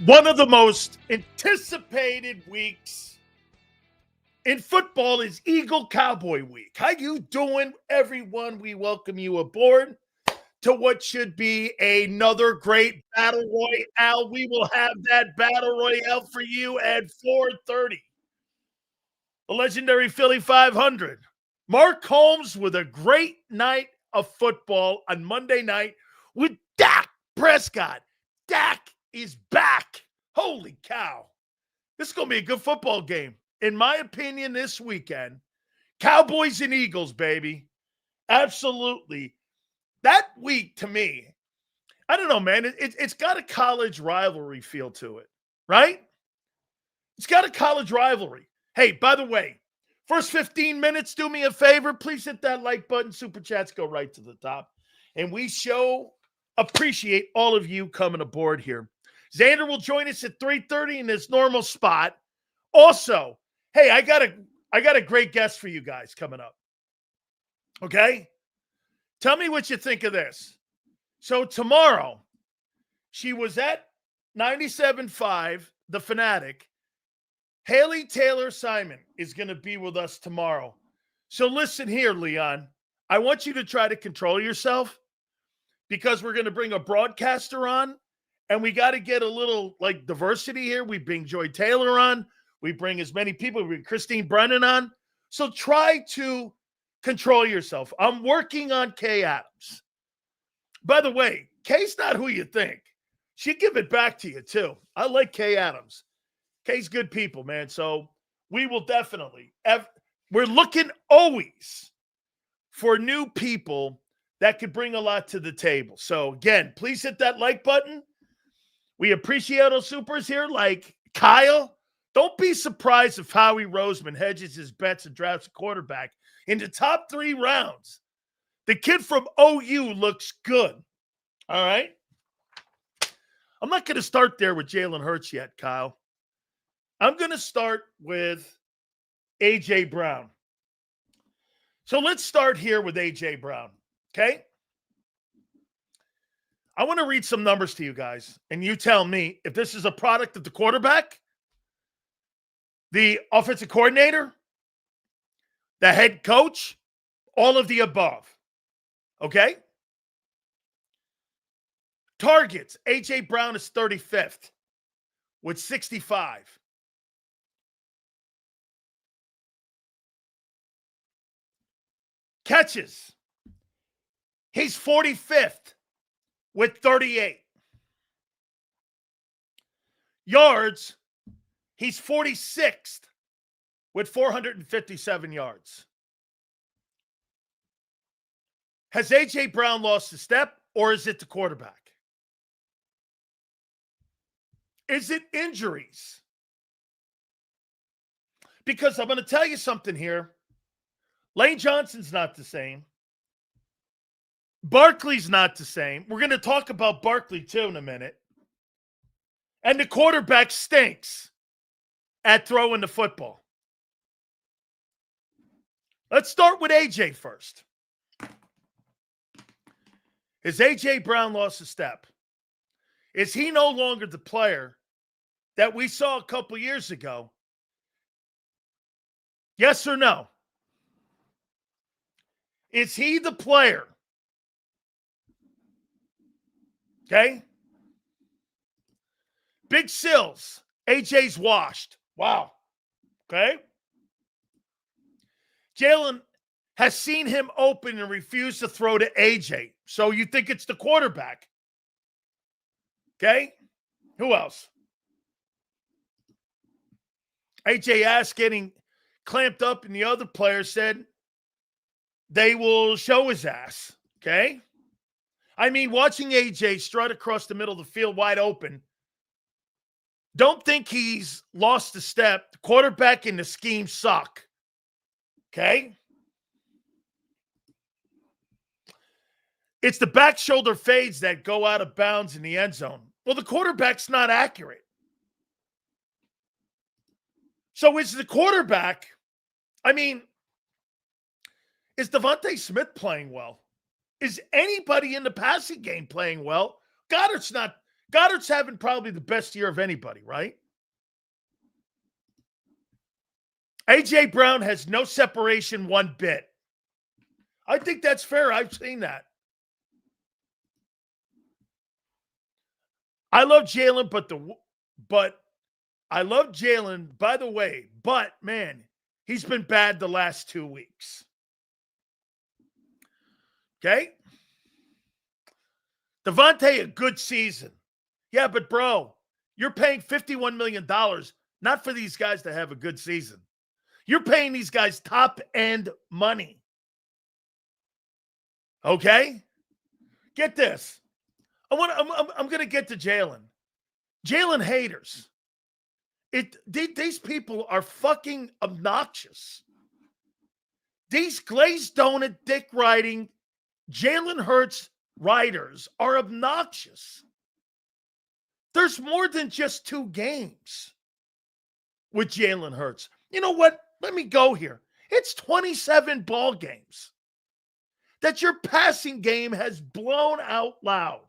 One of the most anticipated weeks in football is Eagle Cowboy Week. How you doing, everyone? We welcome you aboard to what should be another great battle royale. We will have that battle royale for you at 4:30. The legendary Philly 500. Mark Holmes with a great night of football on Monday night with Dak Prescott. Dak is back. Holy cow. This is going to be a good football game. In my opinion, this weekend, Cowboys and Eagles, baby. Absolutely. That week, to me, I don't know, man. It's got a college rivalry feel to it, right? It's got a college rivalry. Hey, by the way, first 15 minutes, do me a favor. Please hit that like button. Super chats go right to the top. And we appreciate all of you coming aboard here. Xander will join us at 3:30 in his normal spot. Also, hey, I got a great guest for you guys coming up. Okay? Tell me what you think of this. So tomorrow, she was at 97.5, The Fanatic. Haley Taylor Simon is going to be with us tomorrow. So listen here, Leon. I want you to try to control yourself because we're going to bring a broadcaster on, and we got to get a little diversity here. We bring Joy Taylor on. We bring as many people. We bring Christine Brennan on. So try to control yourself. I'm working on Kay Adams. By the way, Kay's not who you think. She'd give it back to you, too. I like Kay Adams. Kay's good people, man. So we will definitely we're looking always for new people that could bring a lot to the table. So again, please hit that like button. We appreciate our supers here like Kyle. Don't be surprised if Howie Roseman hedges his bets and drafts a quarterback in the top 3 rounds. The kid from OU looks good. All right. I'm not going to start there with Jalen Hurts yet, Kyle. I'm going to start with A.J. Brown. So let's start here with A.J. Brown, okay? I want to read some numbers to you guys, and you tell me if this is a product of the quarterback, the offensive coordinator, the head coach, all of the above, okay? Targets, A.J. Brown is 35th with 65. Catches, he's 45th with 38. Yards, he's 46th with 457 yards. Has A.J. Brown lost a step, or is it the quarterback? Is it injuries? Because I'm going to tell you something here. Lane Johnson's not the same. Barkley's not the same. We're going to talk about Barkley, too, in a minute. And the quarterback stinks at throwing the football. Let's start with A.J. first. Has A.J. Brown lost a step? Is he no longer the player that we saw a couple years ago? Yes or no? Is he the player? Okay. Big Sills. AJ's washed. Wow. Okay. Jalen has seen him open and refused to throw to AJ. So you think it's the quarterback. Okay. Who else? AJ ass getting clamped up, and the other player said they will show his ass. Okay. I mean, watching AJ strut across the middle of the field wide open, don't think he's lost a step. The quarterback and the scheme suck. Okay? It's the back shoulder fades that go out of bounds in the end zone. Well, the quarterback's not accurate. So is the quarterback, I mean, is Devontae Smith playing well? Is anybody in the passing game playing well? Goddard's not Goddard's having probably the best year of anybody, right? A.J. Brown has no separation one bit. I think that's fair. I've seen that. I love Jalen, but I love Jalen, by the way, but man, he's been bad the last 2 weeks. Okay? Devontae, a good season. Yeah, but bro, you're paying $51 million not for these guys to have a good season. You're paying these guys top-end money. Okay? Get this. I'm going to get to Jalen. Jalen haters. These people are fucking obnoxious. These glazed donut, dick riding, Jalen Hurts writers are obnoxious. There's more than just 2 games with Jalen Hurts. You know what? Let me go here. It's 27 ball games that your passing game has blown out loud.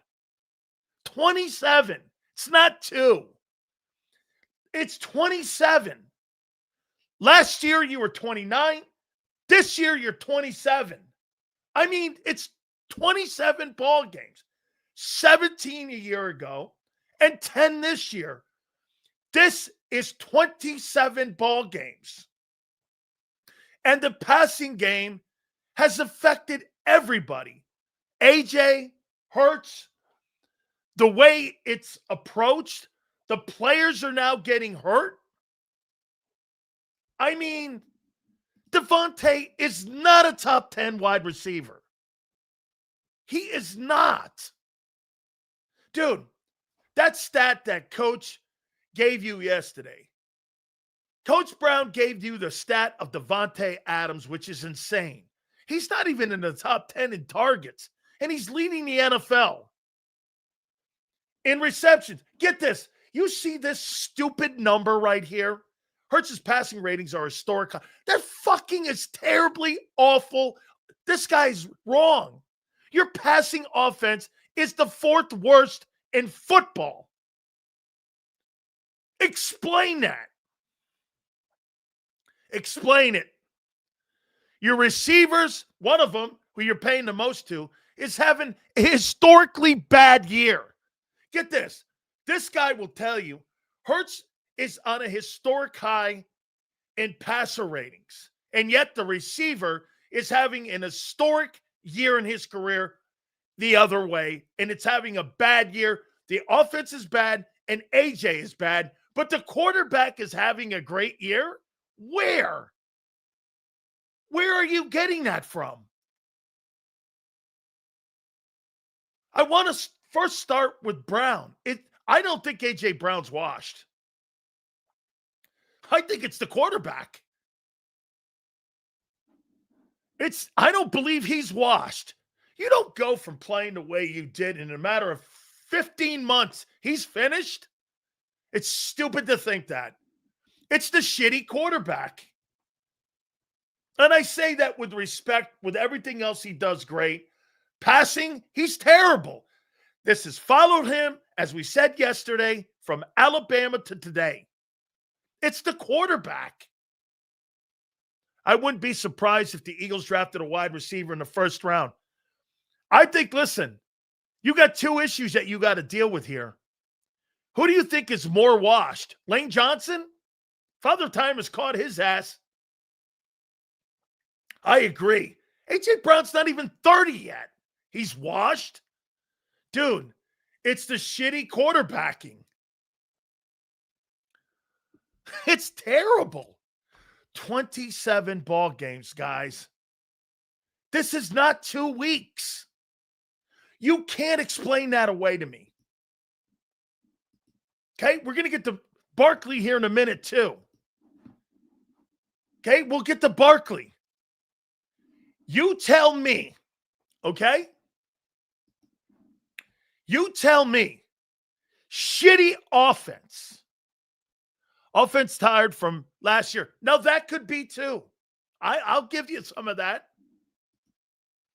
27. It's not 2. It's 27. Last year, you were 29. This year, you're 27. I mean, it's 27 ball games. 17 a year ago and 10 this year. This is 27 ball games. And the passing game has affected everybody. AJ, Hurts, the way it's approached, the players are now getting hurt. I mean, Devontae is not a top 10 wide receiver. He is not. Dude, that stat that Coach gave you yesterday, Coach Brown gave you the stat of Devontae Adams, which is insane. He's not even in the top 10 in targets, and he's leading the NFL. In receptions, get this. You see this stupid number right here? Hurts' passing ratings are historic. That fucking is terribly awful. This guy's wrong. Your passing offense is the 4th worst in football. Explain that. Explain it. Your receivers, one of them, who you're paying the most to, is having a historically bad year. Get this. This guy will tell you Hurts is on a historic high in passer ratings. And yet the receiver is having an historic year in his career the other way. And it's having a bad year. The offense is bad and AJ is bad. But the quarterback is having a great year? Where? Where are you getting that from? I want to first start with Brown. I don't think A.J. Brown's washed. I think it's the quarterback. I don't believe he's washed. You don't go from playing the way you did in a matter of 15 months. He's finished. It's stupid to think that. It's the shitty quarterback. And I say that with respect, with everything else he does great. Passing, he's terrible. This has followed him, as we said yesterday, from Alabama to today. It's the quarterback. I wouldn't be surprised if the Eagles drafted a wide receiver in the 1st round. I think, listen, you got 2 issues that you got to deal with here. Who do you think is more washed? Lane Johnson? Father Time has caught his ass. I agree. A.J. Brown's not even 30 yet. He's washed. Dude, it's the shitty quarterbacking. It's terrible. 27 ball games, guys. This is not 2 weeks. You can't explain that away to me. Okay, we're going to get to Barkley here in a minute, too. Okay, we'll get to Barkley. You tell me, okay? You tell me, shitty offense. Offense tired from last year. Now, that could be too. I'll give you some of that.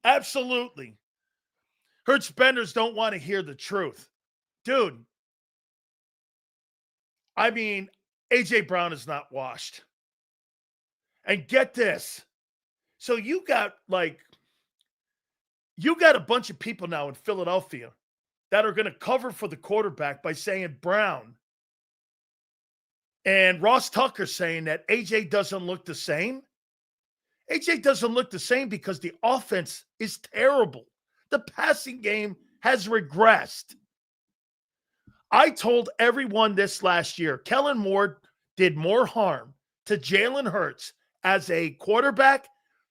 Absolutely. Hurts benders don't want to hear the truth. Dude, I mean, A.J. Brown is not washed. And get this. So you got a bunch of people now in Philadelphia that are going to cover for the quarterback by saying Brown. And Ross Tucker saying that AJ doesn't look the same. AJ doesn't look the same because the offense is terrible. The passing game has regressed. I told everyone this last year. Kellen Moore did more harm to Jalen Hurts as a quarterback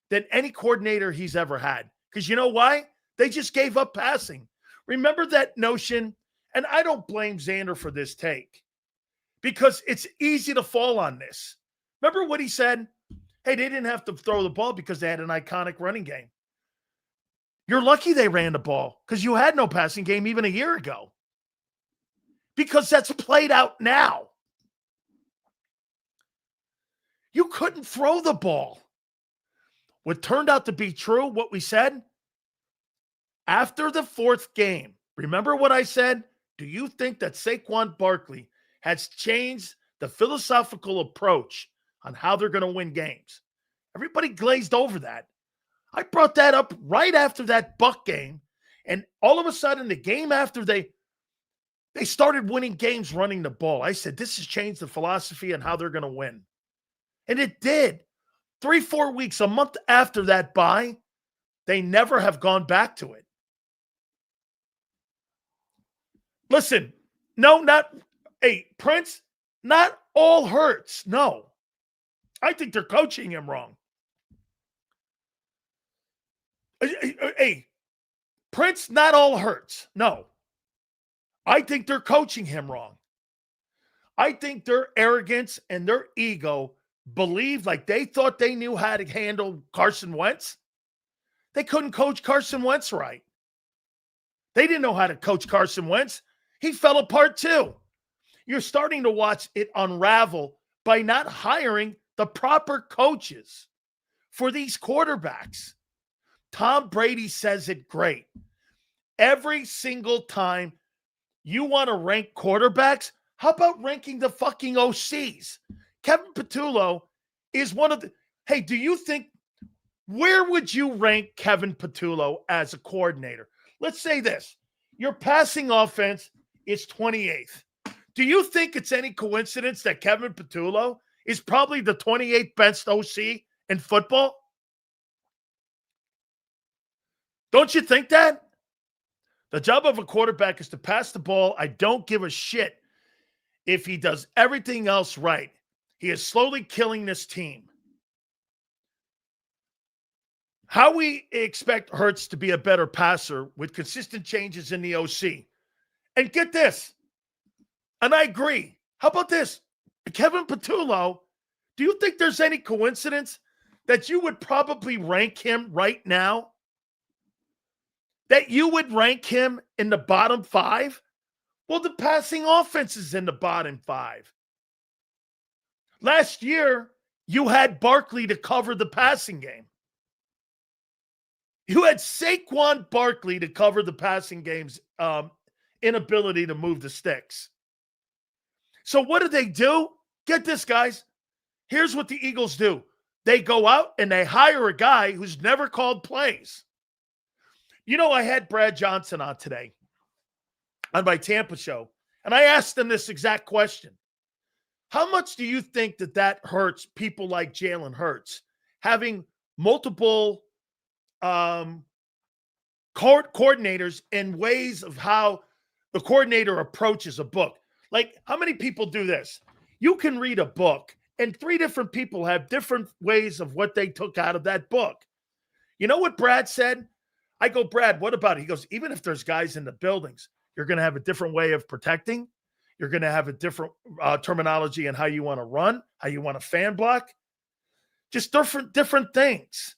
than any coordinator he's ever had. Because you know why? They just gave up passing. Remember that notion? And I don't blame Xander for this take because it's easy to fall on this. Remember what he said? Hey, they didn't have to throw the ball because they had an iconic running game. You're lucky they ran the ball because you had no passing game even a year ago. Because that's played out now. You couldn't throw the ball. What turned out to be true, what we said, after the fourth game, remember what I said? Do you think that Saquon Barkley has changed the philosophical approach on how they're going to win games? Everybody glazed over that. I brought that up right after that Buck game, and all of a sudden, the game after they started winning games running the ball. I said, this has changed the philosophy and how they're going to win. And it did. 3-4 weeks, a month after that bye, they never have gone back to it. Listen, Prince, not all hurts. No. I think they're coaching him wrong. Hey, Prince, not all hurts. No. I think they're coaching him wrong. I think their arrogance and their ego believed like they thought they knew how to handle Carson Wentz. They couldn't coach Carson Wentz right. They didn't know how to coach Carson Wentz. He fell apart too. You're starting to watch it unravel by not hiring the proper coaches for these quarterbacks. Tom Brady says it great. Every single time you want to rank quarterbacks, how about ranking the fucking OCs? Kevin Patullo is one of the... Hey, do you think... Where would you rank Kevin Patullo as a coordinator? Let's say this. Your passing offense is 28th. Do you think it's any coincidence that Kevin Patullo is probably the 28th best OC in football? Don't you think that? The job of a quarterback is to pass the ball. I don't give a shit if he does everything else right. He is slowly killing this team. How we expect Hurts to be a better passer with consistent changes in the OC. And get this, and I agree. How about this? Kevin Patullo, do you think there's any coincidence that you would probably rank him right now? That you would rank him in the bottom 5? Well, the passing offense is in the bottom 5. Last year, you had Barkley to cover the passing game. You had Saquon Barkley to cover the passing game's inability to move the sticks. So what do? Get this, guys. Here's what the Eagles do. They go out and they hire a guy who's never called plays. You know, I had Brad Johnson on today on my Tampa show, and I asked him this exact question. How much do you think that hurts people like Jalen Hurts, having multiple coordinators and ways of how the coordinator approaches a book? Like, how many people do this? You can read a book, and 3 different people have different ways of what they took out of that book. You know what Brad said? I go, Brad, what about it? He goes, even if there's guys in the buildings, you're going to have a different way of protecting. You're going to have a different terminology in how you want to run, how you want to fan block. Just different things.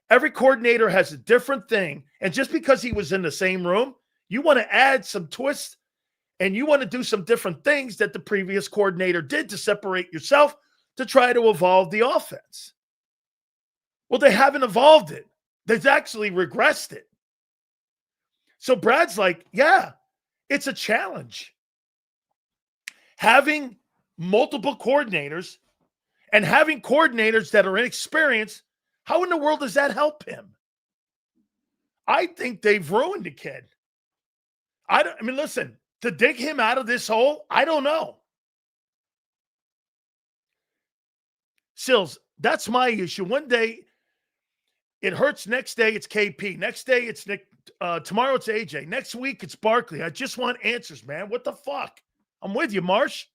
Every coordinator has a different thing. And just because he was in the same room, you want to add some twists and you want to do some different things that the previous coordinator did to separate yourself to try to evolve the offense. Well, they haven't evolved it. They've actually regressed it. So Brad's like, yeah, it's a challenge. Having multiple coordinators and having coordinators that are inexperienced, how in the world does that help him? I think they've ruined the kid. I mean, listen, to dig him out of this hole, I don't know. Sills, that's my issue. One day it hurts. Next day it's KP. Next day it's Nick. Tomorrow it's AJ. Next week it's Barkley. I just want answers, man. What the fuck? I'm with you, Marsh.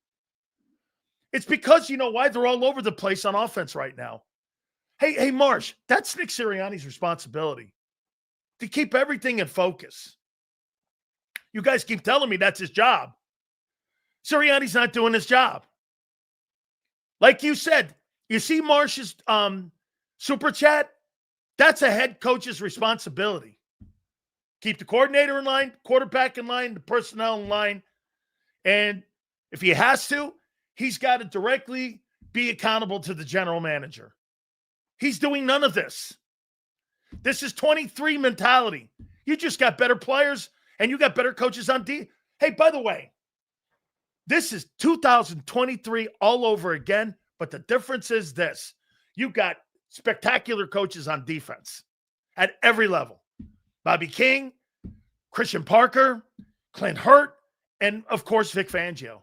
It's because, you know why? They're all over the place on offense right now. Hey, Marsh, that's Nick Sirianni's responsibility to keep everything in focus. You guys keep telling me that's his job. Sirianni's not doing his job. Like you said, you see Marsh's super chat? That's a head coach's responsibility. Keep the coordinator in line, quarterback in line, the personnel in line. And if he has to, he's got to directly be accountable to the general manager. He's doing none of this. This is 23 mentality. You just got better players and you got better coaches on D. Hey, by the way, this is 2023 all over again, but the difference is this. You got spectacular coaches on defense at every level. Bobby King, Christian Parker, Clint Hurt, and, of course, Vic Fangio.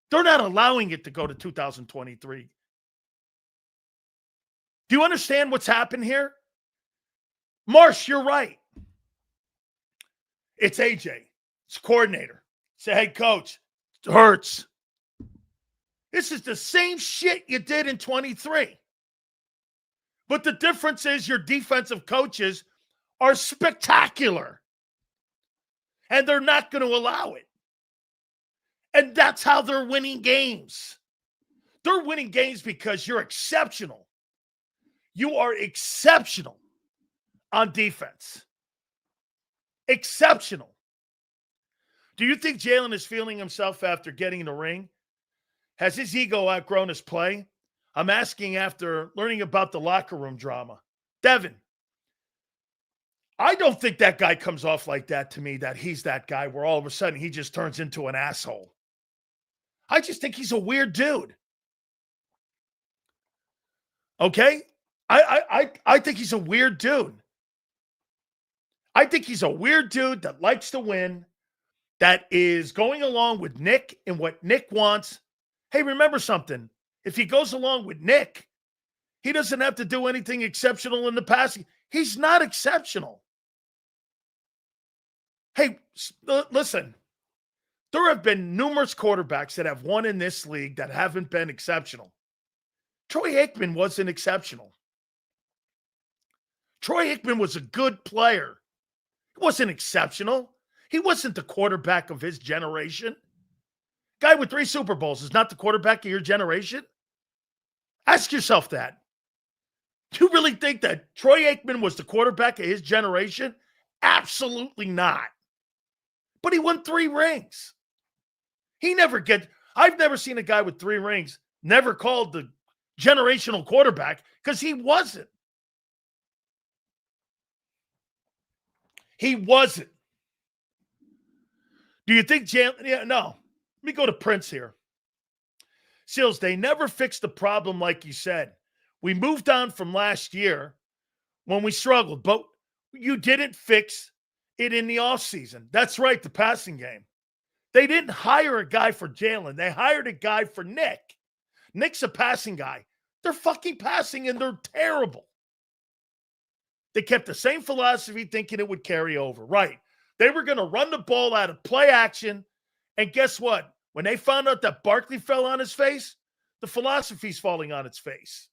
They're not allowing it to go to 2023. Do you understand what's happened here? Marsh, you're right. It's AJ. It's coordinator. It's a head coach. It hurts. This is the same shit you did in 23. But the difference is your defensive coaches are spectacular. And they're not going to allow it. And that's how they're winning games. They're winning games because you're exceptional. You are exceptional on defense. Exceptional. Do you think Jalen is feeling himself after getting the ring? Has his ego outgrown his play? I'm asking after learning about the locker room drama. Devin, I don't think that guy comes off like that to me, that he's that guy where all of a sudden he just turns into an asshole. I just think he's a weird dude. Okay? I think he's a weird dude. I think he's a weird dude that likes to win, that is going along with Nick and what Nick wants. Hey, remember something. If he goes along with Nick, he doesn't have to do anything exceptional in the passing. He's not exceptional. Hey, listen. There have been numerous quarterbacks that have won in this league that haven't been exceptional. Troy Aikman wasn't exceptional. Troy Aikman was a good player. He wasn't exceptional. He wasn't the quarterback of his generation. Guy with 3 Super Bowls is not the quarterback of your generation? Ask yourself that. Do you really think that Troy Aikman was the quarterback of his generation? Absolutely not. But he won 3 rings. I've never seen a guy with 3 rings never called the generational quarterback because he wasn't. He wasn't. Do you think Jalen? Yeah, no. Let me go to Prince here. Seals, they never fixed the problem like you said. We moved on from last year when we struggled, but you didn't fix it in the offseason. That's right, the passing game. They didn't hire a guy for Jalen. They hired a guy for Nick. Nick's a passing guy. They're fucking passing, and they're terrible. They kept the same philosophy thinking it would carry over. Right. They were going to run the ball out of play action, and guess what? When they found out that Barkley fell on his face, the philosophy's falling on its face.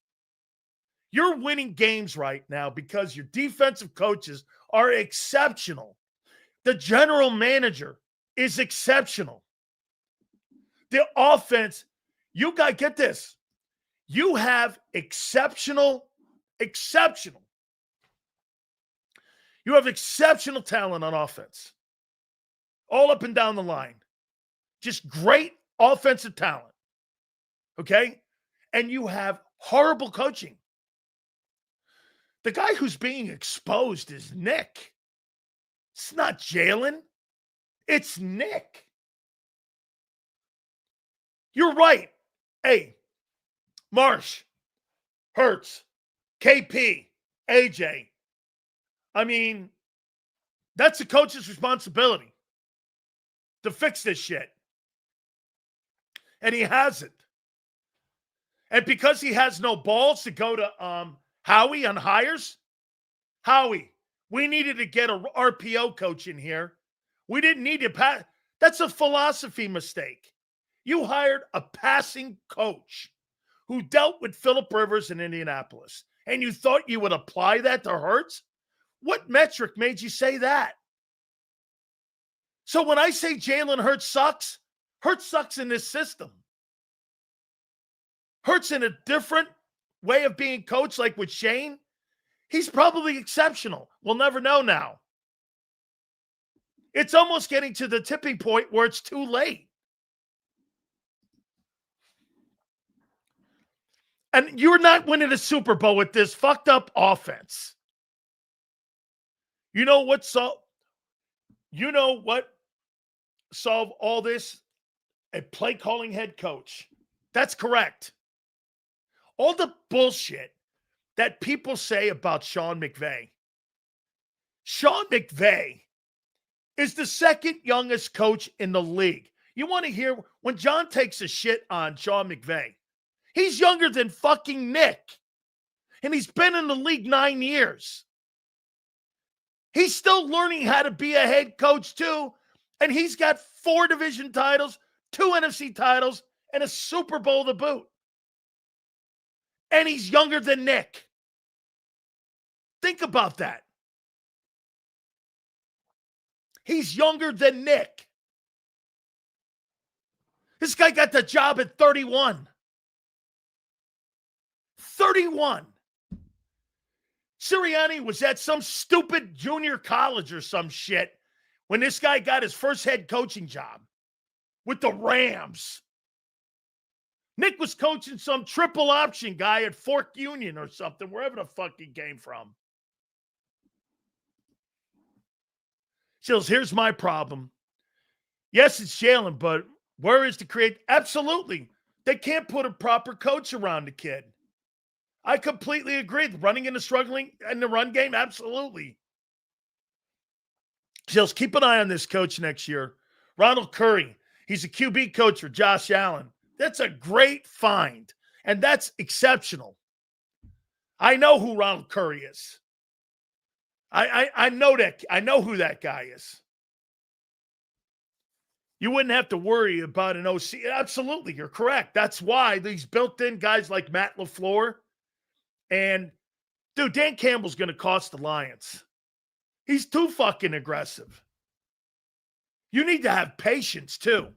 You're winning games right now because your defensive coaches are exceptional. The general manager is exceptional. The offense, you got to get this. You have exceptional. You have exceptional talent on offense. All up and down the line. Just great offensive talent. Okay? And you have horrible coaching. The guy who's being exposed is Nick. It's not Jalen. It's Nick. You're right. Hey, Marsh, Hurts, KP, AJ. I mean, that's the coach's responsibility to fix this shit. And he hasn't. And because he has no balls to go to Howie on hires, Howie, we needed to get a RPO coach in here. We didn't need to pass. That's a philosophy mistake. You hired a passing coach who dealt with Phillip Rivers in Indianapolis, and you thought you would apply that to Hurts? What metric made you say that? So when I say Jalen Hurts sucks in this system. Hurts in a different way of being coached, like with Shane, he's probably exceptional. We'll never know now. It's almost getting to the tipping point where it's too late. And you're not winning a Super Bowl with this fucked up offense. You know what solve all this? A play calling head coach. That's correct. All the bullshit that people say about Sean McVay. Sean McVay is the second youngest coach in the league. You want to hear when John takes a shit on Sean McVay? He's younger than fucking Nick. And he's been in the league 9 years. He's still learning how to be a head coach too. And he's got 4 division titles, 2 NFC titles, and a Super Bowl to boot. And he's younger than Nick. Think about that. He's younger than Nick. This guy got the job at 31. 31. Sirianni was at some stupid junior college or some shit when this guy got his first head coaching job with the Rams. Nick was coaching some triple option guy at Fork Union or something, wherever the fuck he came from. Sills, here's my problem. Yes, it's Jalen, but where is the create? Absolutely. They can't put a proper coach around the kid. I completely agree. Running into struggling in the run game, absolutely. Sills, keep an eye on this coach next year. Ronald Curry. He's a QB coach for Josh Allen. That's a great find, and that's exceptional. I know who Ronald Curry is. I know that. I know who that guy is. You wouldn't have to worry about an OC. Absolutely, you're correct. That's why these built-in guys like Matt LaFleur and, dude, Dan Campbell's going to cost the Lions. He's too fucking aggressive. You need to have patience, too.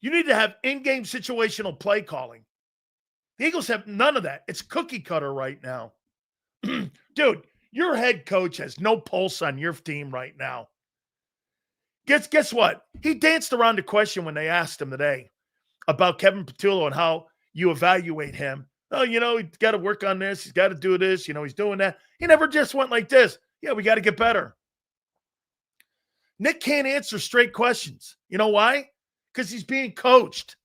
You need to have in-game situational play calling. The Eagles have none of that. It's cookie cutter right now. Dude, your head coach has no pulse on your team right now. Guess what? He danced around the question when they asked him today about Kevin Patullo and how you evaluate him. Oh, he's got to work on this. He's got to do this. He's doing that. He never just went like this. Yeah, we got to get better. Nick can't answer straight questions. You know why? Because he's being coached.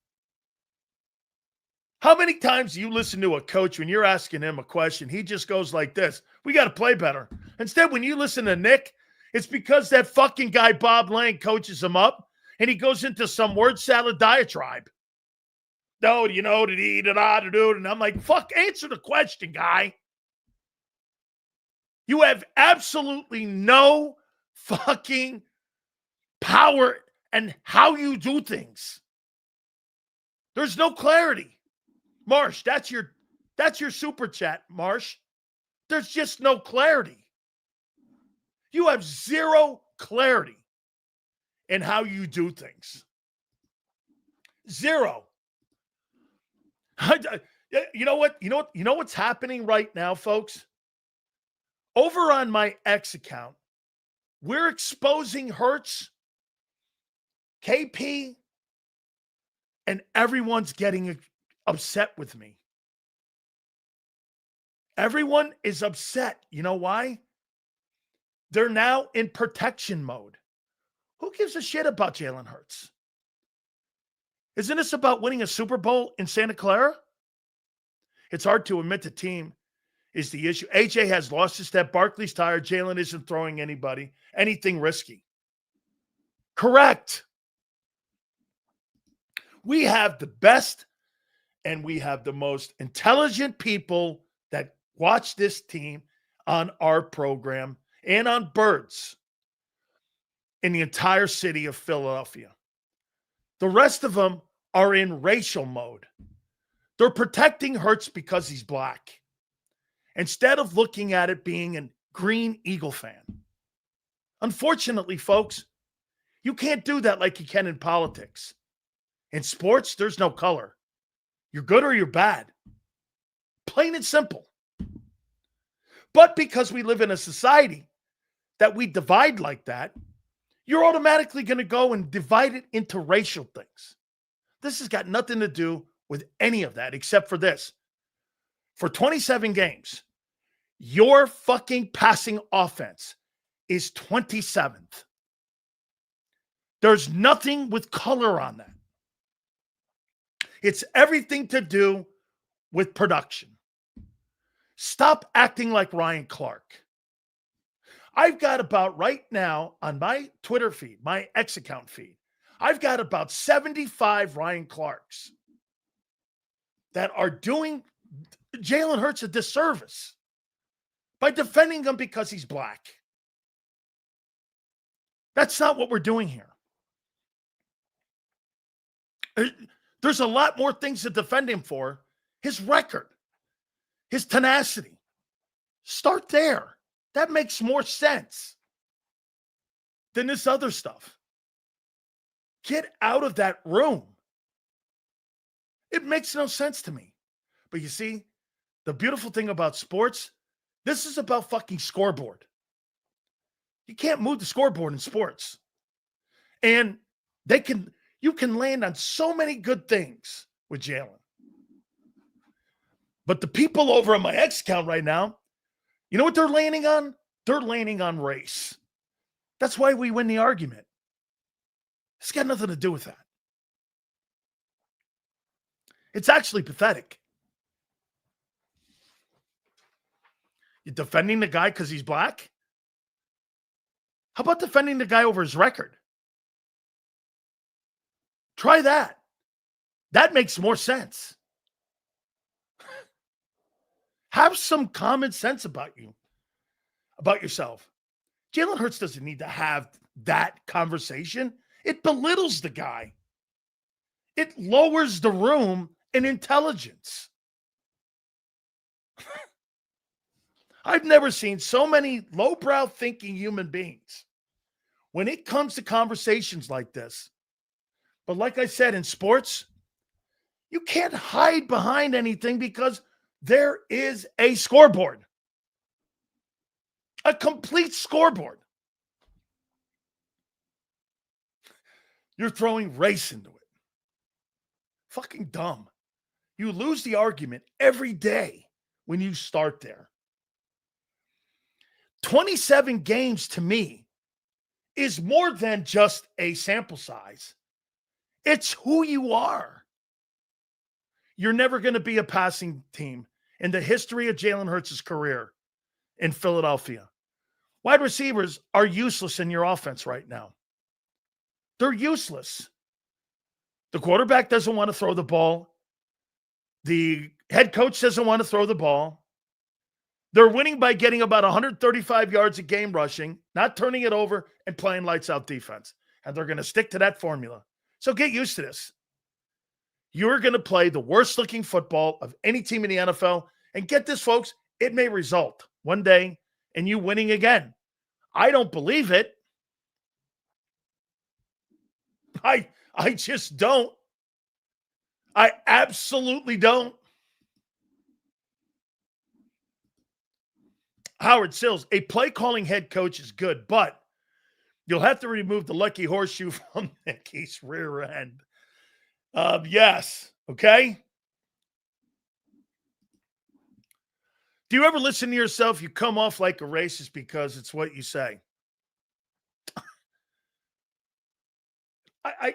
How many times do you listen to a coach when you're asking him a question, he just goes like this, we got to play better. Instead, when you listen to Nick, it's because that fucking guy Bob Lane coaches him up, and he goes into some word salad diatribe. No, and I'm like, fuck, answer the question, guy. You have absolutely no fucking power in how you do things. There's no clarity. Marsh, that's your super chat, Marsh. There's just no clarity. You have zero clarity in how you do things. Zero. You know what? You know what's happening right now, folks? Over on my X account, we're exposing Hurts, KP, and everyone's getting upset with me. Everyone is upset. You know why? They're now in protection mode. Who gives a shit about Jalen Hurts? Isn't this about winning a Super Bowl in Santa Clara? It's hard to admit the team is the issue. AJ has lost his step. Barkley's tired. Jalen isn't throwing anything risky. Correct. We have the best and we have the most intelligent people that watch this team on our program and on Birds in the entire city of Philadelphia. The rest of them are in racial mode. They're protecting Hurts because he's black, instead of looking at it being a Green Eagle fan. Unfortunately, folks, you can't do that like you can in politics. In sports, there's no color. You're good or you're bad. Plain and simple. But because we live in a society that we divide like that, you're automatically going to go and divide it into racial things. This has got nothing to do with any of that except for this. For 27 games, your fucking passing offense is 27th. There's nothing with color on that. It's everything to do with production. Stop acting like Ryan Clark. I've got about right now on my Twitter feed, my X account feed, I've got about 75 Ryan Clarks that are doing Jalen Hurts a disservice by defending him because he's black. That's not what we're doing here. There's a lot more things to defend him for. His record, his tenacity. Start there. That makes more sense than this other stuff. Get out of that room. It makes no sense to me. But you see, the beautiful thing about sports, this is about fucking scoreboard. You can't move the scoreboard in sports. And you can land on so many good things with Jalen. But the people over on my X account right now, you know what they're landing on? They're landing on race. That's why we win the argument. It's got nothing to do with that. It's actually pathetic. You're defending the guy because he's black? How about defending the guy over his record? Try that. That makes more sense. Have some common sense about you, about yourself. Jalen Hurts doesn't need to have that conversation. It belittles the guy. It lowers the room in intelligence. I've never seen so many lowbrow thinking human beings when it comes to conversations like this. But like I said, in sports, you can't hide behind anything because there is a scoreboard. A complete scoreboard. You're throwing race into it. Fucking dumb. You lose the argument every day when you start there. 27 games to me is more than just a sample size. It's who you are. You're never going to be a passing team in the history of Jalen Hurts' career in Philadelphia. Wide receivers are useless in your offense right now. They're useless. The quarterback doesn't want to throw the ball. The head coach doesn't want to throw the ball. They're winning by getting about 135 yards a game rushing, not turning it over, and playing lights out defense. And they're going to stick to that formula. So get used to this. You're going to play the worst looking football of any team in the NFL. And get this, folks, it may result one day in you winning again. I don't believe it. I just don't. I absolutely don't. Howard Sills, a play calling head coach is good, but you'll have to remove the lucky horseshoe from Nicky's rear end. Yes. Okay. Do you ever listen to yourself? You come off like a racist because it's what you say.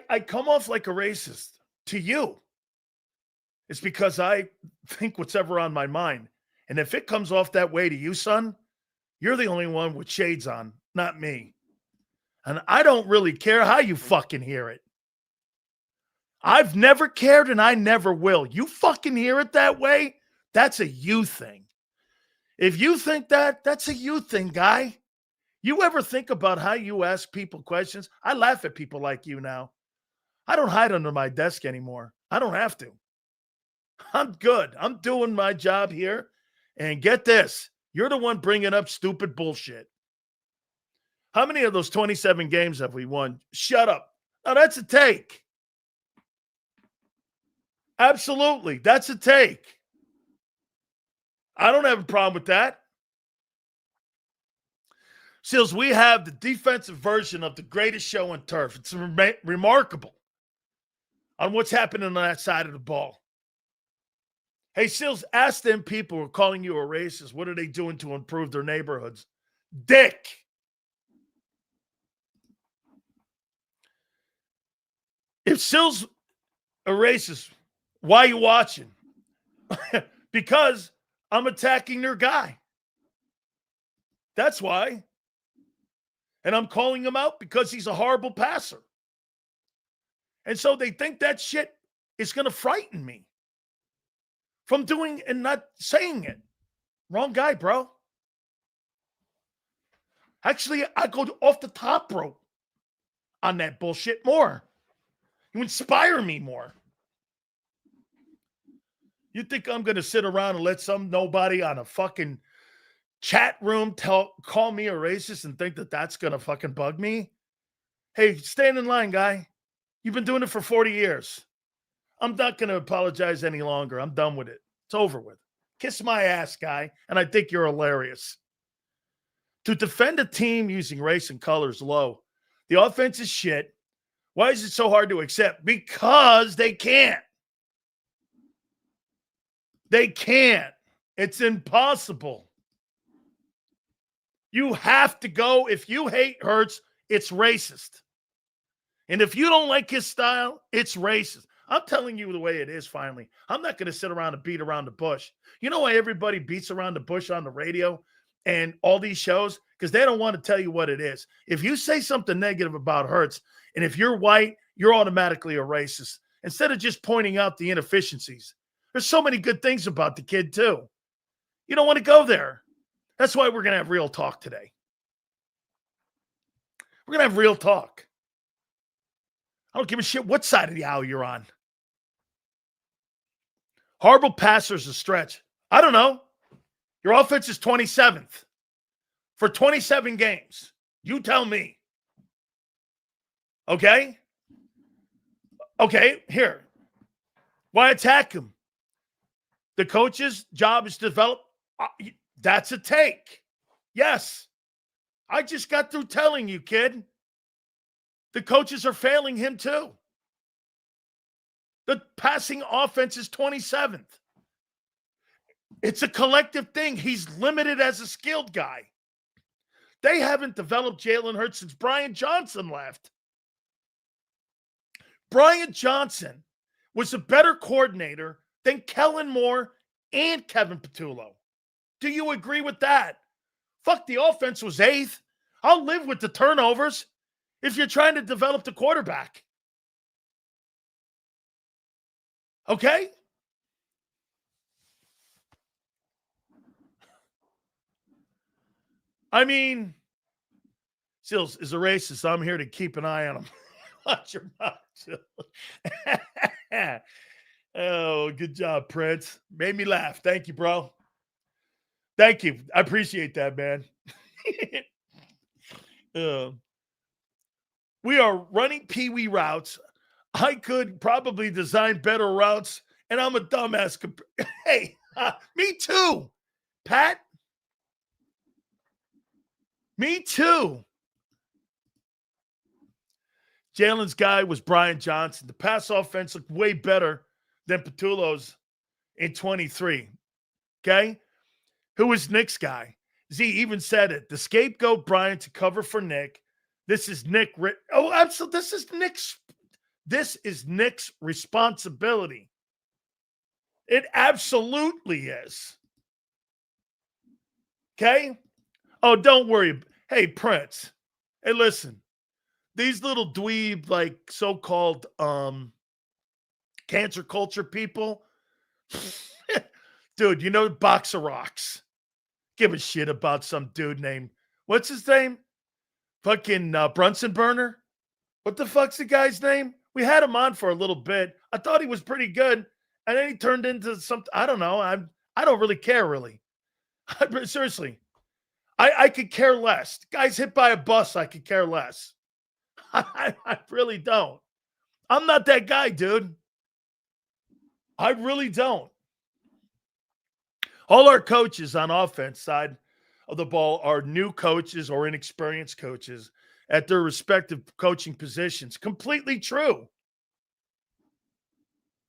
I come off like a racist to you. It's because I think what's ever on my mind. And if it comes off that way to you, son, you're the only one with shades on, not me. And I don't really care how you fucking hear it. I've never cared and I never will. You fucking hear it that way? That's a you thing. If you think that, that's a you thing, guy. You ever think about how you ask people questions? I laugh at people like you now. I don't hide under my desk anymore. I don't have to. I'm good. I'm doing my job here. And get this, you're the one bringing up stupid bullshit. How many of those 27 games have we won? Shut up. Now, that's a take. Absolutely. That's a take. I don't have a problem with that. Seals, we have the defensive version of the greatest show on turf. It's remarkable on what's happening on that side of the ball. Hey, Seals, ask them people who are calling you a racist, what are they doing to improve their neighborhoods? Dick. If Seals a racist, why are you watching? Because I'm attacking their guy. That's why. And I'm calling him out because he's a horrible passer. And so they think that shit is going to frighten me from doing and not saying it. Wrong guy, bro. Actually, I go off the top rope on that bullshit more. You inspire me more. You think I'm going to sit around and let some nobody on a fucking chat room call me a racist and think that that's going to fucking bug me? Hey, stand in line, guy. You've been doing it for 40 years. I'm not going to apologize any longer. I'm done with it. It's over with. Kiss my ass, guy. And I think you're hilarious. To defend a team using race and color is low. The offense is shit. Why is it so hard to accept? Because they can't. They can't. It's impossible. You have to go. If you hate Hurts, it's racist. And if you don't like his style, it's racist. I'm telling you the way it is, finally. I'm not going to sit around and beat around the bush. You know why everybody beats around the bush on the radio and all these shows? Because they don't want to tell you what it is. If you say something negative about Hurts, and if you're white, you're automatically a racist. Instead of just pointing out the inefficiencies. There's so many good things about the kid, too. You don't want to go there. That's why we're going to have real talk today. We're going to have real talk. I don't give a shit what side of the aisle you're on. Horrible passers a stretch. I don't know. Your offense is 27th for 27 games. You tell me. Okay? Okay, here. Why attack him? The coach's job is to develop. That's a take. Yes. I just got through telling you, kid. The coaches are failing him too. The passing offense is 27th. It's a collective thing. He's limited as a skilled guy. They haven't developed Jalen Hurts since Brian Johnson left. Brian Johnson was a better coordinator than Kellen Moore and Kevin Patullo. Do you agree with that? Fuck, the offense was 8th. I'll live with the turnovers if you're trying to develop the quarterback. Okay? I mean, Sills is a racist. I'm here to keep an eye on him. Watch your mouth, Sills. Oh, good job, Prince. Made me laugh. Thank you, bro. Thank you. I appreciate that, man. We are running Pee-wee routes. I could probably design better routes, and I'm a dumbass. Hey, me too, Pat. Me too. Jalen's guy was Brian Johnson. The pass offense looked way better than Patullo's in 23. Okay? Who was Nick's guy? Z even said it. The scapegoat Brian to cover for Nick. This is Nick. This is Nick's This is Nick's responsibility. It absolutely is. Okay? Oh, don't worry. Hey, Prince. Hey, listen. These little dweeb, like so-called cancer culture people, dude, you know Box of Rocks. Give a shit about some dude named, what's his name? Fucking Brunson Burner. What the fuck's the guy's name? We had him on for a little bit. I thought he was pretty good, and then he turned into something. I don't know. I don't really care, really. Seriously, I could care less. Guy's hit by a bus. I could care less. I really don't. I'm not that guy, dude. I really don't. All our coaches on offense side of the ball are new coaches or inexperienced coaches at their respective coaching positions. Completely true.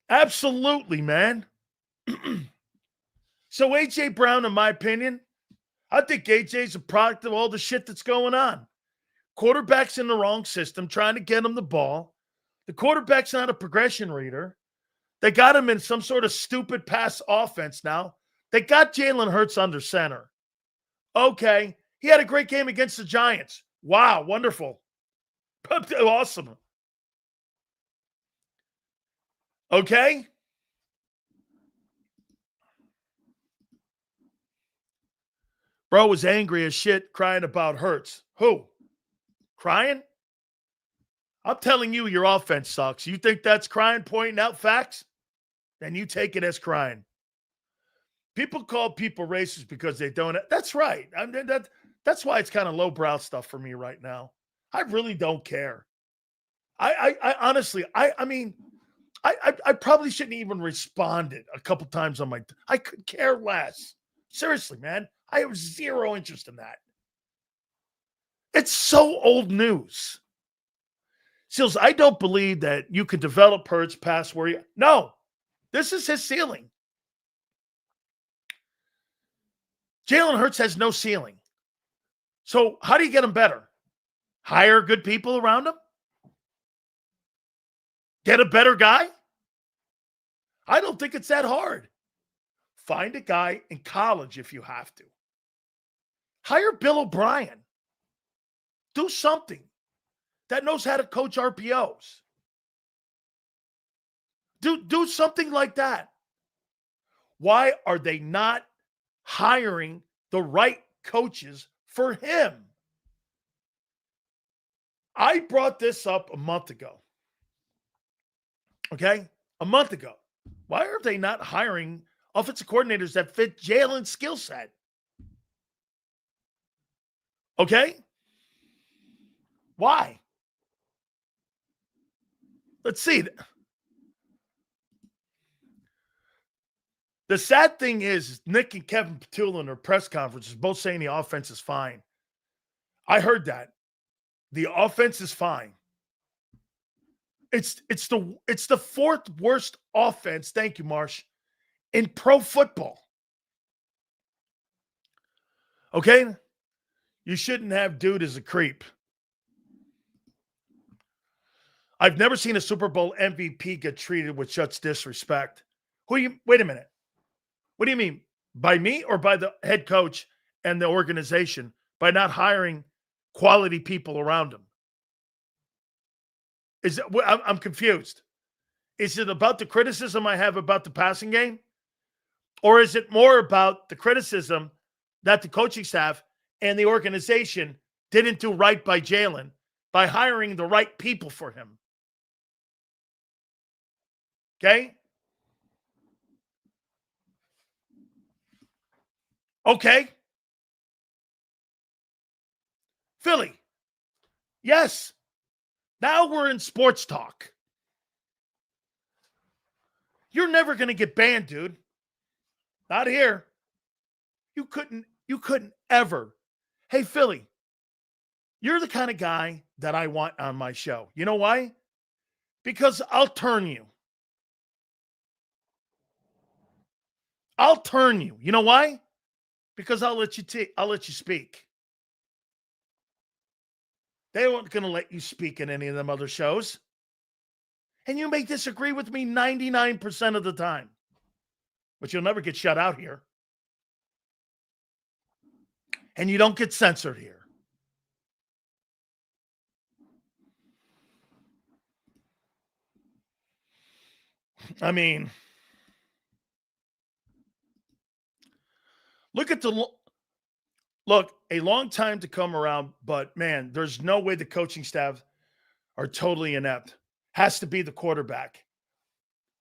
Absolutely, man. So A.J. Brown, in my opinion, I think A.J.'s a product of all the shit that's going on. Quarterback's in the wrong system, trying to get him the ball. The quarterback's not a progression reader. They got him in some sort of stupid pass offense now. They got Jalen Hurts under center. Okay. He had a great game against the Giants. Wow, wonderful. Awesome. Okay? Bro was angry as shit crying about Hurts. Who? Crying? I'm telling you, your offense sucks. You think that's crying, pointing out facts? Then you take it as crying. People call people racist because they don't. That's right. I mean, that's why it's kind of lowbrow stuff for me right now. I really don't care. I honestly, I mean, I probably shouldn't even responded a couple times on my. I could care less. Seriously, man, I have zero interest in that. It's so old news. Seals, I don't believe that you can develop Hurts past where you. No, this is his ceiling. Jalen Hurts has no ceiling. So how do you get him better? Hire good people around him? Get a better guy? I don't think it's that hard. Find a guy in college if you have to. Hire Bill O'Brien. Do something that knows how to coach RPOs. Do something like that. Why are they not hiring the right coaches for him? I brought this up a month ago. Okay? A month ago. Why are they not hiring offensive coordinators that fit Jalen's skill set? Okay? Why? Let's see. The sad thing is Nick and Kevin Petula in their press conferences both saying the offense is fine. I heard that. The offense is fine. It's the fourth worst offense, thank you, Marsh, in pro football. Okay? You shouldn't have dude as a creep. I've never seen a Super Bowl MVP get treated with such disrespect. Wait a minute. What do you mean? By me or by the head coach and the organization by not hiring quality people around him? I'm confused. Is it about the criticism I have about the passing game? Or is it more about the criticism that the coaching staff and the organization didn't do right by Jalen by hiring the right people for him? Okay? Okay. Philly. Yes. Now we're in sports talk. You're never going to get banned, dude. Not here. You couldn't ever. Hey, Philly, you're the kind of guy that I want on my show. You know why? Because I'll turn you. I'll turn you. You know why? Because I'll let you speak. They weren't going to let you speak in any of them other shows. And you may disagree with me 99% of the time, but you'll never get shut out here. And you don't get censored here. I mean, look, a long time to come around, but man, there's no way the coaching staff are totally inept. Has to be the quarterback.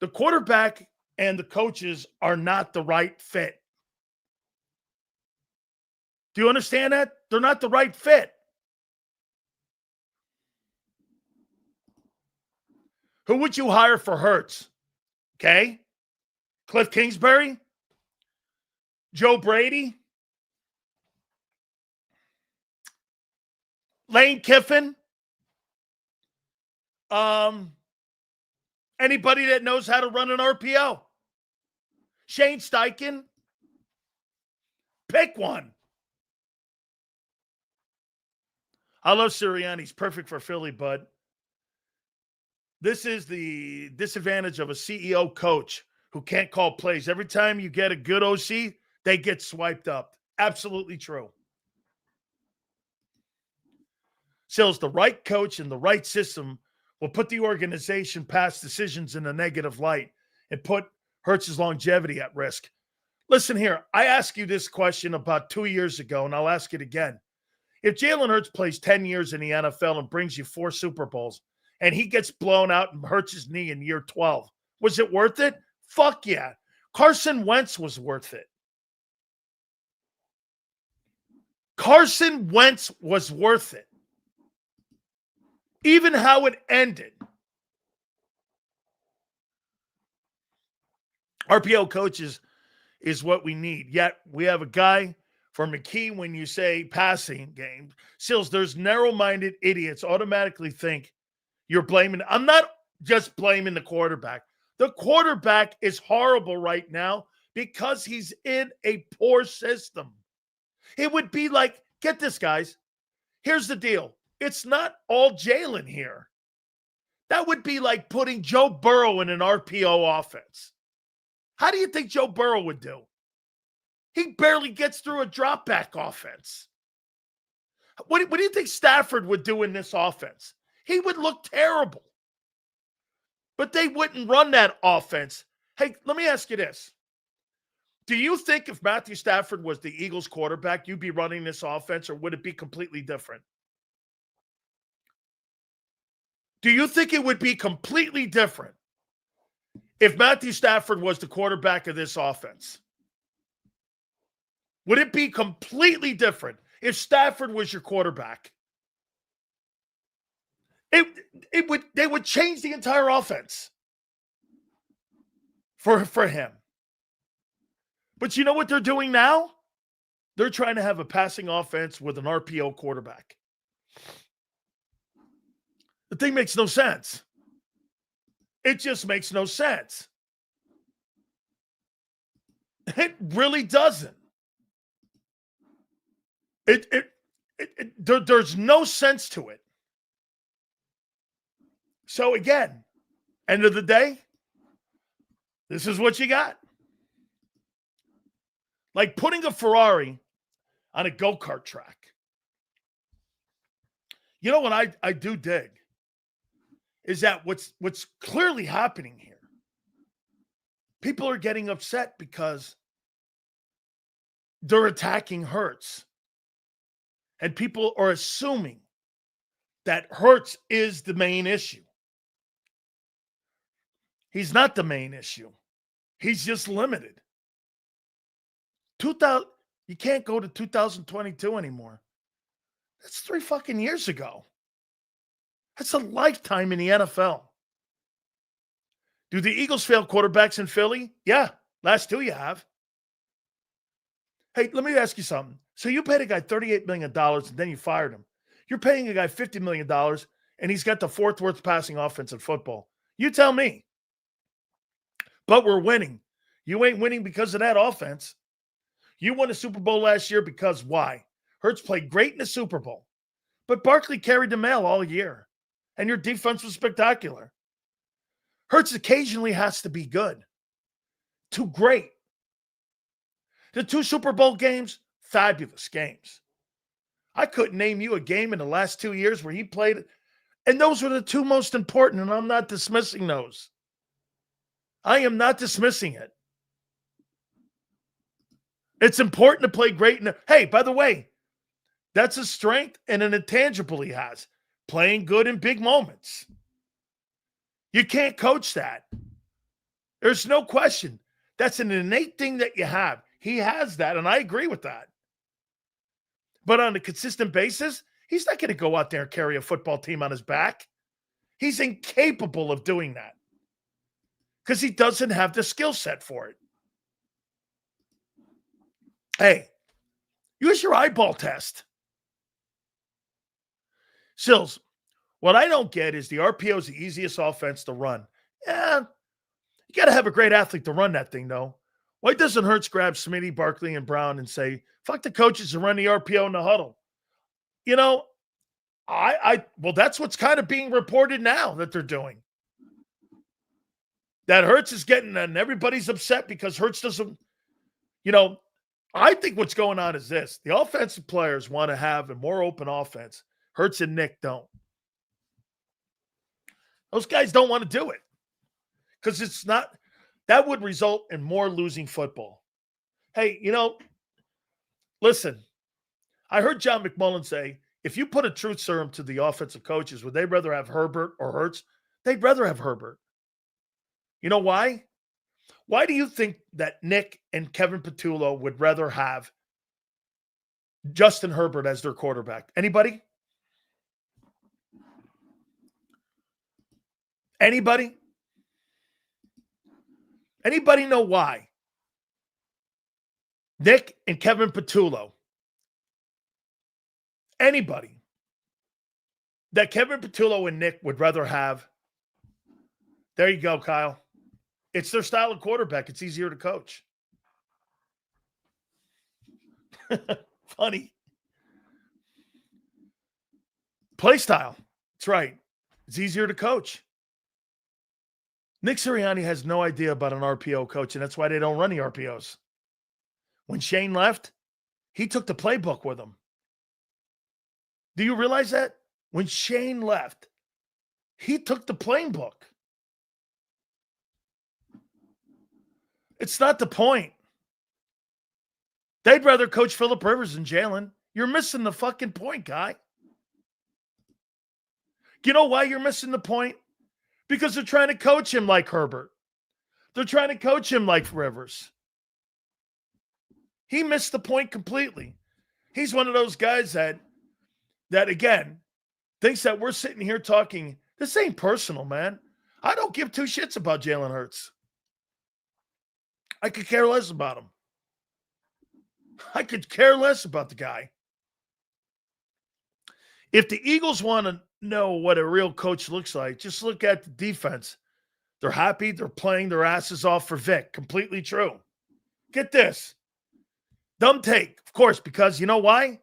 The quarterback and the coaches are not the right fit. Do you understand that? They're not the right fit. Who would you hire for Hurts? Okay. Cliff Kingsbury? Joe Brady? Lane Kiffin? Anybody that knows how to run an RPO? Shane Steichen? Pick one. I love Sirianni. He's perfect for Philly, but this is the disadvantage of a CEO coach who can't call plays. Every time you get a good OC, they get swiped up. Absolutely true. Sills, the right coach and the right system will put the organization past decisions in a negative light and put Hurts' longevity at risk. Listen here, I asked you this question about 2 years ago, and I'll ask it again. If Jalen Hurts plays 10 years in the NFL and brings you 4 Super Bowls, and he gets blown out and hurts his knee in year 12, was it worth it? Fuck yeah. Carson Wentz was worth it. Carson Wentz was worth it. Even how it ended. RPO coaches is what we need. Yet we have a guy for McKee when you say passing game. Sills, there's narrow-minded idiots automatically think you're blaming. I'm not just blaming the quarterback. The quarterback is horrible right now because he's in a poor system. It would be like, get this, guys. Here's the deal. It's not all Jalen here. That would be like putting Joe Burrow in an RPO offense. How do you think Joe Burrow would do? He barely gets through a drop back offense. What do you think Stafford would do in this offense? He would look terrible. But they wouldn't run that offense. Hey, let me ask you this. Do you think if Matthew Stafford was the Eagles quarterback, you'd be running this offense, or would it be completely different? Do you think it would be completely different if Matthew Stafford was the quarterback of this offense? Would it be completely different if Stafford was your quarterback? They would change the entire offense for him. But you know what they're doing now? They're trying to have a passing offense with an RPO quarterback. The thing makes no sense. It just makes no sense. It really doesn't. There's no sense to it. So again, end of the day, this is what you got. Like putting a Ferrari on a go-kart track. You know what I do dig is that what's clearly happening here. People are getting upset because they're attacking Hurts. And people are assuming that Hurts is the main issue. He's not the main issue. He's just limited. You can't go to 2022 anymore. That's 3 fucking years ago. That's a lifetime in the NFL. Do the Eagles fail quarterbacks in Philly? Yeah, last 2 you have. Hey, let me ask you something. So you paid a guy $38 million and then you fired him. You're paying a guy $50 million and he's got the 4th worst passing offense in football. You tell me. But we're winning. You ain't winning because of that offense. You won a Super Bowl last year because why? Hurts played great in the Super Bowl. But Barkley carried the mail all year. And your defense was spectacular. Hurts occasionally has to be good to great. The 2 Super Bowl games, fabulous games. I couldn't name you a game in the last 2 years where he played, and those were the 2 most important, and I'm not dismissing those. I am not dismissing it. It's important to play great. Hey, by the way, that's a strength and an intangible he has, playing good in big moments. You can't coach that. There's no question. That's an innate thing that you have. He has that, and I agree with that. But on a consistent basis, he's not going to go out there and carry a football team on his back. He's incapable of doing that because he doesn't have the skill set for it. Hey, use your eyeball test. Sills, what I don't get is the RPO is the easiest offense to run. Yeah, you got to have a great athlete to run that thing, though. Why doesn't Hurts grab Smitty, Barkley, and Brown and say, fuck the coaches and run the RPO in the huddle? You know, well, that's what's kind of being reported now that they're doing. That Hurts is getting, and everybody's upset because Hurts doesn't, I think what's going on is this. The offensive players want to have a more open offense. Hurts and Nick don't. Those guys don't want to do it because it's not, that would result in more losing football. Hey, listen, I heard John McMullen say, if you put a truth serum to the offensive coaches, would they rather have Herbert or Hurts? They'd rather have Herbert. You know why? Why do you think that Nick and Kevin Patullo would rather have Justin Herbert as their quarterback? Anybody? Anybody? Anybody know why? Nick and Kevin Patullo. Anybody that Kevin Patullo and Nick would rather have. There you go, Kyle. It's their style of quarterback. It's easier to coach. Funny. Play style. That's right. It's easier to coach. Nick Sirianni has no idea about an RPO coach, and that's why they don't run the RPOs. When Shane left, he took the playbook with him. Do you realize that? When Shane left, he took the playbook. It's not the point. They'd rather coach Phillip Rivers than Jalen. You're missing the fucking point, guy. You know why you're missing the point? Because they're trying to coach him like Herbert. They're trying to coach him like Rivers. He missed the point completely. He's one of those guys that again, thinks that we're sitting here talking, this ain't personal, man. I don't give 2 shits about Jalen Hurts. I could care less about him. I could care less about the guy. If the Eagles want to know what a real coach looks like, just look at the defense. They're happy. They're playing their asses off for Vic. Completely true. Get this. Dumb take, of course, because you know why?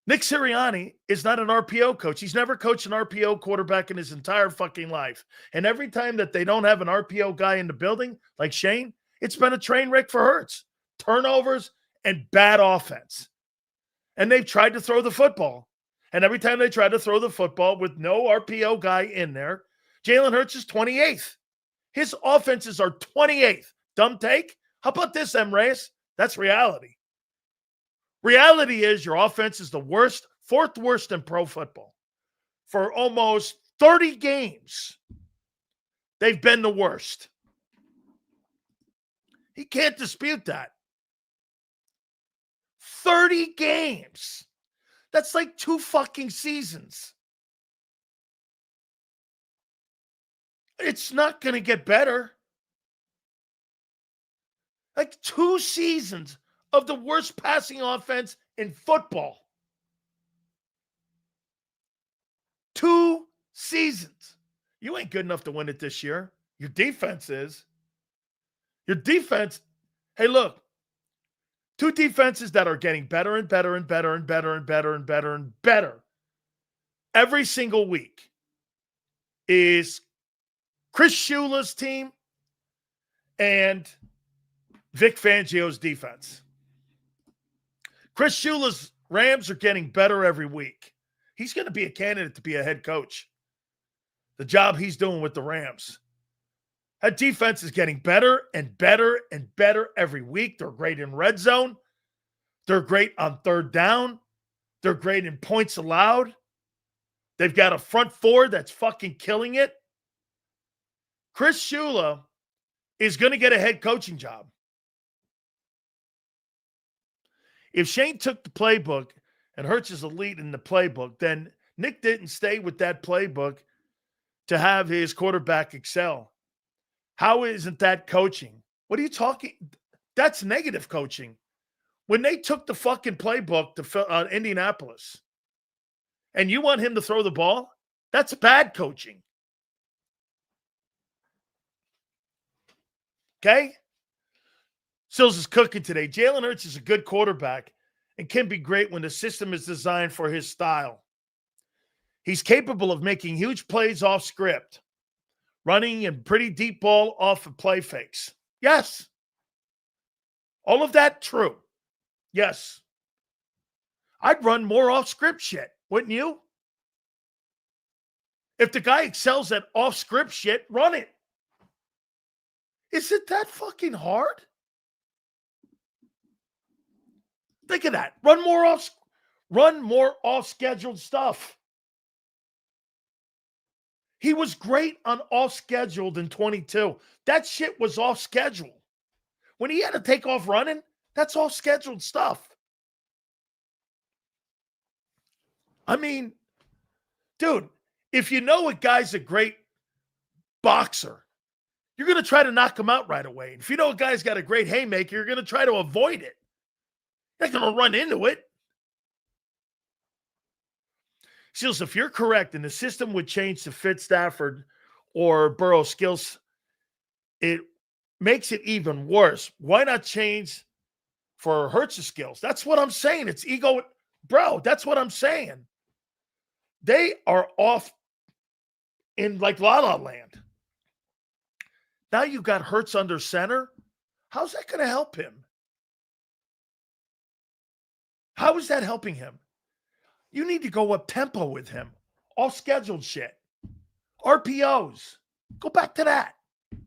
Nick Sirianni is not an RPO coach. He's never coached an RPO quarterback in his entire fucking life. And every time that they don't have an RPO guy in the building, like Shane, it's been a train wreck for Hurts. Turnovers and bad offense. And they've tried to throw the football. And every time they try to throw the football with no RPO guy in there, Jalen Hurts is 28th. His offenses are 28th. Dumb take? How about this, M. Reyes? That's reality. Reality is your offense is the worst, 4th worst in pro football. For almost 30 games, they've been the worst. He can't dispute that. 30 games. That's like 2 fucking seasons. It's not going to get better. Like 2 seasons of the worst passing offense in football. 2 seasons. You ain't good enough to win it this year. Your defense is. Your defense, hey, look. 2 defenses that are getting better and better and better and better and better and better and better every single week is Chris Shula's team and Vic Fangio's defense. Chris Shula's Rams are getting better every week. He's going to be a candidate to be a head coach. The job he's doing with the Rams. That defense is getting better and better and better every week. They're great in red zone. They're great on third down. They're great in points allowed. They've got a front four that's fucking killing it. Chris Shula is going to get a head coaching job. If Shane took the playbook and Hurts is elite in the playbook, then Nick didn't stay with that playbook to have his quarterback excel. How isn't that coaching? What are you talking? That's negative coaching. When they took the fucking playbook to Indianapolis and you want him to throw the ball, that's bad coaching. Okay? Sills is cooking today. Jalen Hurts is a good quarterback and can be great when the system is designed for his style. He's capable of making huge plays off script, running and pretty deep ball off of play fakes. Yes. All of that true. Yes. I'd run more off script shit, wouldn't you? If the guy excels at off script shit, run it. Is it that fucking hard? Think of that. Run more off scheduled stuff. He was great on off scheduled in 22. That shit was off schedule. When he had to take off running, that's off scheduled stuff. I mean, dude, if you know a guy's a great boxer, you're going to try to knock him out right away. If you know a guy's got a great haymaker, you're going to try to avoid it. You're not going to run into it. Seals, if you're correct and the system would change to fit Stafford or Burrow's skills, it makes it even worse. Why not change for Hurts' skills? That's what I'm saying. It's ego. Bro, that's what I'm saying. They are off in like La La Land. Now you've got Hurts under center. How's that going to help him? How is that helping him? You need to go up tempo with him. All scheduled shit. RPOs. Go back to that.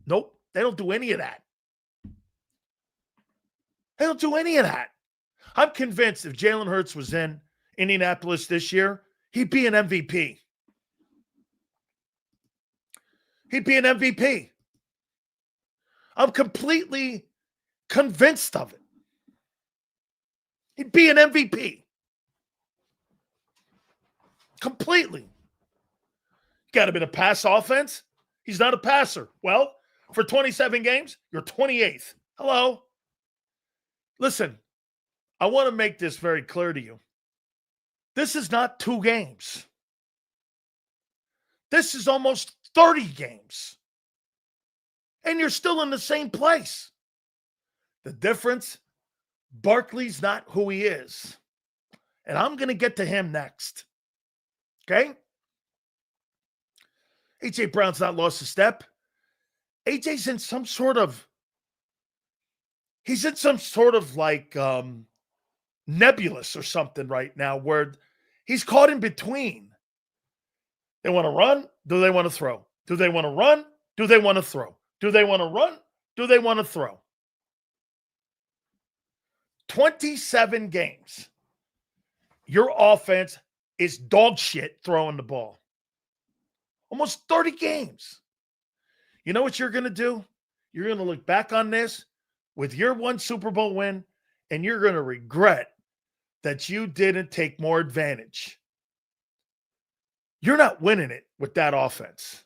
Nope. They don't do any of that. They don't do any of that. I'm convinced if Jalen Hurts was in Indianapolis this year, he'd be an MVP. He'd be an MVP. I'm completely convinced of it. He'd be an MVP. Completely. Got him in a pass offense. He's not a passer. Well, for 27 games, you're 28th. Hello. Listen, I want to make this very clear to you. This is not 2 games. This is almost 30 games. And you're still in the same place. The difference, Barkley's not who he is. And I'm going to get to him next. Okay? A.J. Brown's not lost a step. A.J.'s in some sort of, he's in some sort of like nebulous or something right now where he's caught in between. They want to run. Do they want to throw? Do they want to run? Do they want to throw? Do they want to run? Do they want to throw? 27 games. Your offense is dog shit throwing the ball. Almost 30 games. You know what you're going to do? You're going to look back on this with your one Super Bowl win, and you're going to regret that you didn't take more advantage. You're not winning it with that offense.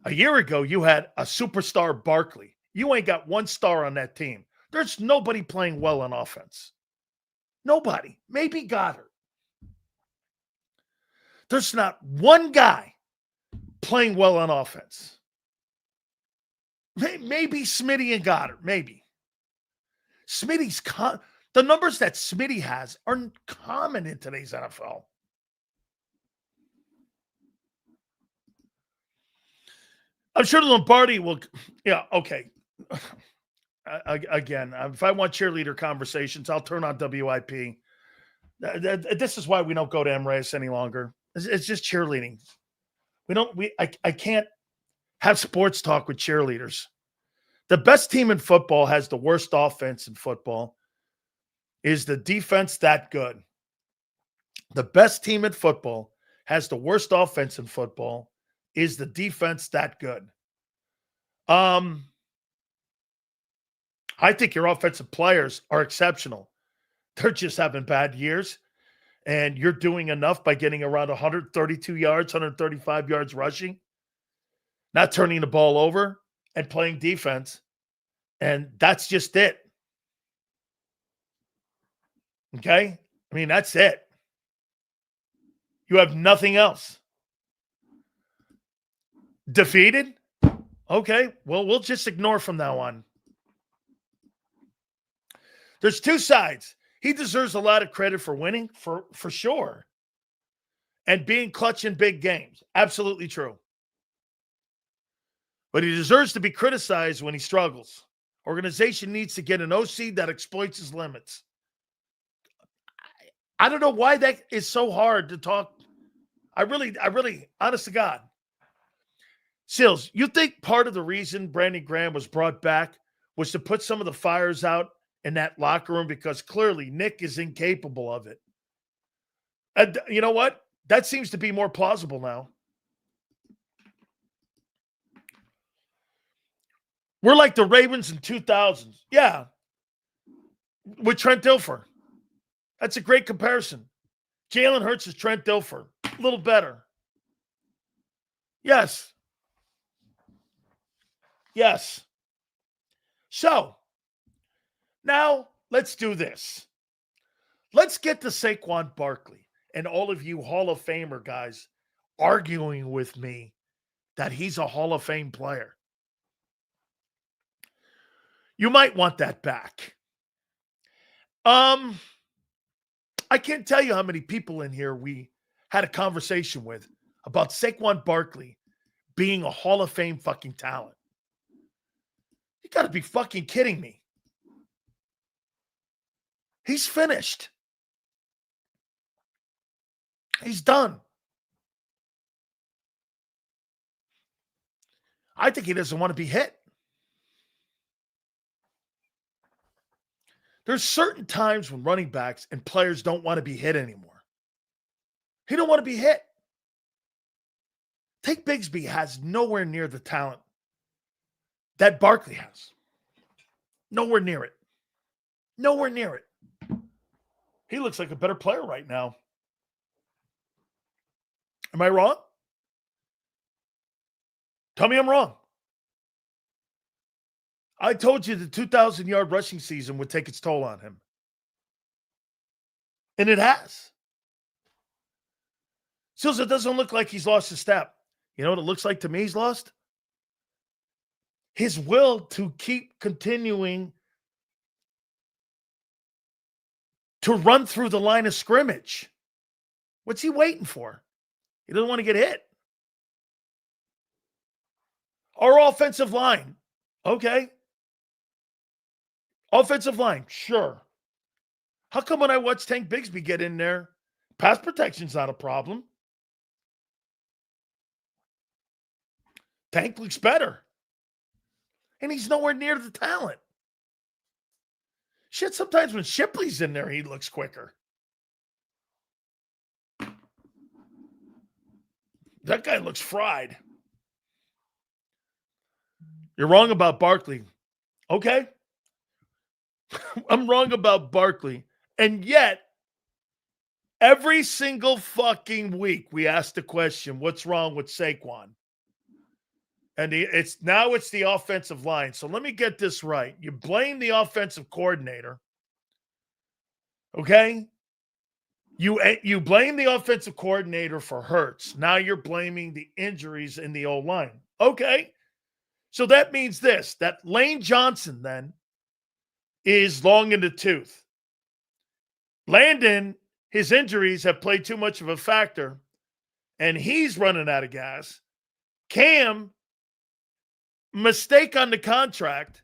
A year ago, you had a superstar Barkley. You ain't got one star on that team. There's nobody playing well on offense. Nobody. Maybe Goddard. There's not one guy playing well on offense. Maybe Smitty and Goddard. Maybe. Smitty's the numbers that Smitty has are common in today's NFL. I'm sure Lombardi will. Yeah, okay. Again, if I want cheerleader conversations, I'll turn on WIP. This is why we don't go to MRAS any longer. It's just cheerleading. I can't have sports talk with cheerleaders. The best team in football has the worst offense in football. Is the defense that good? The best team in football has the worst offense in football. Is the defense that good? I think your offensive players are exceptional. They're just having bad years, and you're doing enough by getting around 132 yards, 135 yards rushing, not turning the ball over, and playing defense. And that's just it. Okay? I mean, that's it. You have nothing else. Defeated? Okay, well, we'll just ignore from now on. There's two sides. He deserves a lot of credit for winning, for sure. And being clutch in big games. Absolutely true. But he deserves to be criticized when he struggles. Organization needs to get an OC that exploits his limits. I don't know why that is so hard to talk. I really, honest to God. Sills, you think part of the reason Brandon Graham was brought back was to put some of the fires out in that locker room, because clearly Nick is incapable of it? And you know what? That seems to be more plausible now. We're like the Ravens in 2000s. Yeah. With Trent Dilfer. That's a great comparison. Jalen Hurts is Trent Dilfer. A little better. Yes. Yes. So, now let's do this. Let's get to Saquon Barkley and all of you Hall of Famer guys arguing with me that he's a Hall of Fame player. You might want that back. I can't tell you how many people in here we had a conversation with about Saquon Barkley being a Hall of Fame fucking talent. You got to be fucking kidding me. He's finished. He's done. I think he doesn't want to be hit. There's certain times when running backs and players don't want to be hit anymore. He don't want to be hit. Tank Bigsby has nowhere near the talent that Barkley has. Nowhere near it. Nowhere near it. He looks like a better player right now. Am I wrong? Tell me I'm wrong. I told you the 2,000-yard rushing season would take its toll on him. And it has. Sills, it doesn't look like he's lost a step. You know what it looks like to me he's lost? His will to keep continuing to run through the line of scrimmage. What's he waiting for? He doesn't want to get hit. Our offensive line. Okay. Offensive line. Sure. How come when I watch Tank Bigsby get in there, pass protection's not a problem? Tank looks better. And he's nowhere near the talent. Shit, sometimes when Shipley's in there, he looks quicker. That guy looks fried. You're wrong about Barkley. Okay. I'm wrong about Barkley. And yet, every single fucking week, we ask the question, what's wrong with Saquon? And it's the offensive line. So let me get this right. You blame the offensive coordinator. Okay? You blame the offensive coordinator for Hurts. Now you're blaming the injuries in the O-line. Okay. So that means this, that Lane Johnson then is long in the tooth. Landon, his injuries have played too much of a factor, and he's running out of gas. Cam mistake on the contract.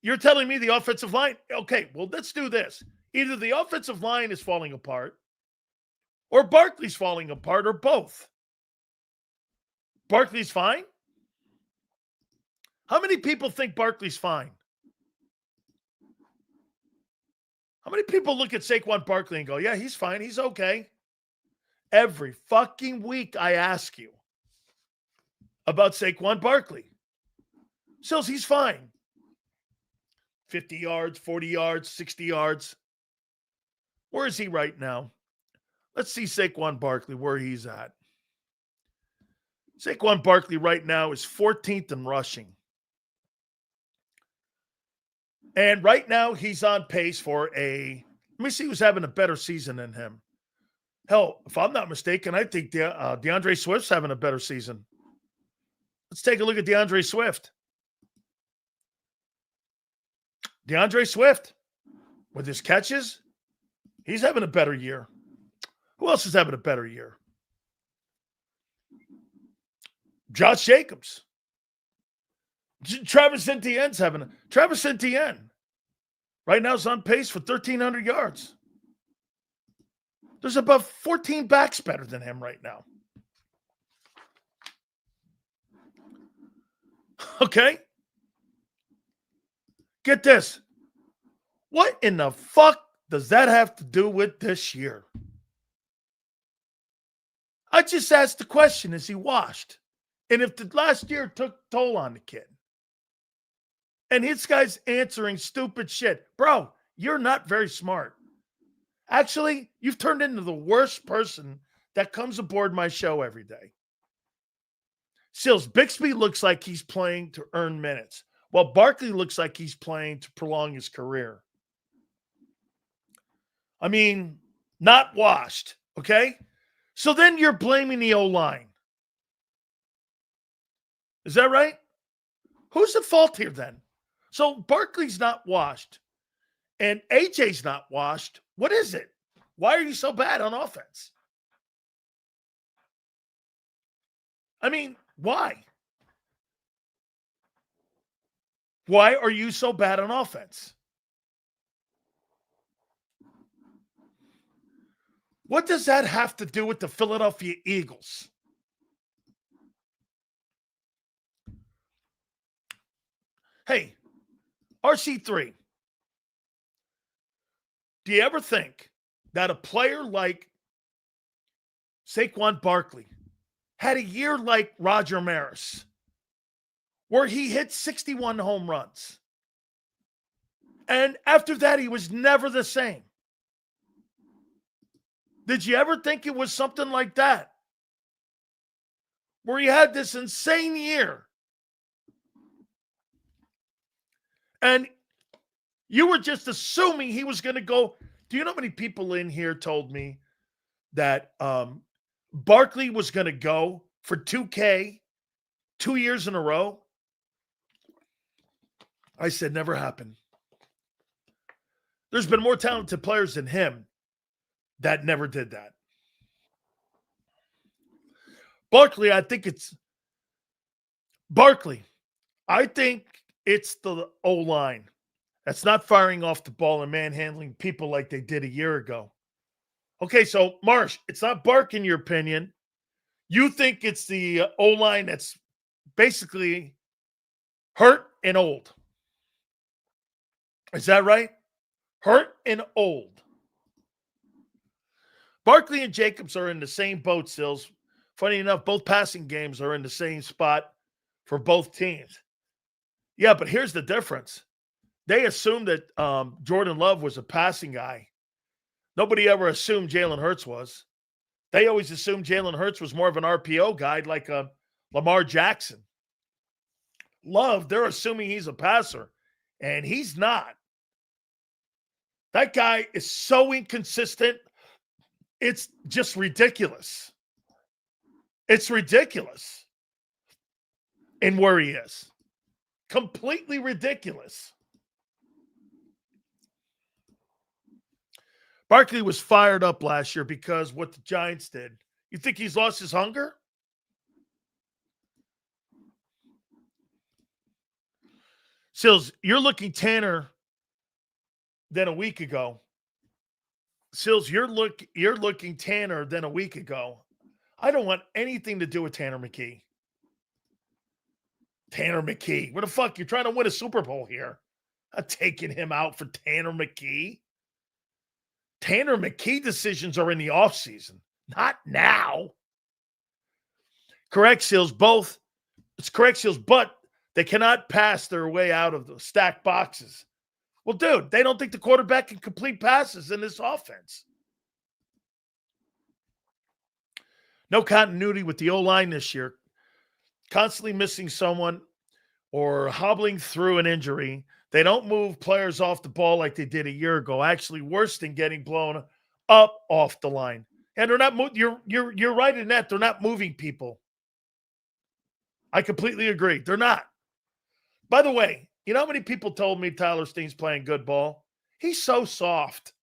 You're telling me the offensive line, okay, well, let's do this. Either the offensive line is falling apart or Barkley's falling apart or both. Barkley's fine? How many people think Barkley's fine? How many people look at Saquon Barkley and go, yeah, he's fine. He's okay. Every fucking week I ask you about Saquon Barkley. Sills, he's fine. 50 yards, 40 yards, 60 yards. Where is he right now? Let's see Saquon Barkley, where he's at. Saquon Barkley right now is 14th in rushing. And right now he's on pace for let me see who's having a better season than him. Hell, if I'm not mistaken, I think DeAndre Swift's having a better season. Let's take a look at DeAndre Swift. DeAndre Swift, with his catches, he's having a better year. Who else is having a better year? Josh Jacobs. Travis Etienne right now is on pace for 1,300 yards. There's about 14 backs better than him right now. Okay? Get this. What in the fuck does that have to do with this year? I just asked the question, is he washed? And if the last year took toll on the kid. And his guy's answering stupid shit. Bro, you're not very smart. Actually, you've turned into the worst person that comes aboard my show every day. Sills, Bixby looks like he's playing to earn minutes, while Barkley looks like he's playing to prolong his career. I mean, not washed, okay? So then you're blaming the O-line. Is that right? Who's at fault here then? So Barkley's not washed and AJ's not washed. What is it? Why are you so bad on offense? I mean, why? Why are you so bad on offense? What does that have to do with the Philadelphia Eagles? Hey, RC3, do you ever think that a player like Saquon Barkley had a year like Roger Maris, where he hit 61 home runs, and after that he was never the same? Did you ever think it was something like that? Where he had this insane year, and you were just assuming he was going to go. Do you know how many people in here told me that Barkley was going to go for $2K 2 years in a row? I said, never happened. There's been more talented players than him that never did that. Barkley, I think it's the O-line that's not firing off the ball and manhandling people like they did a year ago. Okay, so Marsh, it's not Bark in your opinion. You think it's the O-line that's basically hurt and old. Is that right? Hurt and old. Barkley and Jacobs are in the same boat, Sills. Funny enough, both passing games are in the same spot for both teams. Yeah, but here's the difference. They assumed that Jordan Love was a passing guy. Nobody ever assumed Jalen Hurts was. They always assumed Jalen Hurts was more of an RPO guy like Lamar Jackson. Love, they're assuming he's a passer, and he's not. That guy is so inconsistent. It's just ridiculous. It's ridiculous in where he is. Completely ridiculous. Barkley was fired up last year because what the Giants did. You think he's lost his hunger? Sills, you're looking tanner than a week ago. Sills, you're looking tanner than a week ago. I don't want anything to do with Tanner McKee. Tanner McKee. What the fuck? You're trying to win a Super Bowl here. I'm taking him out for Tanner McKee. Tanner McKee decisions are in the offseason, not now. Correct, Sills. Both. It's correct, Sills, but they cannot pass their way out of the stacked boxes. Well, dude, they don't think the quarterback can complete passes in this offense. No continuity with the O-line this year. Constantly missing someone or hobbling through an injury. They don't move players off the ball like they did a year ago. Actually, worse than getting blown up off the line. And they're not. You're right in that. They're not moving people. I completely agree. They're not. By the way, you know how many people told me Tyler Steen's playing good ball? He's so soft.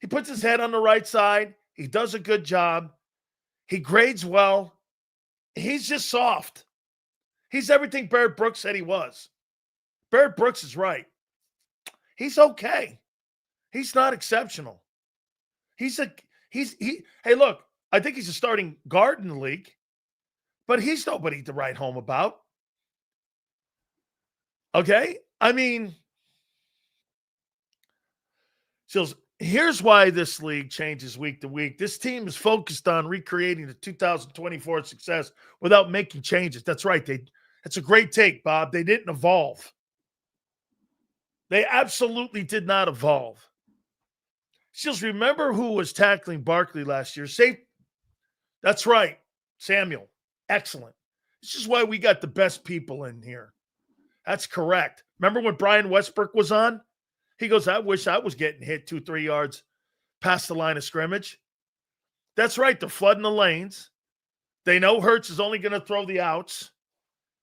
He puts his head on the right side. He does a good job. He grades well. He's just soft. He's everything Barrett Brooks said he was. Barrett Brooks is right. He's okay. He's not exceptional. Hey, look, I think he's a starting guard in the league, but he's nobody to write home about. Okay? I mean, so here's why this league changes week to week. This team is focused on recreating the 2024 success without making changes. That's right. That's a great take, Bob. They didn't evolve. They absolutely did not evolve. Just remember who was tackling Barkley last year. That's right. Samuel. Excellent. This is why we got the best people in here. That's correct. Remember when Brian Westbrook was on? He goes, I wish I was getting hit 2-3 yards past the line of scrimmage. That's right. They're flooding the lanes. They know Hurts is only going to throw the outs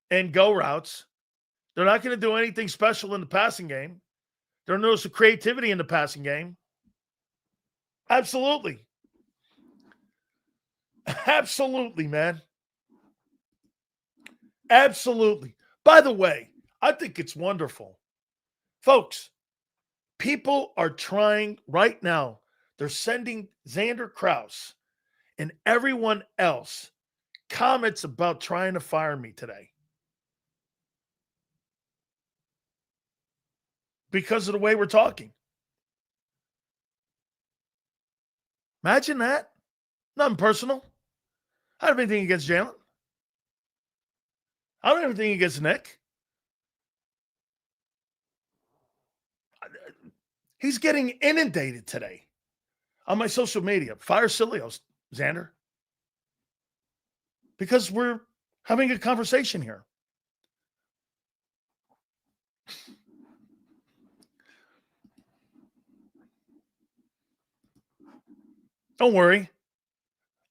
and go routes. They're not going to do anything special in the passing game. There's no creativity in the passing game. Absolutely. Absolutely, man. Absolutely. By the way, I think it's wonderful. Folks, people are trying right now. They're sending Xander Krause and everyone else comments about trying to fire me today. Because of the way we're talking. Imagine that. Nothing personal. I don't have anything against Jalen. I don't have anything against Nick. He's getting inundated today on my social media. Fire Sileo, Xander. Because we're having a conversation here. Don't worry.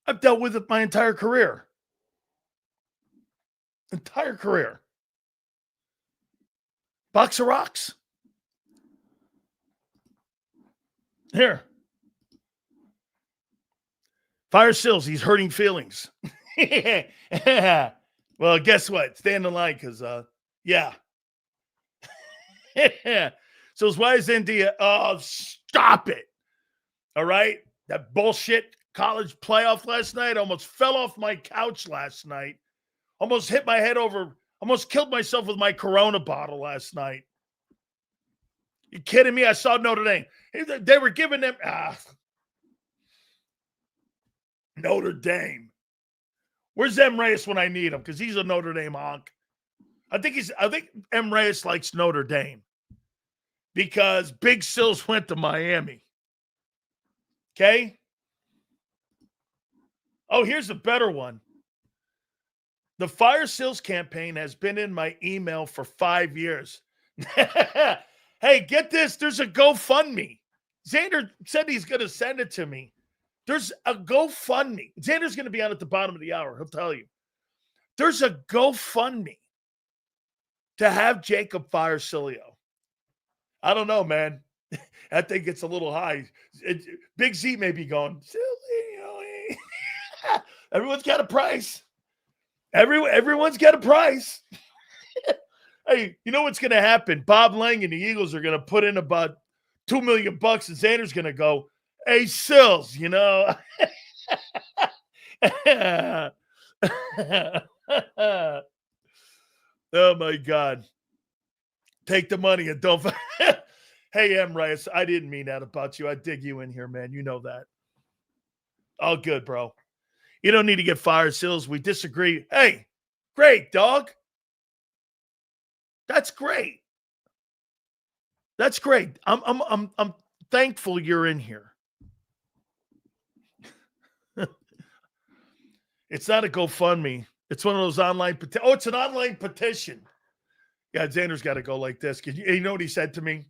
I've dealt with it my entire career. Entire career. Box of rocks. Here. Fire Sills, he's hurting feelings. Well, guess what? Stand in line because, yeah. So why is India? Oh, stop it. All right. That bullshit college playoff last night. Almost fell off my couch last night. Almost hit my head over. Almost killed myself with my Corona bottle last night. You kidding me? I saw Notre Dame. They were giving them Notre Dame. Where's M. Reyes when I need him? Because he's a Notre Dame honk. I think M. Reyes likes Notre Dame because Big Sills went to Miami. Okay? Oh, here's a better one. The Fire Sills campaign has been in my email for 5 years. Hey, get this. There's a GoFundMe. Xander said he's going to send it to me. There's a GoFundMe. Xander's going to be on at the bottom of the hour. He'll tell you. There's a GoFundMe to have JAKIB fire Sileo. I don't know, man. I think it's a little high. Big Z may be going, Sileo. Everyone's got a price. Everyone's got a price. Hey, you know what's going to happen? Bob Lang and the Eagles are going to put in about $2 million, and Xander's going to go, hey, Sills, you know. Oh, my God. Take the money and don't. Hey, M. Rice, I didn't mean that about you. I dig you in here, man. You know that. All good, bro. You don't need to get fired, Sills. We disagree. Hey, great, dog. That's great. That's great. I'm thankful you're in here. It's not a GoFundMe. It's one of those online it's an online petition. Yeah, Xander's got to go like this. You know what he said to me,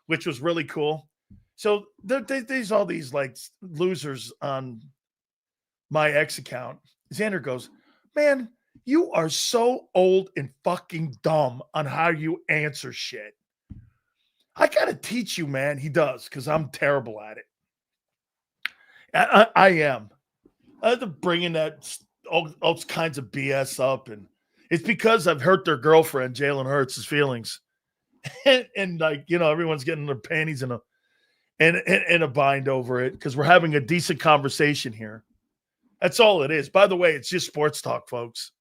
which was really cool. So there's all these like losers on my ex account. Xander goes, man, you are so old and fucking dumb on how you answer shit. I got to teach you, man. He does, because I'm terrible at it. I am. They're bringing all kinds of BS up, and it's because I've hurt their girlfriend, Jalen Hurts' feelings. and like, you know, everyone's getting their panties in a bind over it because we're having a decent conversation here. That's all it is. By the way, it's just sports talk, folks.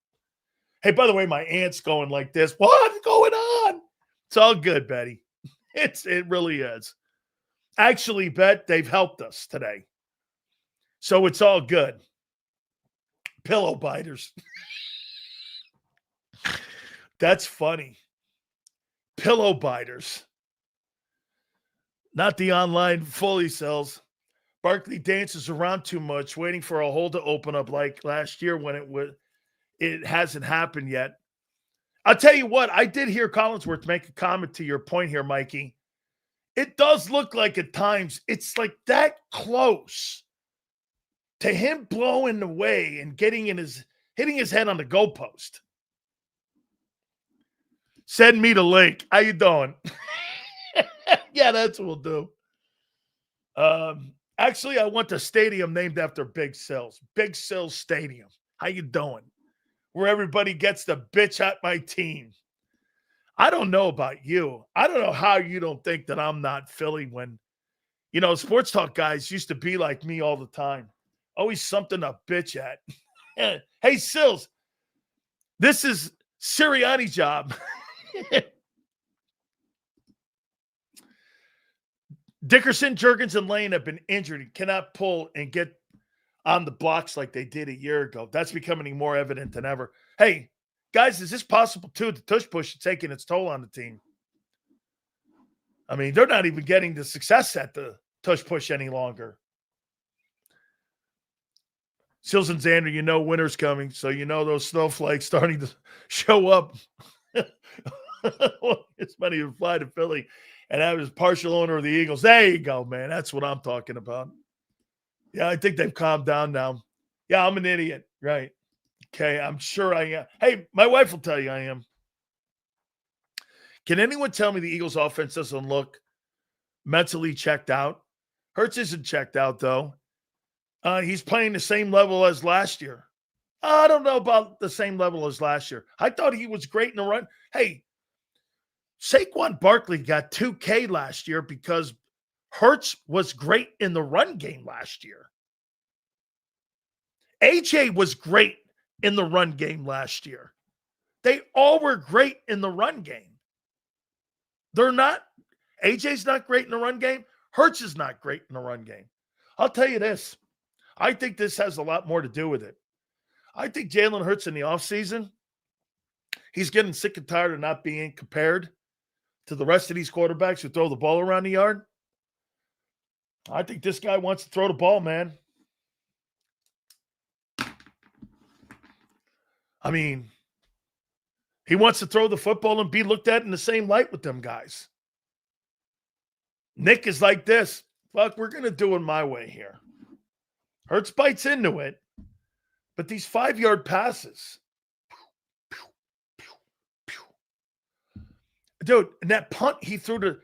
Hey, by the way, my aunt's going like this. What's going on? It's all good, Betty. It really is. Actually, Bet, they've helped us today. So it's all good. Pillow biters. That's funny. Pillow biters. Not the online fully sells. Barkley dances around too much, waiting for a hole to open up like last year when it hasn't happened yet. I'll tell you what, I did hear Collinsworth make a comment to your point here, Mikey. It does look like at times it's like that close to him blowing away and hitting his head on the goalpost. Send me the link. How you doing? Yeah, that's what we'll do. Actually, I want the stadium named after Big Sills. Big Sills Stadium. How you doing? Where everybody gets to bitch at my team. I don't know about you. I don't know how you don't think that I'm not Philly when, you know, sports talk guys used to be like me all the time. Always something to bitch at. Hey, Sills, this is Sirianni's job. Dickerson, Jurgens, and Lane have been injured and cannot pull and get on the blocks like they did a year ago. That's becoming more evident than ever. Hey, guys, is this possible too? The tush push is taking its toll on the team. I mean, they're not even getting the success at the tush push any longer. Sills and Xander, you know winter's coming, so you know those snowflakes starting to show up. It's money to fly to Philly and have his partial owner of the Eagles. There you go, man. That's what I'm talking about. Yeah, I think they've calmed down now. Yeah, I'm an idiot. Right. Okay, I'm sure I am. Hey, my wife will tell you I am. Can anyone tell me the Eagles offense doesn't look mentally checked out? Hurts isn't checked out, though. He's playing the same level as last year. I don't know about the same level as last year. I thought he was great in the run. Hey, Saquon Barkley got 2K last year because Hurts was great in the run game last year. AJ was great in the run game last year. They all were great in the run game. They're not. AJ's not great in the run game. Hurts is not great in the run game. I'll tell you this. I think this has a lot more to do with it. I think Jalen Hurts in the offseason, he's getting sick and tired of not being compared to the rest of these quarterbacks who throw the ball around the yard. I think this guy wants to throw the ball, man. I mean, he wants to throw the football and be looked at in the same light with them guys. Nick is like this. Fuck, we're going to do it my way here. Hurts bites into it. But these 5-yard passes. Dude, and that punt he threw to.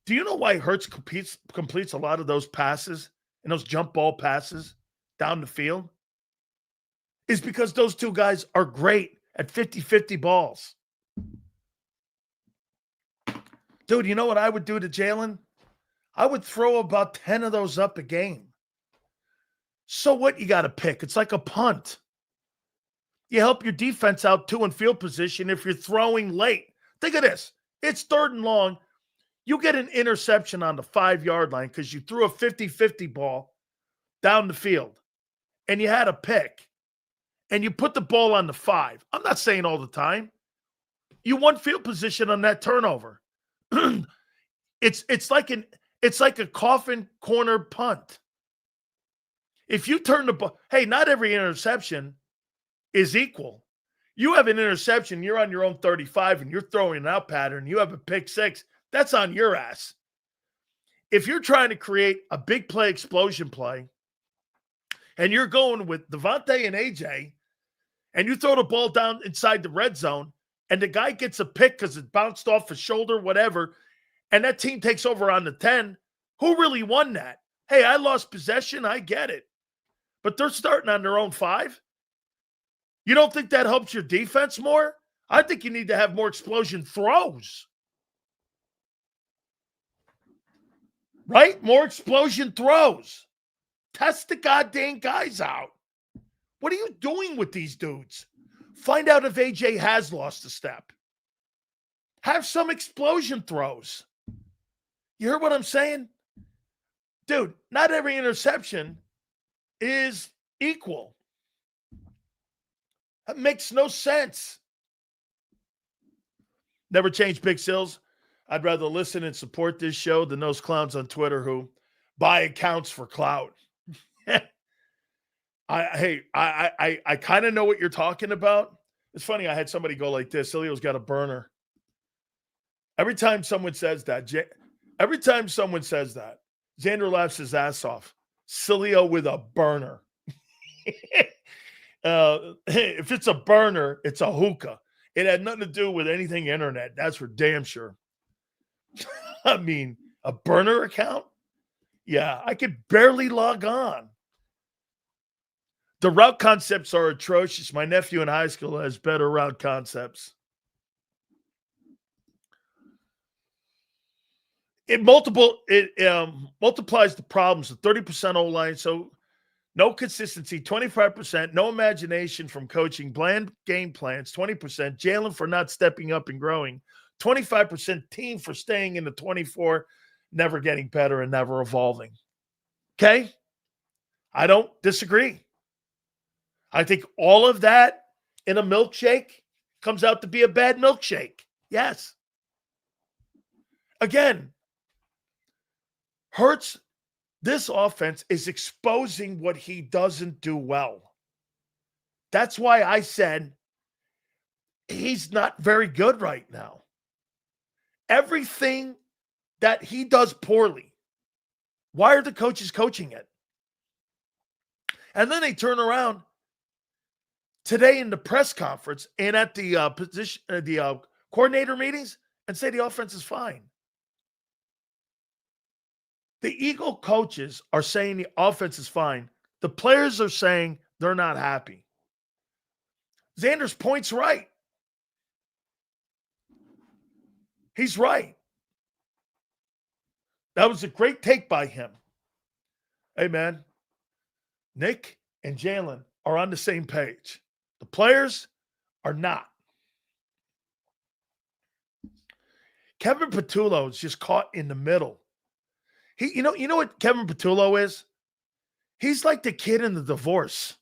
Do you know why Hurts completes a lot of those passes and those jump ball passes down the field? Is because those two guys are great at 50-50 balls. Dude, you know what I would do to Jalen? I would throw about 10 of those up a game. So what you got to pick? It's like a punt. You help your defense out too in field position if you're throwing late. Think of this. It's 3rd and long. You get an interception on the 5-yard line because you threw a 50-50 ball down the field and you had a pick and you put the ball on the 5. I'm not saying all the time. You won field position on that turnover. It's like a coffin corner punt. If you turn the ball, hey, not every interception is equal. You have an interception, you're on your own 35 and you're throwing an out pattern, you have a pick 6, that's on your ass. If you're trying to create a big play explosion play and you're going with Devontae and AJ and you throw the ball down inside the red zone and the guy gets a pick because it bounced off his shoulder, whatever, and that team takes over on the 10, who really won that? Hey, I lost possession, I get it. But they're starting on their own 5. You don't think that helps your defense more? I think you need to have more explosion throws. Right? More explosion throws. Test the goddamn guys out. What are you doing with these dudes? Find out if AJ has lost a step. Have some explosion throws. You hear what I'm saying? Dude, not every interception is equal. That makes no sense. Never change Big Sills. I'd rather listen and support this show than those clowns on Twitter who buy accounts for clout. I kind of know what you're talking about. It's funny. I had somebody go like this. Sileo's got a burner. Every time someone says that, Xander laughs his ass off. Sileo with a burner. If it's a burner, it's a hookah. It had nothing to do with anything internet. That's for damn sure. I mean, a burner account? Yeah, I could barely log on. The route concepts are atrocious. My nephew in high school has better route concepts. It multiplies the problems to 30% O-line. So no consistency, 25%, no imagination from coaching, bland game plans, 20%, Jalen for not stepping up and growing, 25% team for staying in the 24, never getting better and never evolving. Okay? I don't disagree. I think all of that in a milkshake comes out to be a bad milkshake. Yes. Again, Hurts, this offense is exposing what he doesn't do well. That's why I said he's not very good right now. Everything that he does poorly, why are the coaches coaching it? And then they turn around today in the press conference and at the coordinator meetings and say the offense is fine. The Eagle coaches are saying the offense is fine. The players are saying they're not happy. Xander's point's right. He's right. That was a great take by him. Hey, man, Nick and Jalen are on the same page. The players are not. Kevin Patullo is just caught in the middle. You know what Kevin Patullo is? He's like the kid in the divorce.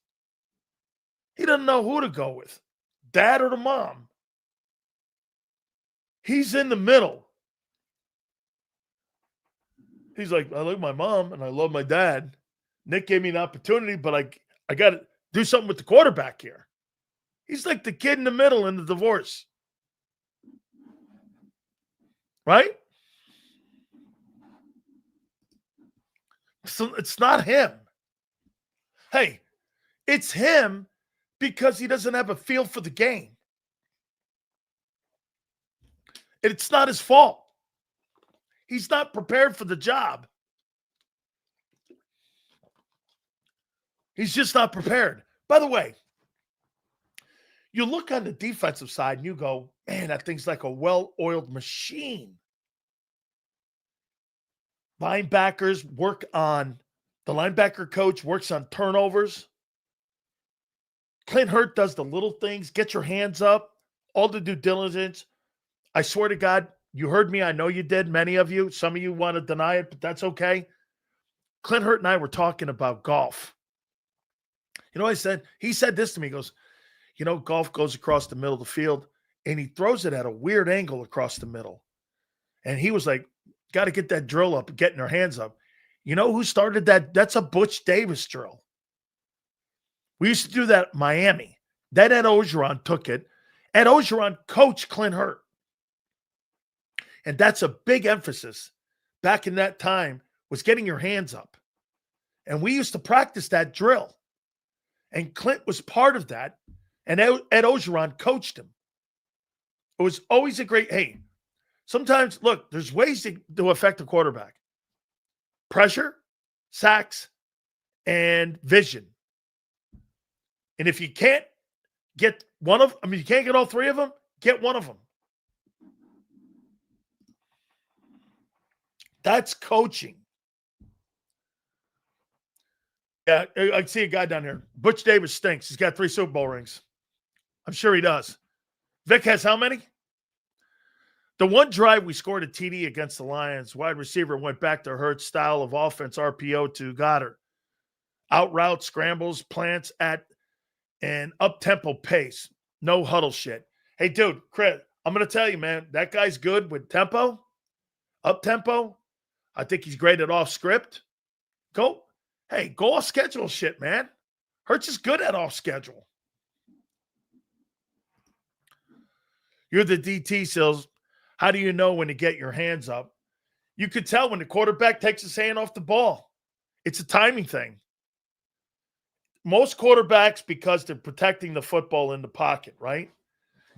He doesn't know who to go with, dad or the mom. He's in the middle. He's like, I like my mom and I love my dad. Nick gave me an opportunity, but I got to do something with the quarterback here. He's like the kid in the middle in the divorce. Right? So it's not him. Hey, it's him because he doesn't have a feel for the game. It's not his fault. He's not prepared for the job. He's just not prepared. By the way, you look on the defensive side and you go, man, that thing's like a well-oiled machine. linebackers work on, the linebacker coach works on turnovers. Clint Hurt does the little things, get your hands up, all the due diligence. I swear to God, you heard me. I know you did, many of you. Some of you want to deny it, but that's okay. Clint Hurt and I were talking about golf. You know what I said? He said this to me. He goes, you know, golf goes across the middle of the field, and he throws it at a weird angle across the middle. And he was like, got to get that drill up and getting their hands up. You know who started that? That's a Butch Davis drill. We used to do that at Miami. Then Ed Ogeron took it. Ed Ogeron coached Clint Hurt. And that's a big emphasis back in that time, was getting your hands up. And we used to practice that drill. And Clint was part of that. And Ed Ogeron coached him. It was always a great, hey, sometimes, look, there's ways to affect a quarterback. Pressure, sacks, and vision. And if you can't get you can't get all three of them, get one of them. That's coaching. Yeah, I see a guy down here. Butch Davis stinks. He's got 3 Super Bowl rings. I'm sure he does. Vic has how many? The one drive we scored a TD against the Lions, wide receiver went back to Hurts' style of offense, RPO to Goddard. Out route, scrambles, plants at an up-tempo pace. No huddle shit. Hey, dude, Chris, I'm going to tell you, man, that guy's good with tempo, up-tempo. I think he's great at off-script. Go off schedule shit, man. Hurts is good at off schedule. You're the DT, Sills. How do you know when to get your hands up? You could tell when the quarterback takes his hand off the ball. It's a timing thing. Most quarterbacks, because they're protecting the football in the pocket, right?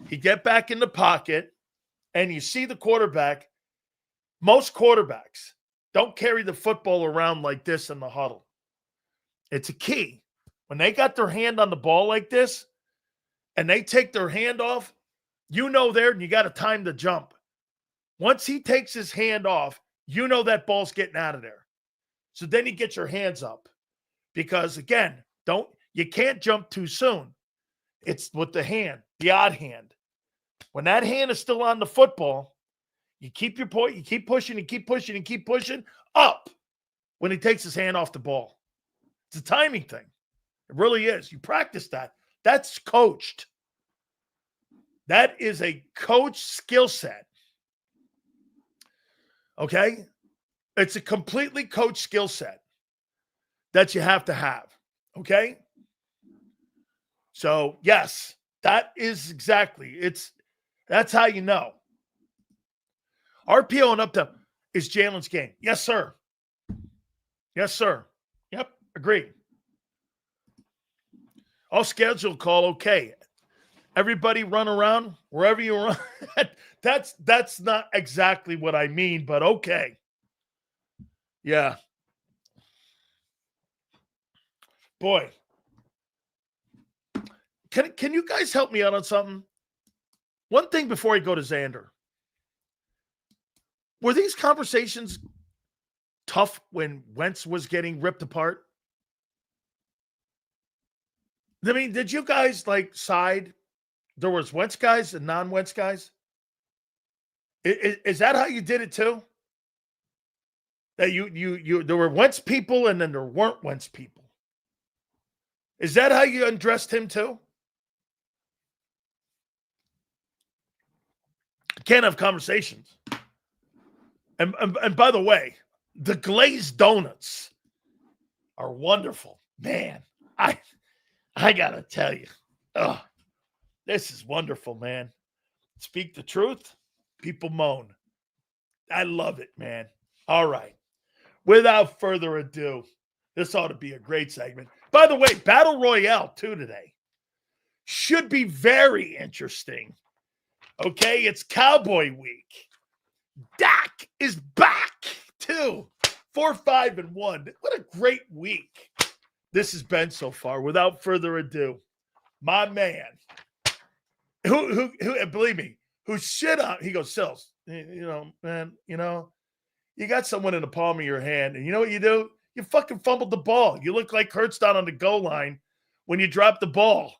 You get back in the pocket and you see the quarterback. Most quarterbacks don't carry the football around like this in the huddle. It's a key. When they got their hand on the ball like this and they take their hand off, you know there, and you got to time the jump. Once he takes his hand off, you know that ball's getting out of there. So then you get your hands up. Because again, you can't jump too soon. It's with the hand, the odd hand. When that hand is still on the football, you keep your point, you keep pushing, and keep pushing, and keep pushing up when he takes his hand off the ball. It's a timing thing. It really is. You practice that. That's coached. That is a coach skill set. Okay? It's a completely coach skill set that you have to have. Okay? So, yes, that is exactly. That's how you know. RPO and up tempo is Jalen's game. Yes, sir. Yes, sir. Yep, agreed. All schedule call, okay. Everybody run around wherever you run. That's not exactly what I mean, but okay. Yeah. Boy. Can you guys help me out on something? One thing before I go to Xander. Were these conversations tough when Wentz was getting ripped apart? I mean, did you guys side? There was Wentz guys and non-Wentz guys? Is that how you did it too? That you there were Wentz people and then there weren't Wentz people. Is that how you undressed him too? Can't have conversations. And by the way, the glazed donuts are wonderful. Man, I gotta tell you, this is wonderful, man. Speak the truth, people moan. I love it, man. All right. Without further ado, this ought to be a great segment. By the way, Battle Royale 2 today should be very interesting. Okay, it's Cowboy Week. Dak is back, too. 4-5-1. What a great week this has been so far. Without further ado, my man, who believe me, who shit on, he goes, Sills, man, You got someone in the palm of your hand, and you know what you do? You fucking fumbled the ball. You look like Hurts down on the goal line when you drop the ball.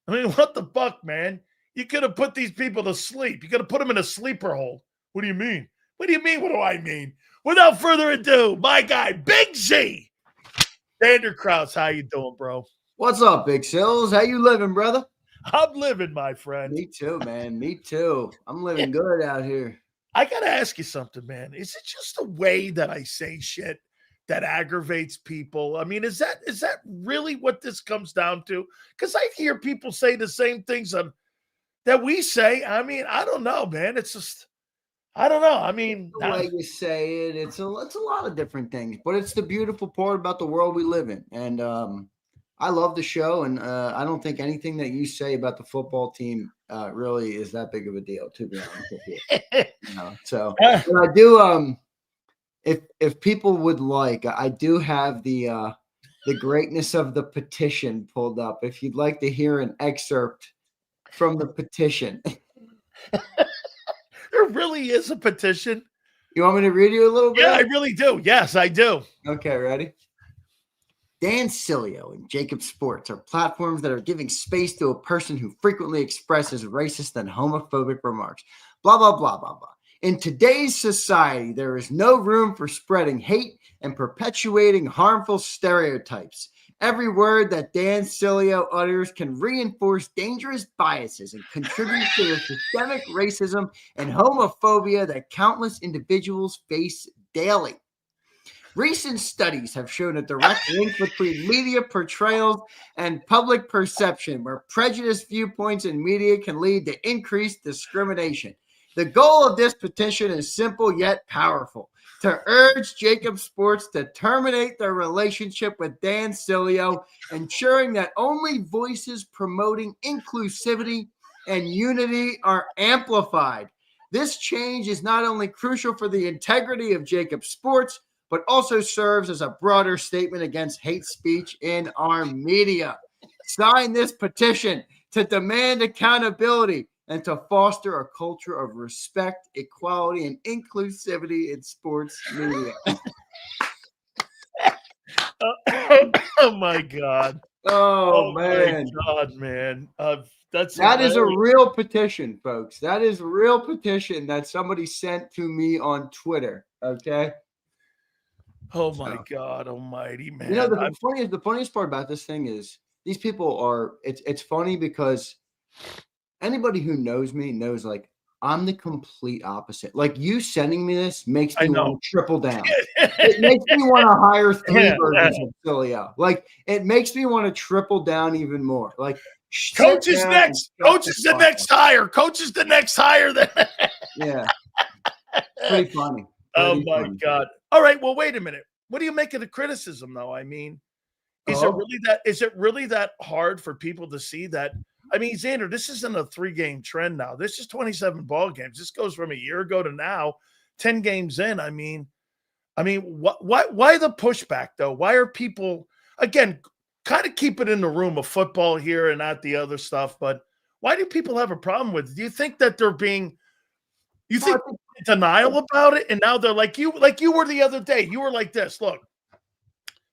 I mean, what the fuck, man? You could have put these people to sleep. You could have put them in a sleeper hole. What do you mean? What do you mean? What do I mean? Without further ado, my guy, Big Z. Xander Kraus, how you doing, bro? What's up, Big Sills? How you living, brother? I'm living, my friend. Me too, man. Me too. I'm living good out here. I got to ask you something, man. Is it just the way that I say shit that aggravates people? I mean, is that really what this comes down to? Because I hear people say the same things that we say. I mean, I don't know, man. It's just, I don't know. I mean, the way you say it, it's a lot of different things, but it's the beautiful part about the world we live in. And I love the show, and I don't think anything that you say about the football team really is that big of a deal, to be honest with you. So but I do. If people would like, I do have the greatness of the petition pulled up. If you'd like to hear an excerpt from the petition. There really is a petition. You want me to read you a little bit? Yeah, I really do. Yes, I do. Okay, ready? Dan Sileo and JAKIB Sports are platforms that are giving space to a person who frequently expresses racist and homophobic remarks. Blah, blah, blah, blah, blah. In today's society, there is no room for spreading hate and perpetuating harmful stereotypes. Every word that Dan Sileo utters can reinforce dangerous biases and contribute to the systemic racism and homophobia that countless individuals face daily. Recent studies have shown a direct link between media portrayals and public perception, where prejudiced viewpoints in media can lead to increased discrimination. The goal of this petition is simple yet powerful: to urge JAKIB Sports to terminate their relationship with Dan Sileo, ensuring that only voices promoting inclusivity and unity are amplified. This change is not only crucial for the integrity of JAKIB Sports, but also serves as a broader statement against hate speech in our media. Sign this petition to demand accountability and to foster a culture of respect, equality, and inclusivity in sports media. Oh my God. Oh man. My God, man. That is a real petition, folks. That is a real petition that somebody sent to me on Twitter. Okay. Oh my God almighty, man. You know, the funniest part about this thing is these people are, it's funny because anybody who knows me knows, like, I'm the complete opposite. Like, you sending me this makes me want to triple down. It makes me want to hire 3 versions of Sileo. Like, it makes me want to triple down even more. Like, Coach is next. Coach is the next hire. Coach is the next hire. Yeah. Pretty funny. Oh my God. All right. Well, wait a minute. What do you make of the criticism, though? I mean, is it really that hard for people to see that? I mean, Xander, this isn't a 3-game trend now. This is 27 ball games. This goes from a year ago to now, 10 games in. I mean, why the pushback, though? Why are people, again, kind of keep it in the room of football here and not the other stuff, but why do people have a problem with it? Do you think that they're being, you think denial about it, and now they're like you were the other day? You were like this. Look,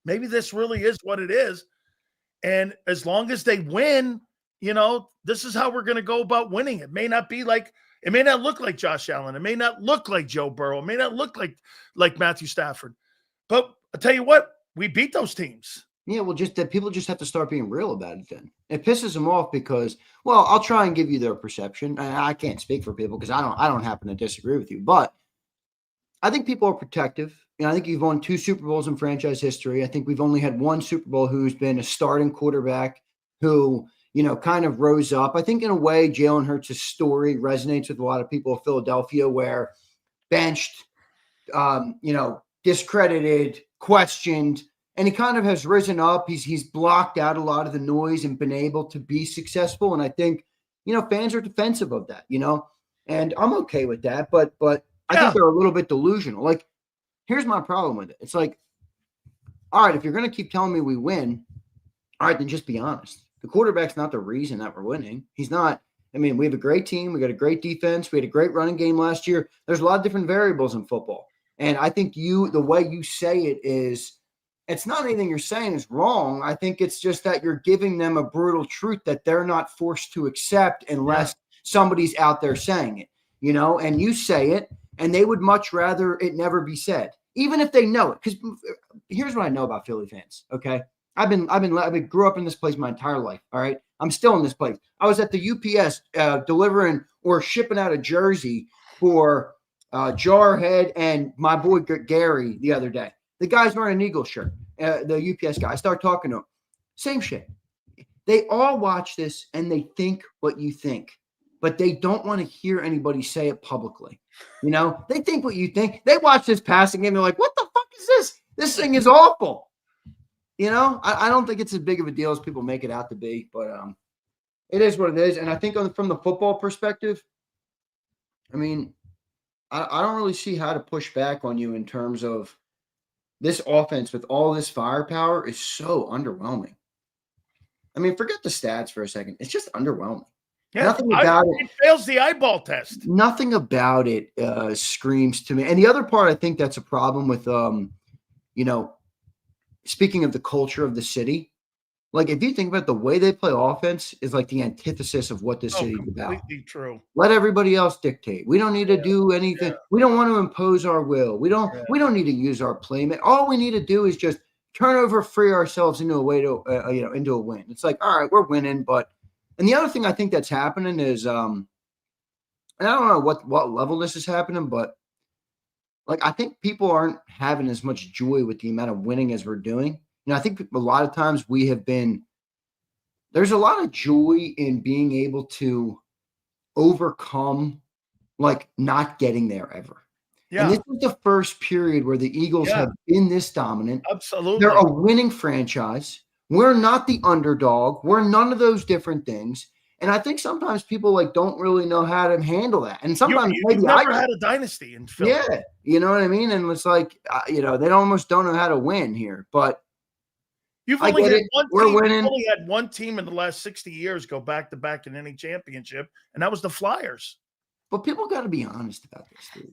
maybe this really is what it is, and as long as they win, you know, this is how we're going to go about winning. It may not look like Josh Allen. It may not look like Joe Burrow. It may not look like Matthew Stafford. But I'll tell you what, we beat those teams. Yeah, well, just that people just have to start being real about it then. It pisses them off because, well, I'll try and give you their perception. I can't speak for people because I don't happen to disagree with you. But I think people are protective. You know, I think you've won 2 Super Bowls in franchise history. I think we've only had 1 Super Bowl who's been a starting quarterback who, you know, kind of rose up. I think in a way, Jalen Hurts' story resonates with a lot of people of Philadelphia, where benched, discredited, questioned, and he kind of has risen up. He's blocked out a lot of the noise and been able to be successful. And I think, you know, fans are defensive of that, you know, and I'm okay with that. But I think they're a little bit delusional. Like, here's my problem with it. It's like, all right, if you're going to keep telling me we win, all right, then just be honest. The quarterback's not the reason that we're winning. He's not. I mean, we have a great team. We got a great defense. We had a great running game last year. There's a lot of different variables in football. And I think the way you say it is, it's not anything you're saying is wrong. I think it's just that you're giving them a brutal truth that they're not forced to accept unless somebody's out there saying it, and you say it, and they would much rather it never be said, even if they know it. Because here's what I know about Philly fans. Okay. I grew up in this place my entire life. All right. I'm still in this place. I was at the UPS delivering or shipping out a jersey for Jarhead and my boy Gary the other day. The guy's wearing an Eagle shirt, the UPS guy. I start talking to him. Same shit. They all watch this and they think what you think, but they don't want to hear anybody say it publicly. They think what you think. They watch this passing game. They're like, what the fuck is this? This thing is awful. I don't think it's as big of a deal as people make it out to be, but it is what it is. And I think from the football perspective, I mean, I don't really see how to push back on you in terms of this offense with all this firepower is so underwhelming. I mean, forget the stats for a second. It's just underwhelming. Yeah, nothing about it fails the eyeball test. Nothing about it screams to me. And the other part, I think that's a problem with, speaking of the culture of the city, like if you think about the way they play offense is like the antithesis of what this city is about. Completely true. Let everybody else dictate. We don't need to do anything. Yeah. We don't want to impose our will. We don't need to use our playmat. All we need to do is just turnover free ourselves into a way to into a win. It's like, all right, we're winning, and the other thing I think that's happening is and I don't know what level this is happening, but like I think people aren't having as much joy with the amount of winning as we're doing. I think a lot of times there's a lot of joy in being able to overcome like not getting there ever. Yeah. And this is the first period where the Eagles have been this dominant. Absolutely. They're a winning franchise. We're not the underdog. We're none of those different things. And I think sometimes people like don't really know how to handle that. And sometimes you've never had a dynasty in Philly. Yeah. You know what I mean? And it's like, they almost don't know how to win here, but You've only had one team in the last 60 years go back-to-back in any championship, and that was the Flyers. But people got to be honest about this, dude.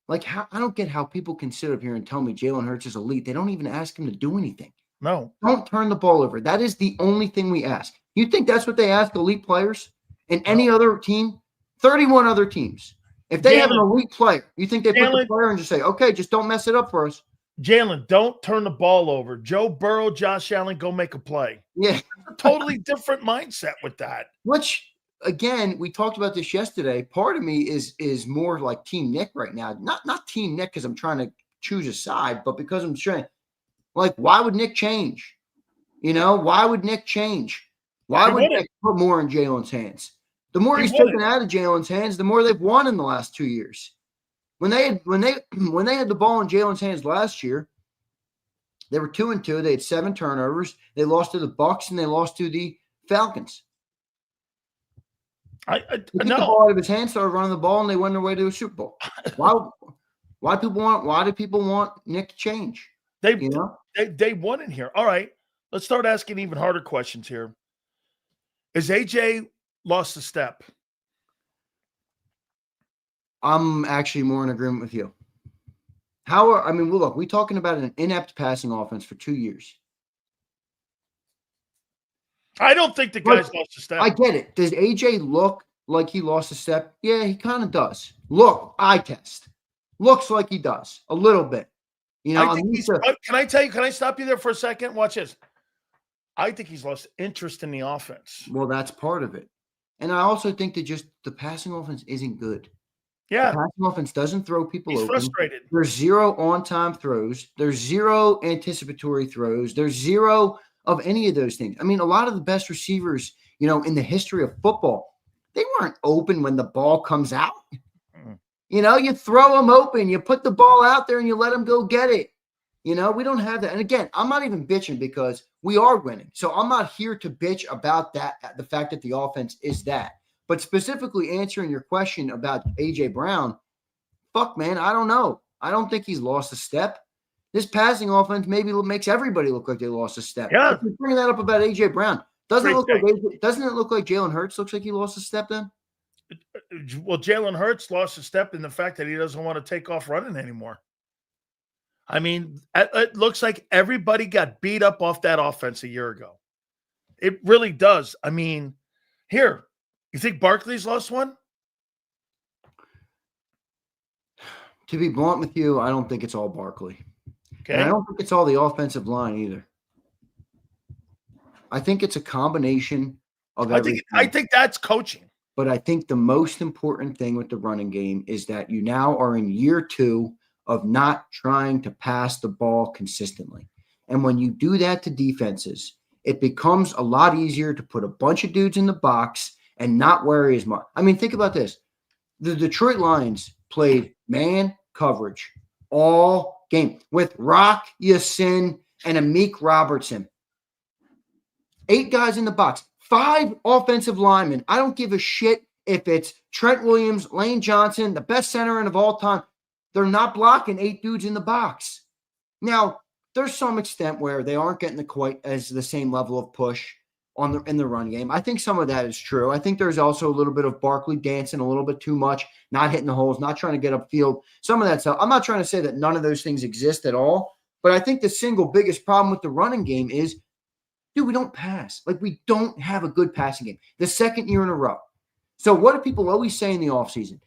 Like, I don't get how people can sit up here and tell me Jalen Hurts is elite. They don't even ask him to do anything. No. Don't turn the ball over. That is the only thing we ask. You think that's what they ask elite players in any other team? 31 other teams. If they have an elite player, you think they put the player and just say, okay, just don't mess it up for us. Jalen, don't turn the ball over. Joe Burrow, Josh Allen, go make a play. Yeah. A totally different mindset with that. Which, again, we talked about this yesterday. Part of me is more like Team Nick right now. Not Team Nick because I'm trying to choose a side, but because I'm trying, like, why would Nick change? Why would Nick change? Why would Nick put more in Jalen's hands? The more he's taken out of Jalen's hands, the more they've won in the last 2 years. When they had the ball in Jalen's hands last year, they were 2-2. They had 7 turnovers. They lost to the Bucs and they lost to the Falcons. I took the ball out of his hands, started running the ball, and they went their way to a Super Bowl. Why do people want Nick to change? They won in here. All right, let's start asking even harder questions here. Is AJ lost a step? I'm actually more in agreement with you. Look, we're talking about an inept passing offense for 2 years. I don't think the guy's lost a step. I get it. Does AJ look like he lost a step? Yeah, he kind of does. Look, eye test. Looks like he does a little bit. Can I stop you there for a second? Watch this. I think he's lost interest in the offense. Well, that's part of it. And I also think that just the passing offense isn't good. Yeah. The passing offense doesn't throw people He's open. Frustrated. There's 0 on-time throws. There's 0 anticipatory throws. There's 0 of any of those things. I mean, a lot of the best receivers, in the history of football, they weren't open when the ball comes out. You throw them open. You put the ball out there and you let them go get it. We don't have that. And again, I'm not even bitching because we are winning. So I'm not here to bitch about that, the fact that the offense is that. But specifically answering your question about A.J. Brown, fuck, man, I don't know. I don't think he's lost a step. This passing offense maybe makes everybody look like they lost a step. Yeah. If you bring that up about A.J. Brown, doesn't it look like Jalen Hurts looks like he lost a step then? Well, Jalen Hurts lost a step in the fact that he doesn't want to take off running anymore. I mean, it looks like everybody got beat up off that offense a year ago. It really does. I mean, here, you think Barkley's lost one? To be blunt with you, I don't think it's all Barkley. And I Okay. don't think it's all the offensive line either. I think it's a combination of everything. I think that's coaching. But I think the most important thing with the running game is that you now are in year 2 of not trying to pass the ball consistently. And when you do that to defenses, it becomes a lot easier to put a bunch of dudes in the box and not worry as much. I mean, think about this. The Detroit Lions played man coverage all game with Rock Yassin and Amik Robertson. 8 guys in the box, 5 offensive linemen. I don't give a shit if it's Trent Williams, Lane Johnson, the best center of all time. They're not blocking 8 dudes in the box. Now, there's some extent where they aren't getting quite as the same level of push in the run game. I think some of that is true. I think there's also a little bit of Barkley dancing a little bit too much, not hitting the holes, not trying to get upfield. Some of that stuff. I'm not trying to say that none of those things exist at all, but I think the single biggest problem with the running game is, dude, we don't pass. Like, we don't have a good passing game. The second year in a row. So what do people always say in the offseason?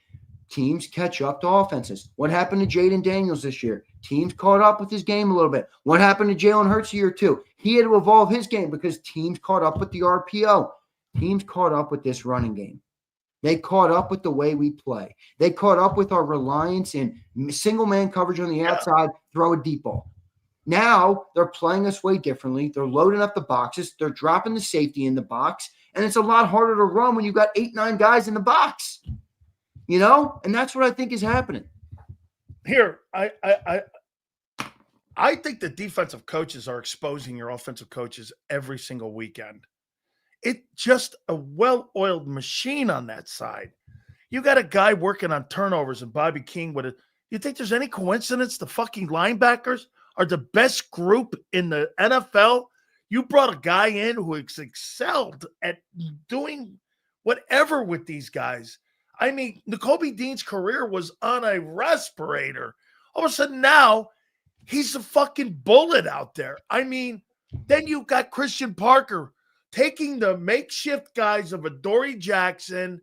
Teams catch up to offenses. What happened to Jaden Daniels this year? Teams caught up with his game a little bit. What happened to Jalen Hurts year 2? He had to evolve his game because teams caught up with the RPO. Teams caught up with this running game. They caught up with the way we play. They caught up with our reliance in single man coverage on the outside, throw a deep ball. Now they're playing us way differently. They're loading up the boxes. They're dropping the safety in the box. And it's a lot harder to run when you've got 8, 9 guys in the box. You know? And that's what I think is happening. Here, I think the defensive coaches are exposing your offensive coaches every single weekend. It's just a well-oiled machine on that side. You got a guy working on turnovers and Bobby King with it. You think there's any coincidence the fucking linebackers are the best group in the NFL? You brought a guy in who has excelled at doing whatever with these guys. I mean, Nakobe Dean's career was on a respirator. All of a sudden now, he's a fucking bullet out there. I mean, then you've got Christian Parker taking the makeshift guys of Adoree Jackson,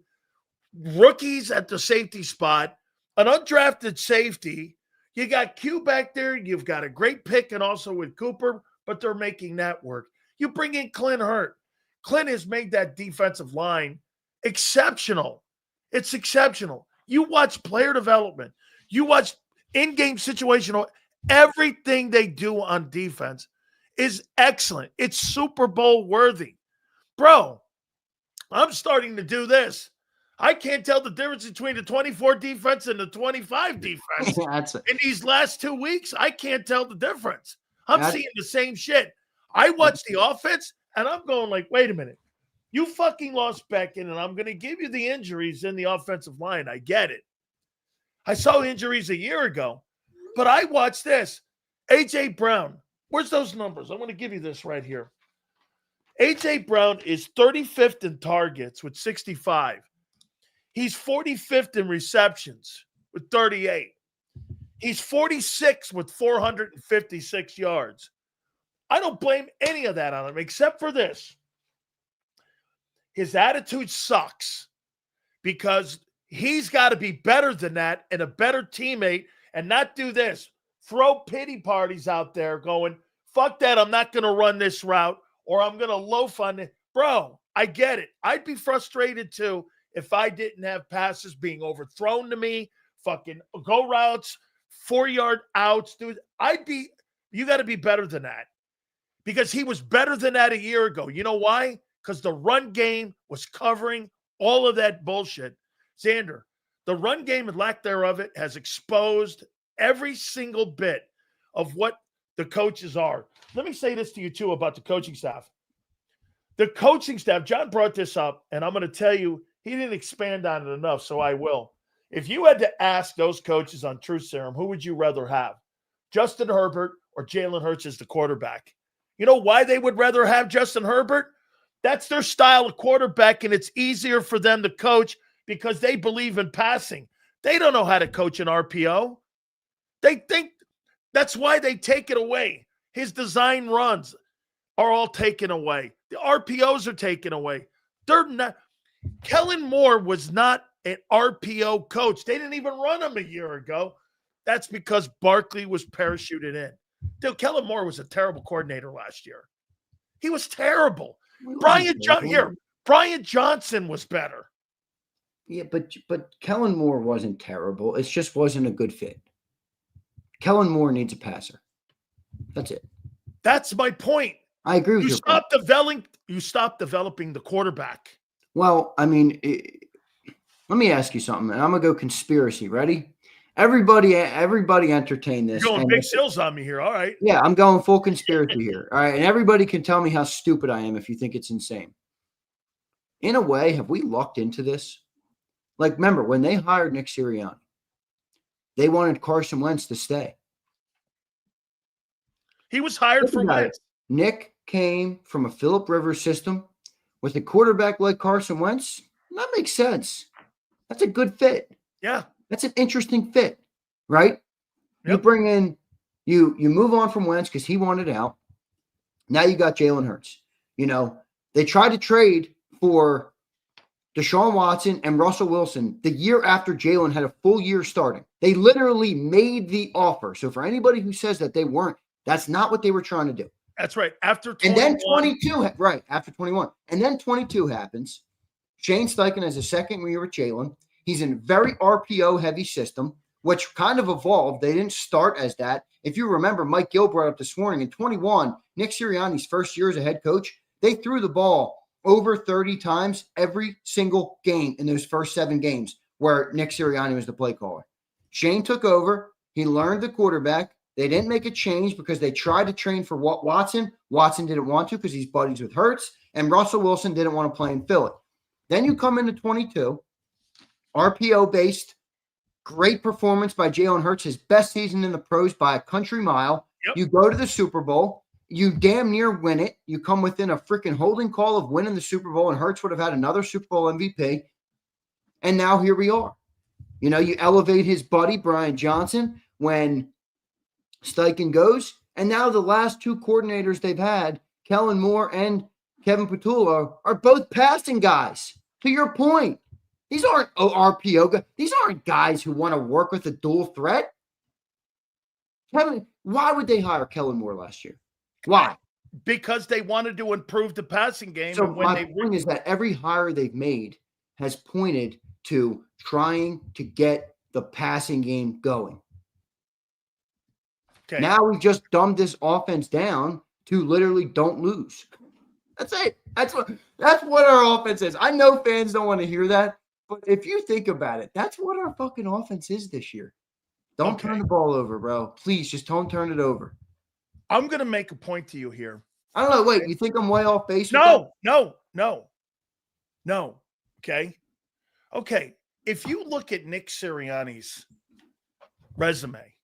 rookies at the safety spot, an undrafted safety. You got Q back there. You've got a great pick and also with Cooper, but they're making that work. You bring in Clint Hurt. Clint has made that defensive line exceptional. It's exceptional. You watch player development. You watch in-game situational. Everything they do on defense is excellent. It's Super Bowl worthy. Bro, I'm starting to do this. I can't tell the difference between the 24 defense and the 25 defense. In these last 2 weeks, I can't tell the difference. I'm seeing the same shit. I watch the offense, and I'm going like, wait a minute. You fucking lost Beckin, and I'm going to give you the injuries in the offensive line. I get it. I saw injuries a year ago, but I watched this. A.J. Brown. Where's those numbers? I'm going to give you this right here. A.J. Brown is 35th in targets with 65. He's 45th in receptions with 38. He's 46 with 456 yards. I don't blame any of that on him except for this. His attitude sucks because he's got to be better than that and a better teammate and not do this. Throw pity parties out there going, fuck that, I'm not going to run this route or I'm going to loaf on it. Bro, I get it. I'd be frustrated too if I didn't have passes being overthrown to me, fucking go routes, 4-yard outs. Dude, you got to be better than that because he was better than that a year ago. You know why? Because the run game was covering all of that bullshit. Xander, the run game and lack thereof it has exposed every single bit of what the coaches are. Let me say this to you, too, about the coaching staff. The coaching staff, John brought this up, and I'm going to tell you, he didn't expand on it enough, so I will. If you had to ask those coaches on Truth Serum, who would you rather have? Justin Herbert or Jalen Hurts as the quarterback? You know why they would rather have Justin Herbert? That's their style of quarterback, and it's easier for them to coach because they believe in passing. They don't know how to coach an RPO. They think That's why they take it away. His design runs are all taken away. The RPOs are taken away. They're not. Kellen Moore was not an RPO coach. They didn't even run him a year ago. That's because Barkley was parachuted in. Dude, Kellen Moore was a terrible coordinator last year. He was terrible. Brian Johnson was better. Yeah, but Kellen Moore wasn't terrible. It just wasn't a good fit. Kellen Moore needs a passer. That's it. That's my point. I agree with you. You stop developing the quarterback. Well, I mean, let me ask you something, and I'm gonna go conspiracy. Ready? Everybody entertain this. You're going big sales on me here. All right. Yeah, I'm going full conspiracy here. All right, and everybody can tell me how stupid I am if you think it's insane. In a way, have we lucked into this? Like, remember when they hired Nick Sirianni, they wanted Carson Wentz to stay. He was hired for Wentz. Nick came from a Phillip Rivers system with a quarterback like Carson Wentz. That makes sense. That's a good fit. Yeah. That's an interesting fit, right? Yep. You bring in, you move on from Wentz because he wanted out. Now you got Jalen Hurts. You know, they tried to trade for Deshaun Watson and Russell Wilson the year after Jalen had a full year starting. They literally made the offer. So for anybody who says that they weren't, that's not what they were trying to do. That's right. After 21. And then 22, right, after 21. And then 22 happens. Shane Steichen has a second year with Jalen. He's in a very RPO-heavy system, which kind of evolved. They didn't start as that. If you remember, Mike Gill brought up this morning, in 21, Nick Sirianni's first year as a head coach, they threw the ball over 30 times every single game in those first 7 games where Nick Sirianni was the play caller. Shane took over. He learned the quarterback. They didn't make a change because they tried to train for Watson. Watson didn't want to because he's buddies with Hurts, and Russell Wilson didn't want to play in Philly. Then you come into 22, RPO-based, great performance by Jalen Hurts, his best season in the pros by a country mile. Yep. You go to the Super Bowl. You damn near win it. You come within a freaking holding call of winning the Super Bowl, and Hurts would have had another Super Bowl MVP. And now here we are. You know, you elevate his buddy, Brian Johnson, when Steichen goes. And now the last 2 coordinators they've had, Kellen Moore and Kevin Patullo, are both passing guys. To your point, these aren't RPO guys. These aren't guys who want to work with a dual threat. Kevin, why would they hire Kellen Moore last year? Why? Because they wanted to improve the passing game. So my point is that every hire they've made has pointed to trying to get the passing game going. Okay. Now we've just dumbed this offense down to literally don't lose. That's it. That's what our offense is. I know fans don't want to hear that, but if you think about it, that's what our fucking offense is this year. Don't turn the ball over, bro. Please, just don't turn it over. I'm going to make a point to you here. I don't know. Wait, you think I'm way off base? No. Okay. If you look at Nick Sirianni's resume,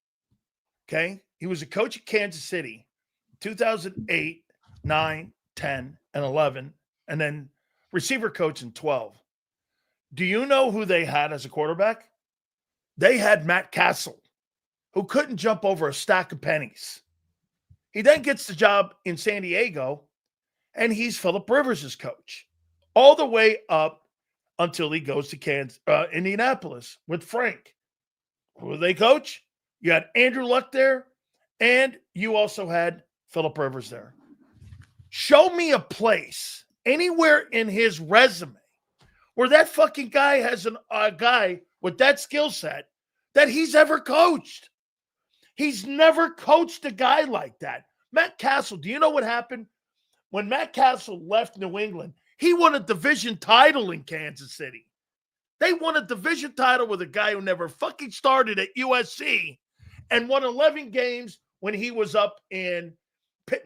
okay, he was a coach at Kansas City, 2008, 9, 10, and 11, and then receiver coach in 12. Do you know who they had as a quarterback? They had Matt Castle, who couldn't jump over a stack of pennies. He then gets the job in San Diego, and he's Phillip Rivers' coach all the way up until he goes to Indianapolis with Frank. Who they coach? You had Andrew Luck there, and you also had Phillip Rivers there. Show me a place anywhere in his resume where that fucking guy has a guy with that skill set that he's ever coached. He's never coached a guy like that. Matt Castle, do you know what happened? When Matt Castle left New England, he won a division title in Kansas City. They won a division title with a guy who never fucking started at USC and won 11 games when he was up in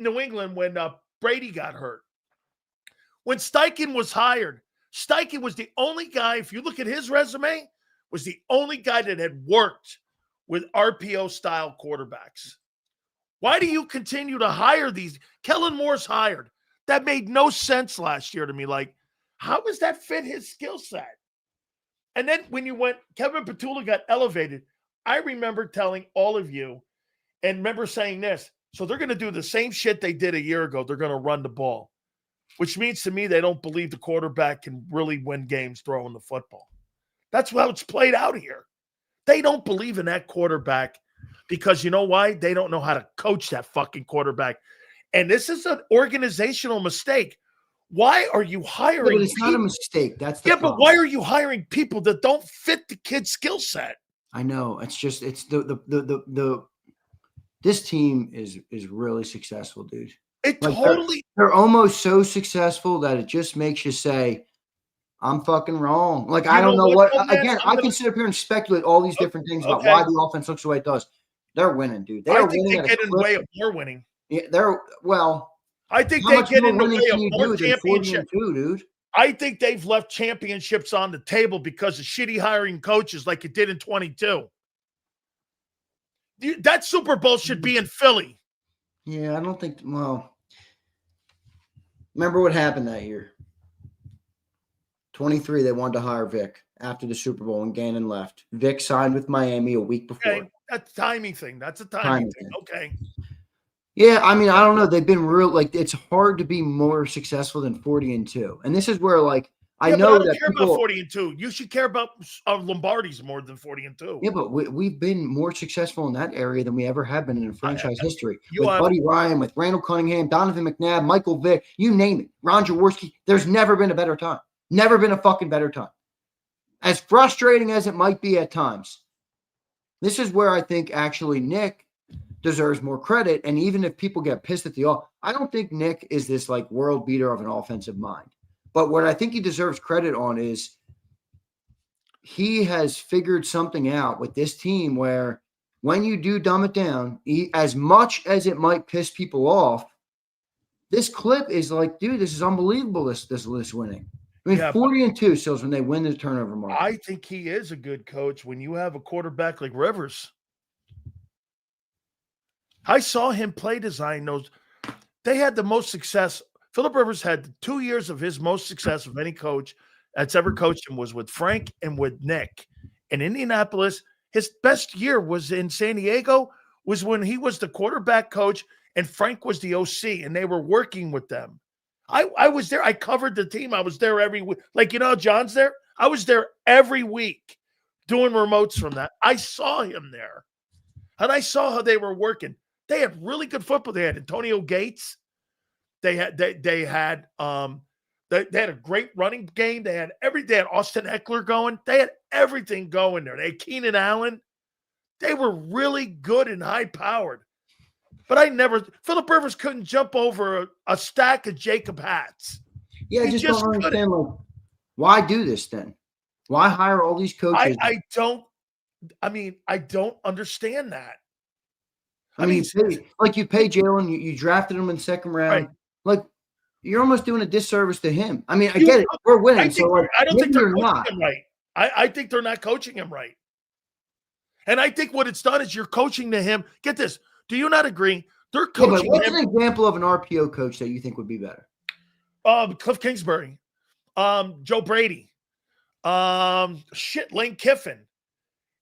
New England when Brady got hurt. When Steichen was hired, Steichen was the only guy, if you look at his resume, was the only guy that had worked with RPO-style quarterbacks. Why do you continue to hire these? Kellen Moore's hired. That made no sense last year to me. Like, how does that fit his skill set? And then when Kevin Patullo got elevated, I remember telling all of you And remember saying this. So they're going to do the same shit they did a year ago. They're going to run the ball, which means to me they don't believe the quarterback can really win games throwing the football. That's how it's played out here. They don't believe in that quarterback because you know why? They don't know how to coach that fucking quarterback. And this is an organizational mistake. Why are you hiring? Yeah, but it's not a mistake. That's the problem. But why are you hiring people that don't fit the kid's skill set? I know. It's just this team is really successful, dude. They're almost so successful that it just makes you say, I'm fucking wrong. Like, I don't know what again, I can sit up here and speculate all these different things about why the offense looks the way it does. They're winning, dude. I think they get in the way of more winning. Yeah, I think they get in the way of more championships, dude. I think they've left championships on the table because of shitty hiring coaches like it did in 22. That Super Bowl should be in Philly. Yeah, I don't think. Well, remember what happened that year? 23, they wanted to hire Vic after the Super Bowl, and Gannon left. Vic signed with Miami a week before. Okay, that's a timing thing. That's a timing thing. Okay. Yeah, I mean, I don't know. They've been real. Like, it's hard to be more successful than 40-2, and this is where, like, I know that care about 40-2. You should care about Lombardi's more than 40-2. Yeah, but we've been more successful in that area than we ever have been in franchise history. With Buddy Ryan, with Randall Cunningham, Donovan McNabb, Michael Vick, you name it. Ron Jaworski. There's never been a better time. Never been a fucking better time. As frustrating as it might be at times, this is where I think actually Nick deserves more credit. And even if people get pissed at I don't think Nick is this like world beater of an offensive mind. But what I think he deserves credit on is he has figured something out with this team where when you do dumb it down, as much as it might piss people off, this clip is like, dude, this is unbelievable, this winning. I mean, 40-2 Sills when they win the turnover market. I think he is a good coach when you have a quarterback like Rivers. I saw him play design those. They had the most success. Philip Rivers had 2 years of his most success of any coach that's ever coached him was with Frank and with Nick. In Indianapolis, his best year was in San Diego, was when he was the quarterback coach and Frank was the OC, and they were working with them. I was there. I covered the team. I was there every week. Like, you know, John's there. I was there every week doing remotes from that. I saw him there, and I saw how they were working. They had really good football. They had Antonio Gates. They had a great running game. They had Austin Eckler going. They had everything going there. They had Keenan Allen. They were really good and high powered. But Philip Rivers couldn't jump over a stack of JAKIB hats. Yeah, I just don't understand, like, why do this then? Why hire all these coaches? I don't understand that. I mean, you pay Jalen, you drafted him in the second round. Right. Like, you're almost doing a disservice to him. I mean, I get it. We're winning. I don't think they're coaching him right. I think they're not coaching him right. And I think what it's done is you're coaching to him. Get this. Do you not agree? They're coaching what's an example of an RPO coach that you think would be better? Cliff Kingsbury, Joe Brady, Lane Kiffin.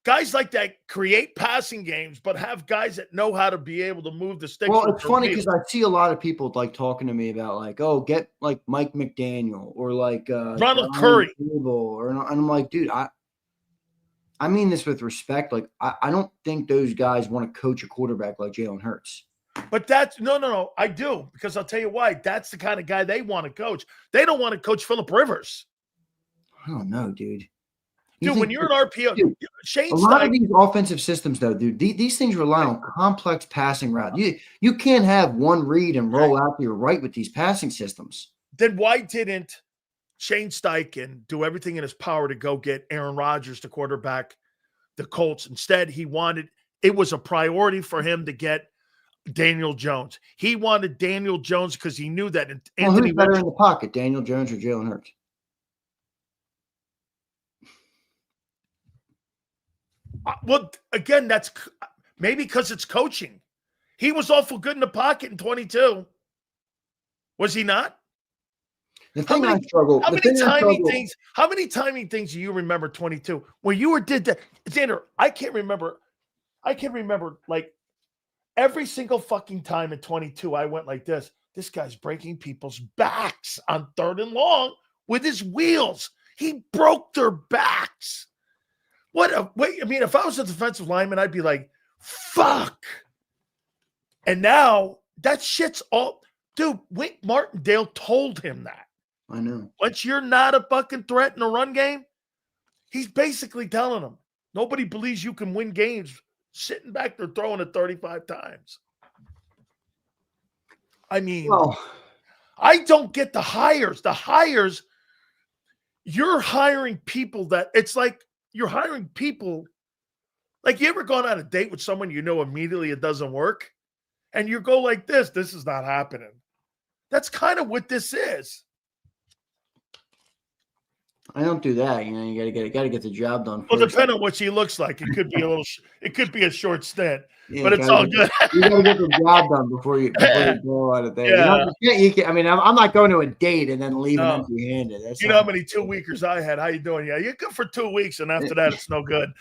Guys like that create passing games, but have guys that know how to be able to move the sticks. Well, it's funny because I see a lot of people like talking to me about like, oh, get like Mike McDaniel or like Ronald Curry. And I'm like, dude, I mean this with respect. Like, I don't think those guys want to coach a quarterback like Jalen Hurts. But that's no. I do, because I'll tell you why. That's the kind of guy they want to coach. They don't want to coach Philip Rivers. I don't know, dude. Dude, when you're an RPO, a lot of these offensive systems, though, dude, these things rely on complex passing routes. You can't have one read and roll out to your right with these passing systems. Then why didn't Shane Steichen do everything in his power to go get Aaron Rodgers to quarterback the Colts? Instead, it was a priority for him to get Daniel Jones. He wanted Daniel Jones because he knew that Anthony who's better in the pocket, Daniel Jones or Jalen Hurts? Well, again, that's maybe because it's coaching. He was awful good in the pocket in 22. Was he not? How many timing things do you remember 22 where you did that? Xander, I can't remember like every single fucking time in 22, I went like this. This guy's breaking people's backs on 3rd and long with his wheels. He broke their backs. I mean, if I was a defensive lineman, I'd be like, fuck. And now that shit's all, dude, Wink Martindale told him that. I know. Once you're not a fucking threat in a run game, he's basically telling him, nobody believes you can win games sitting back there throwing it 35 times. I mean, I don't get the hires. The hires, you're hiring people that it's like you're hiring people. Like, you ever gone on a date with someone you know immediately it doesn't work? And you go like this is not happening. That's kind of what this is. I don't do that. You know, you gotta get the job done. Well, depending on what she looks like, it could be it could be a short stint, yeah, but it's all good. You gotta get the job done before you go out of there. Yeah. You can, I mean, I'm not going to a date and then leaving empty-handed. You know how many 2-weekers I had? How you doing? Yeah, you're good for 2 weeks, and after that, it's no good.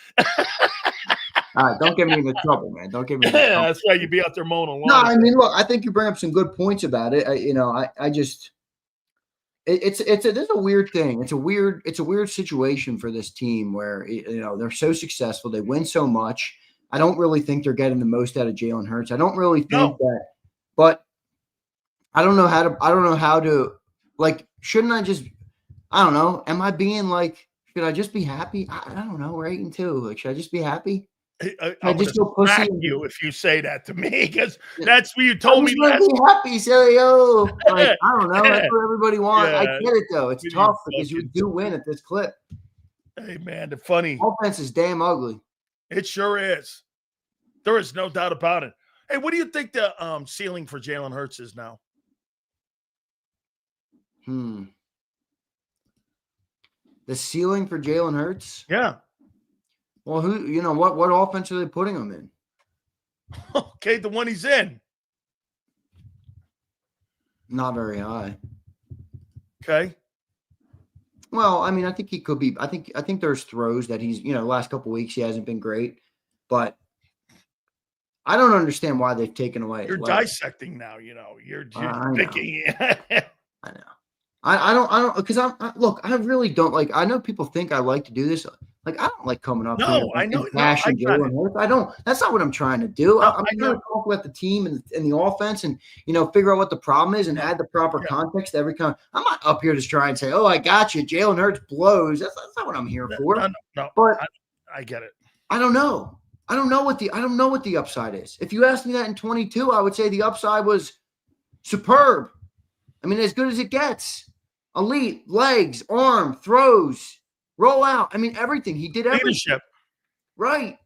All right, don't get me into trouble, man. Don't get me into trouble. That's why you be out there mowing along. No, I mean, look, I think you bring up some good points about it. I just it's a weird thing. It's a weird situation for this team where they're so successful, they win so much. I don't really think they're getting the most out of Jalen Hurts. I don't really think that, but I don't know how to like. Shouldn't I just? I don't know. Am I being like? Should I just be happy? I don't know. We're 8-2. Like, should I just be happy? I just go pussy you if you say that to me, because that's what you told me. Be happy, Sileo. Like, I don't know. That's what everybody wants. Yeah, I get it though. It's tough because you do win at this clip. Hey man, the funny offense is damn ugly. It sure is. There is no doubt about it. Hey, what do you think the ceiling for Jalen Hurts is now? The ceiling for Jalen Hurts? Yeah. Well, what offense are they putting him in? Okay, the one he's in. Not very high. Okay. Well, I mean, I think he could be. I think there's throws that he's, last couple of weeks he hasn't been great, but I don't understand why they've taken away. You're dissecting now. You're picking. I know. I don't because I really don't like. I know people think I like to do this. Like, I don't like coming up. No, I know. I don't. That's not what I'm trying to do. I'm trying to talk about the team and the offense, and figure out what the problem is and add the proper context to every kind. I'm not up here to try and say, "Oh, I got you." Jalen Hurts blows. That's not what I'm here for. No. But I get it. I don't know. I don't know what the upside is. If you asked me that in 22, I would say the upside was superb. I mean, as good as it gets. Elite, legs, arm, throws, roll out. I mean, everything. He did everything. Leadership. Right.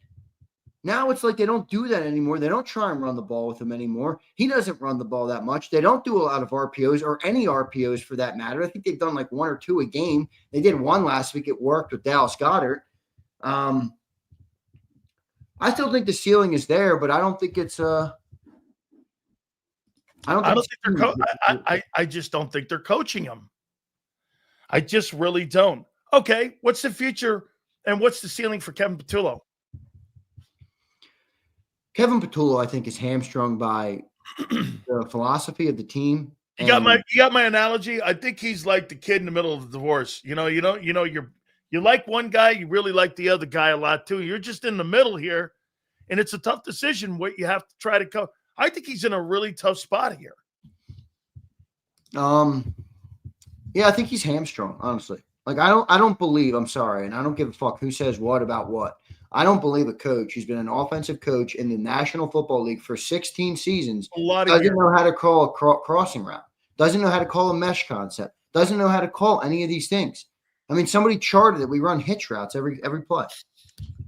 Now it's like they don't do that anymore. They don't try and run the ball with him anymore. He doesn't run the ball that much. They don't do a lot of RPOs or any RPOs for that matter. I think they've done like 1 or 2 a game. They did one last week. It worked with Dallas Goedert. I still think the ceiling is there, but I don't think it's I just don't think they're coaching him. I just really don't. Okay, what's the future and what's the ceiling for Kevin Patullo? Kevin Patullo, I think, is hamstrung by the philosophy of the team. You got my analogy. I think he's like the kid in the middle of the divorce. You like one guy, you really like the other guy a lot too. You're just in the middle here, and it's a tough decision what you have to try to go. I think he's in a really tough spot here. Yeah, I think he's hamstrung, honestly. Like, I don't believe, I'm sorry, and I don't give a fuck who says what about what. I don't believe a coach who's been an offensive coach in the National Football League for 16 seasons doesn't know how to call a crossing route, doesn't know how to call a mesh concept, doesn't know how to call any of these things. I mean, somebody charted that we run hitch routes every play.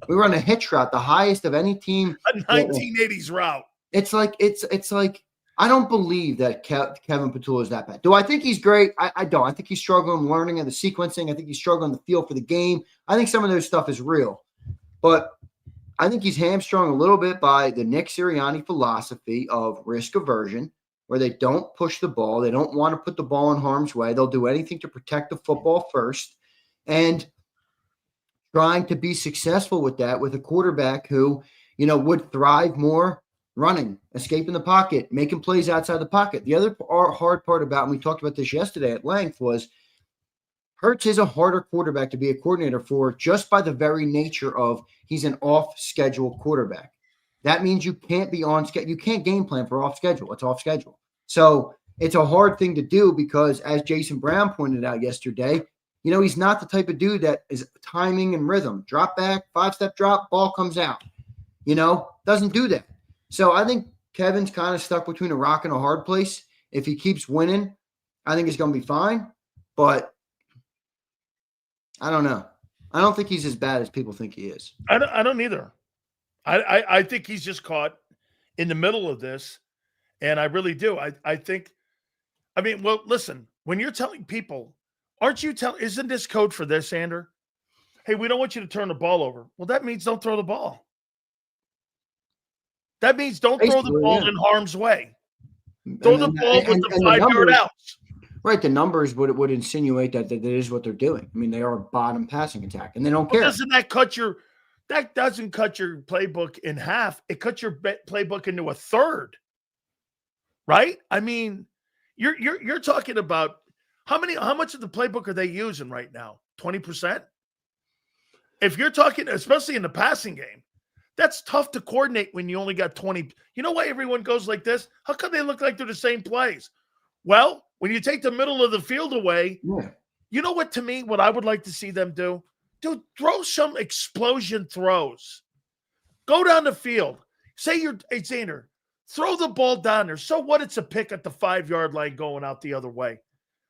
We run a hitch route, the highest of any team. A 1980s route. It's like I don't believe that Kevin Patullo is that bad. Do I think he's great? I don't. I think he's struggling learning and the sequencing. I think he's struggling the feel for the game. I think some of those stuff is real. But I think he's hamstrung a little bit by the Nick Sirianni philosophy of risk aversion, where they don't push the ball. They don't want to put the ball in harm's way. They'll do anything to protect the football first. And trying to be successful with that with a quarterback who, would thrive more running, escaping the pocket, making plays outside the pocket. The other hard part about, and we talked about this yesterday at length, was Hurts is a harder quarterback to be a coordinator for just by the very nature of he's an off-schedule quarterback. That means you can't be on schedule. You can't game plan for off schedule. It's off schedule. So it's a hard thing to do because, as Jason Brown pointed out yesterday, he's not the type of dude that is timing and rhythm. Drop back, 5-step drop, ball comes out. Doesn't do that. So I think Kevin's kind of stuck between a rock and a hard place. If he keeps winning, I think it's going to be fine. But I don't know. I don't think he's as bad as people think he is. I don't either. I think he's just caught in the middle of this, and I really do. Listen, when you're telling people, isn't this code for this, Sander? Hey, we don't want you to turn the ball over. Well, that means don't throw the ball. That means don't throw the ball in harm's way. Throw the ball with the 5-yard outs. Right, the numbers would insinuate that is what they're doing. I mean, they are a bottom passing attack, and they don't care. Doesn't that doesn't cut your playbook in half? It cuts your playbook into a third, right? I mean, you're talking about how much of the playbook are they using right now? 20%. If you're talking, especially in the passing game, that's tough to coordinate when you only got 20. You know why everyone goes like this? How come they look like they're the same plays? Well, when you take the middle of the field away, You know what, to me, what I would like to see them do? Dude, throw some explosion throws. Go down the field. Say hey, Zander, throw the ball down there. So what? It's a pick at the 5-yard line going out the other way.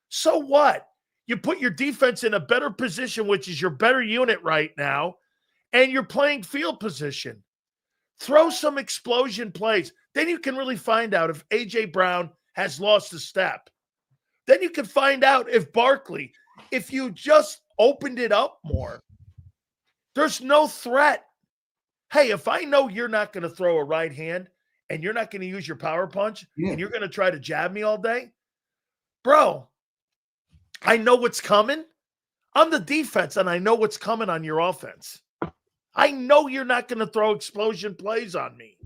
So what? You put your defense in a better position, which is your better unit right now, and you're playing field position. Throw some explosion plays. Then you can really find out if A.J. Brown has lost a step. Then you can find out if Barkley, if you just opened it up more, there's no threat. Hey, if I know you're not going to throw a right hand and you're not going to use your power punch and you're going to try to jab me all day, bro, I know what's coming. I'm the defense, and I know what's coming on your offense. I know you're not going to throw explosion plays on me.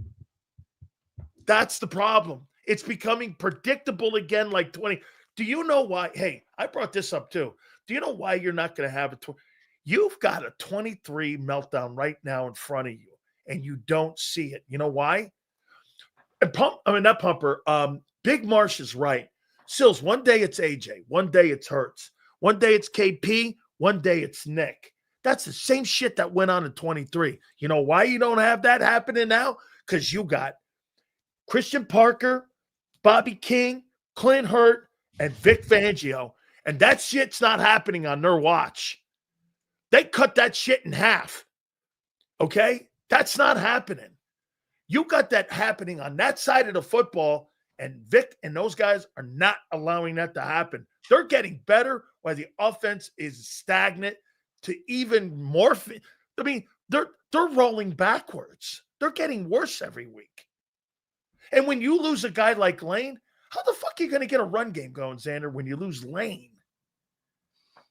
That's the problem. It's becoming predictable again like 20. Do you know why? Hey, I brought this up too. Do you know why you're not going to have it? You've got a 23 meltdown right now in front of you, and you don't see it. You know why? Not Pumper. Big Marsh is right. Sills, one day it's AJ. One day it's Hurts. One day it's KP. One day it's Nick. That's the same shit that went on in 23. You know why you don't have that happening now? Because you got Christian Parker, Bobby King, Clint Hurt, and Vic Fangio. And that shit's not happening on their watch. They cut that shit in half. Okay? That's not happening. You got that happening on that side of the football, and Vic and those guys are not allowing that to happen. They're getting better while the offense is stagnant to even more. I mean, they're rolling backwards. They're getting worse every week. And when you lose a guy like Lane, how the fuck are you going to get a run game going, Xander, when you lose Lane?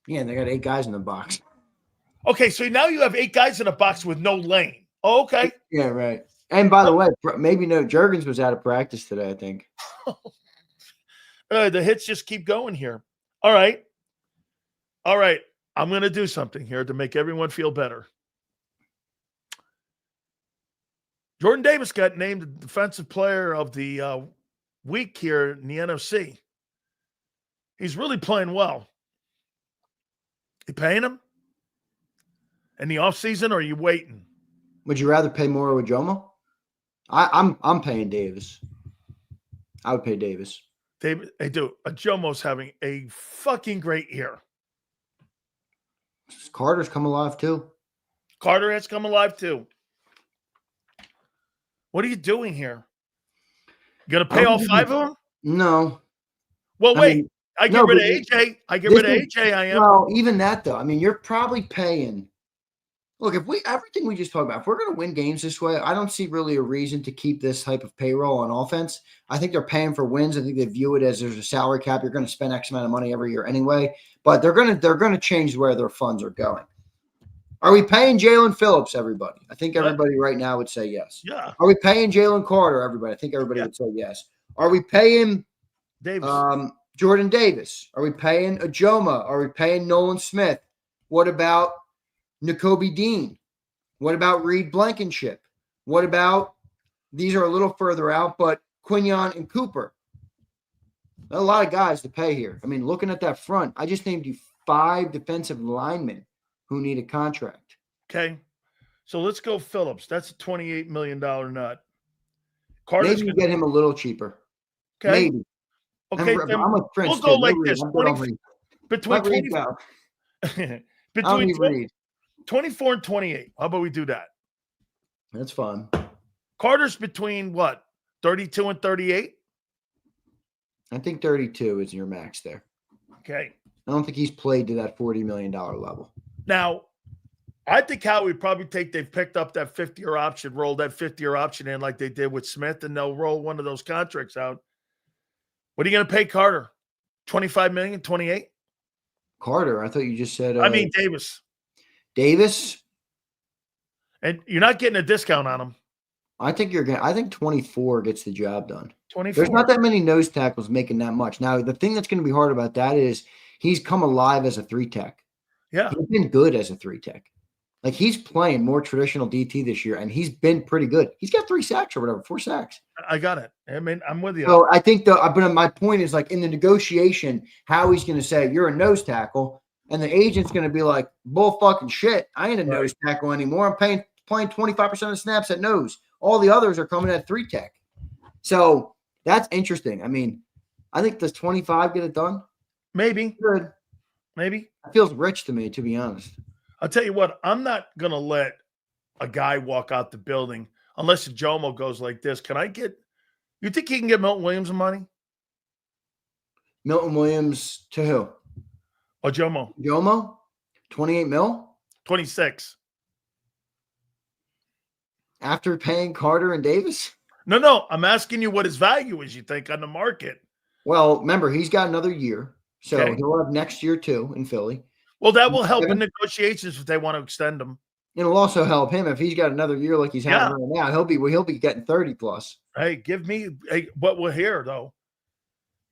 Yeah, and they got 8 guys in the box. Okay, so now you have 8 guys in a box with no Lane. Oh, okay. Yeah, right. And by the way, maybe Juergens was out of practice today, I think. The hits just keep going here. All right. I'm going to do something here to make everyone feel better. Jordan Davis got named the defensive player of the week here in the NFC. He's really playing well. You paying him in the offseason, or are you waiting? Would you rather pay more with Jomo? I'm paying Davis. I would pay Davis. David, hey, dude, Jomo's having a fucking great year. Carter's come alive too. Carter has come alive too. What are you doing here? You gonna pay all 5 of them? No. Well, wait. I get rid of AJ. I am. Well, even that though. I mean, you're probably paying. Look, if everything we just talked about, if we're going to win games this way, I don't see really a reason to keep this type of payroll on offense. I think they're paying for wins. I think they view it as there's a salary cap. You're going to spend X amount of money every year anyway, but they're going to change where their funds are going. Are we paying Jalen Phillips, everybody? I think everybody right now would say yes. Yeah. Are we paying Jalen Carter, everybody? I think everybody would say yes. Are we paying Davis. Jordan Davis? Are we paying Ajoma? Are we paying Nolan Smith? What about Nakobe Dean? What about Reed Blankenship? What about, these are a little further out, but Quinyon and Cooper? A lot of guys to pay here. I mean, looking at that front, I just named you 5 defensive linemen who need a contract. Okay. So let's go Phillips. That's a $28 million nut. Maybe you get him a little cheaper. Okay. Maybe. Okay. I'm a Prince. We'll go like this. Between 24 and 28. How about we do that? That's fun. Carter's between what? 32 and 38? I think 32 is your max there. Okay. I don't think he's played to that $40 million level. Now, I think how we probably they've picked up that 50-year option, rolled that 50-year option in like they did with Smith, and they'll roll one of those contracts out. What are you going to pay Carter? 25 million, 28? Carter, I thought you just said. Davis. Davis? And you're not getting a discount on him. I think 24 gets the job done. 24. There's not that many nose tackles making that much. Now, the thing that's going to be hard about that is he's come alive as a 3-tech. Yeah. He's been good as a 3-tech. Like, he's playing more traditional DT this year, and he's been pretty good. He's got 3 sacks or whatever, 4 sacks. I got it. I mean, I'm with you. So I think but my point is, like, in the negotiation, Howie's going to say, you're a nose tackle, and the agent's going to be like, bull fucking shit. I ain't a nose tackle anymore. I'm playing 25% of snaps at nose. All the others are coming at 3-tech. So that's interesting. I mean, I think does 25 get it done? Maybe. Good. Maybe. It feels rich to me, to be honest. I'll tell you what, I'm not going to let a guy walk out the building unless Jomo goes like this. You think he can get Milton Williams some money? Milton Williams to who? Or Jomo? Jomo? 28 mil? 26. After paying Carter and Davis? No. I'm asking you what his value is, you think, on the market. Well, remember, he's got another year. So he'll have next year, too, in Philly. Well, that will help in negotiations if they want to extend him. It'll also help him if he's got another year like he's having right now. He'll be getting 30 plus. Hey, give me what we're here though.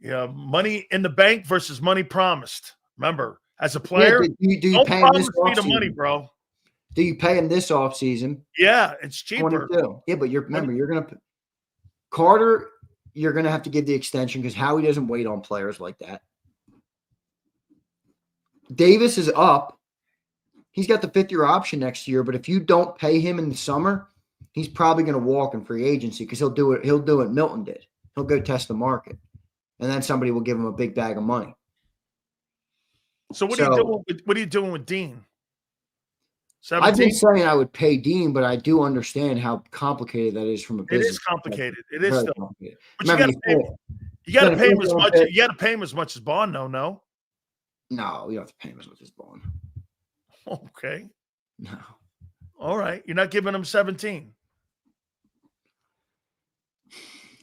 Yeah, money in the bank versus money promised. Remember, as a player, do you don't pay him promise this me the offseason? money, bro. Do you pay him this offseason? Yeah, it's cheaper. 22. Yeah, but you're gonna Carter. You're gonna have to give the extension because Howie doesn't wait on players like that. Davis is up. He's got the 5th-year option next year, but if you don't pay him in the summer, he's probably going to walk in free agency because he'll do what Milton did. He'll go test the market, and then somebody will give him a big bag of money. So what are you doing with Dean? 17? I've been saying I would pay Dean, but I do understand how complicated that is from a business. It is complicated. It is still complicated. But remember, you got to pay him as much. You got to pay him as much as Bond. No. No, you don't have to pay him as much as Bond. Okay. No. All right. You're not giving him 17.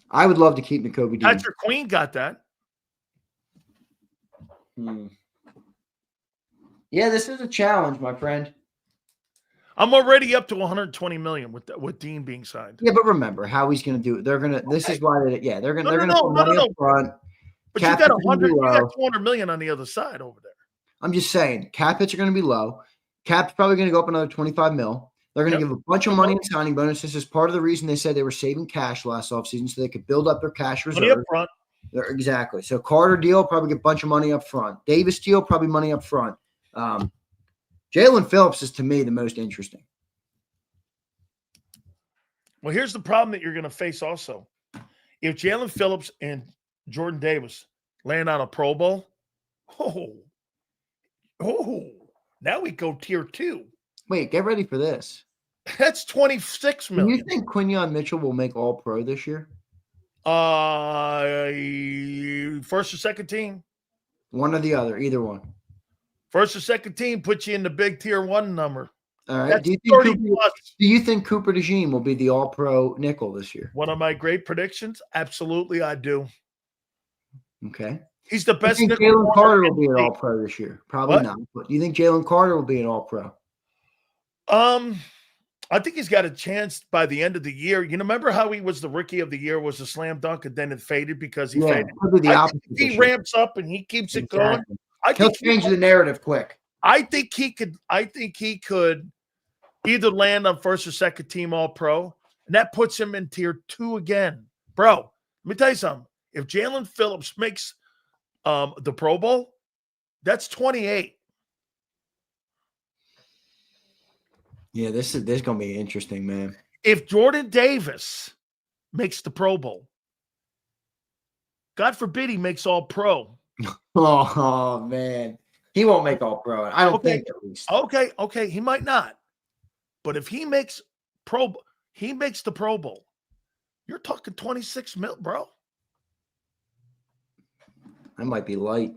I would love to keep Nakobe Dean. Patrick Queen got that. Yeah, this is a challenge, my friend. I'm already up to 120 million with Dean being signed. Yeah, but remember how he's going to do it. They're going to. This is why they're going to put money up front. But you got 200 million on the other side over there. I'm just saying, cap hits are going to be low. Cap's probably going to go up another 25 mil. They're going to give a bunch of money in signing bonuses as part of the reason they said they were saving cash last offseason so they could build up their cash reserve. Money up front. Exactly. So Carter deal, probably get a bunch of money up front. Davis deal, probably money up front. Jalen Phillips is, to me, the most interesting. Well, here's the problem that you're going to face also. If Jalen Phillips and Jordan Davis land on a Pro Bowl, now we go tier 2. Wait, get ready for this. That's 26 million. Do you think Quinyon Mitchell will make All-Pro this year? First or second team? One or the other, either one. First or second team puts you in the big tier 1 number. All right. Do you think Cooper DeJean will be the All-Pro nickel this year? One of my great predictions? Absolutely, I do. Okay. He's the best. You think Jalen Carter will be an All-Pro this year? Probably not. But do you think Jalen Carter will be an All-Pro? I think he's got a chance by the end of the year. Remember how he was the rookie of the year, was a slam dunk, and then it faded because he faded? Could be the I opposite. think if he ramps up and he keeps it going, He'll change the narrative quick. I think he could either land on first or second team All-Pro, and that puts him in tier 2 again. Bro, let me tell you something. If Jalen Phillips makes the Pro Bowl, that's 28. Yeah, this is going to be interesting, man. If Jordan Davis makes the Pro Bowl, God forbid he makes All-Pro. Oh, man. He won't make All-Pro. I don't think, at least. Okay. He might not. But if he makes the Pro Bowl, you're talking 26 mil, bro. That might be light.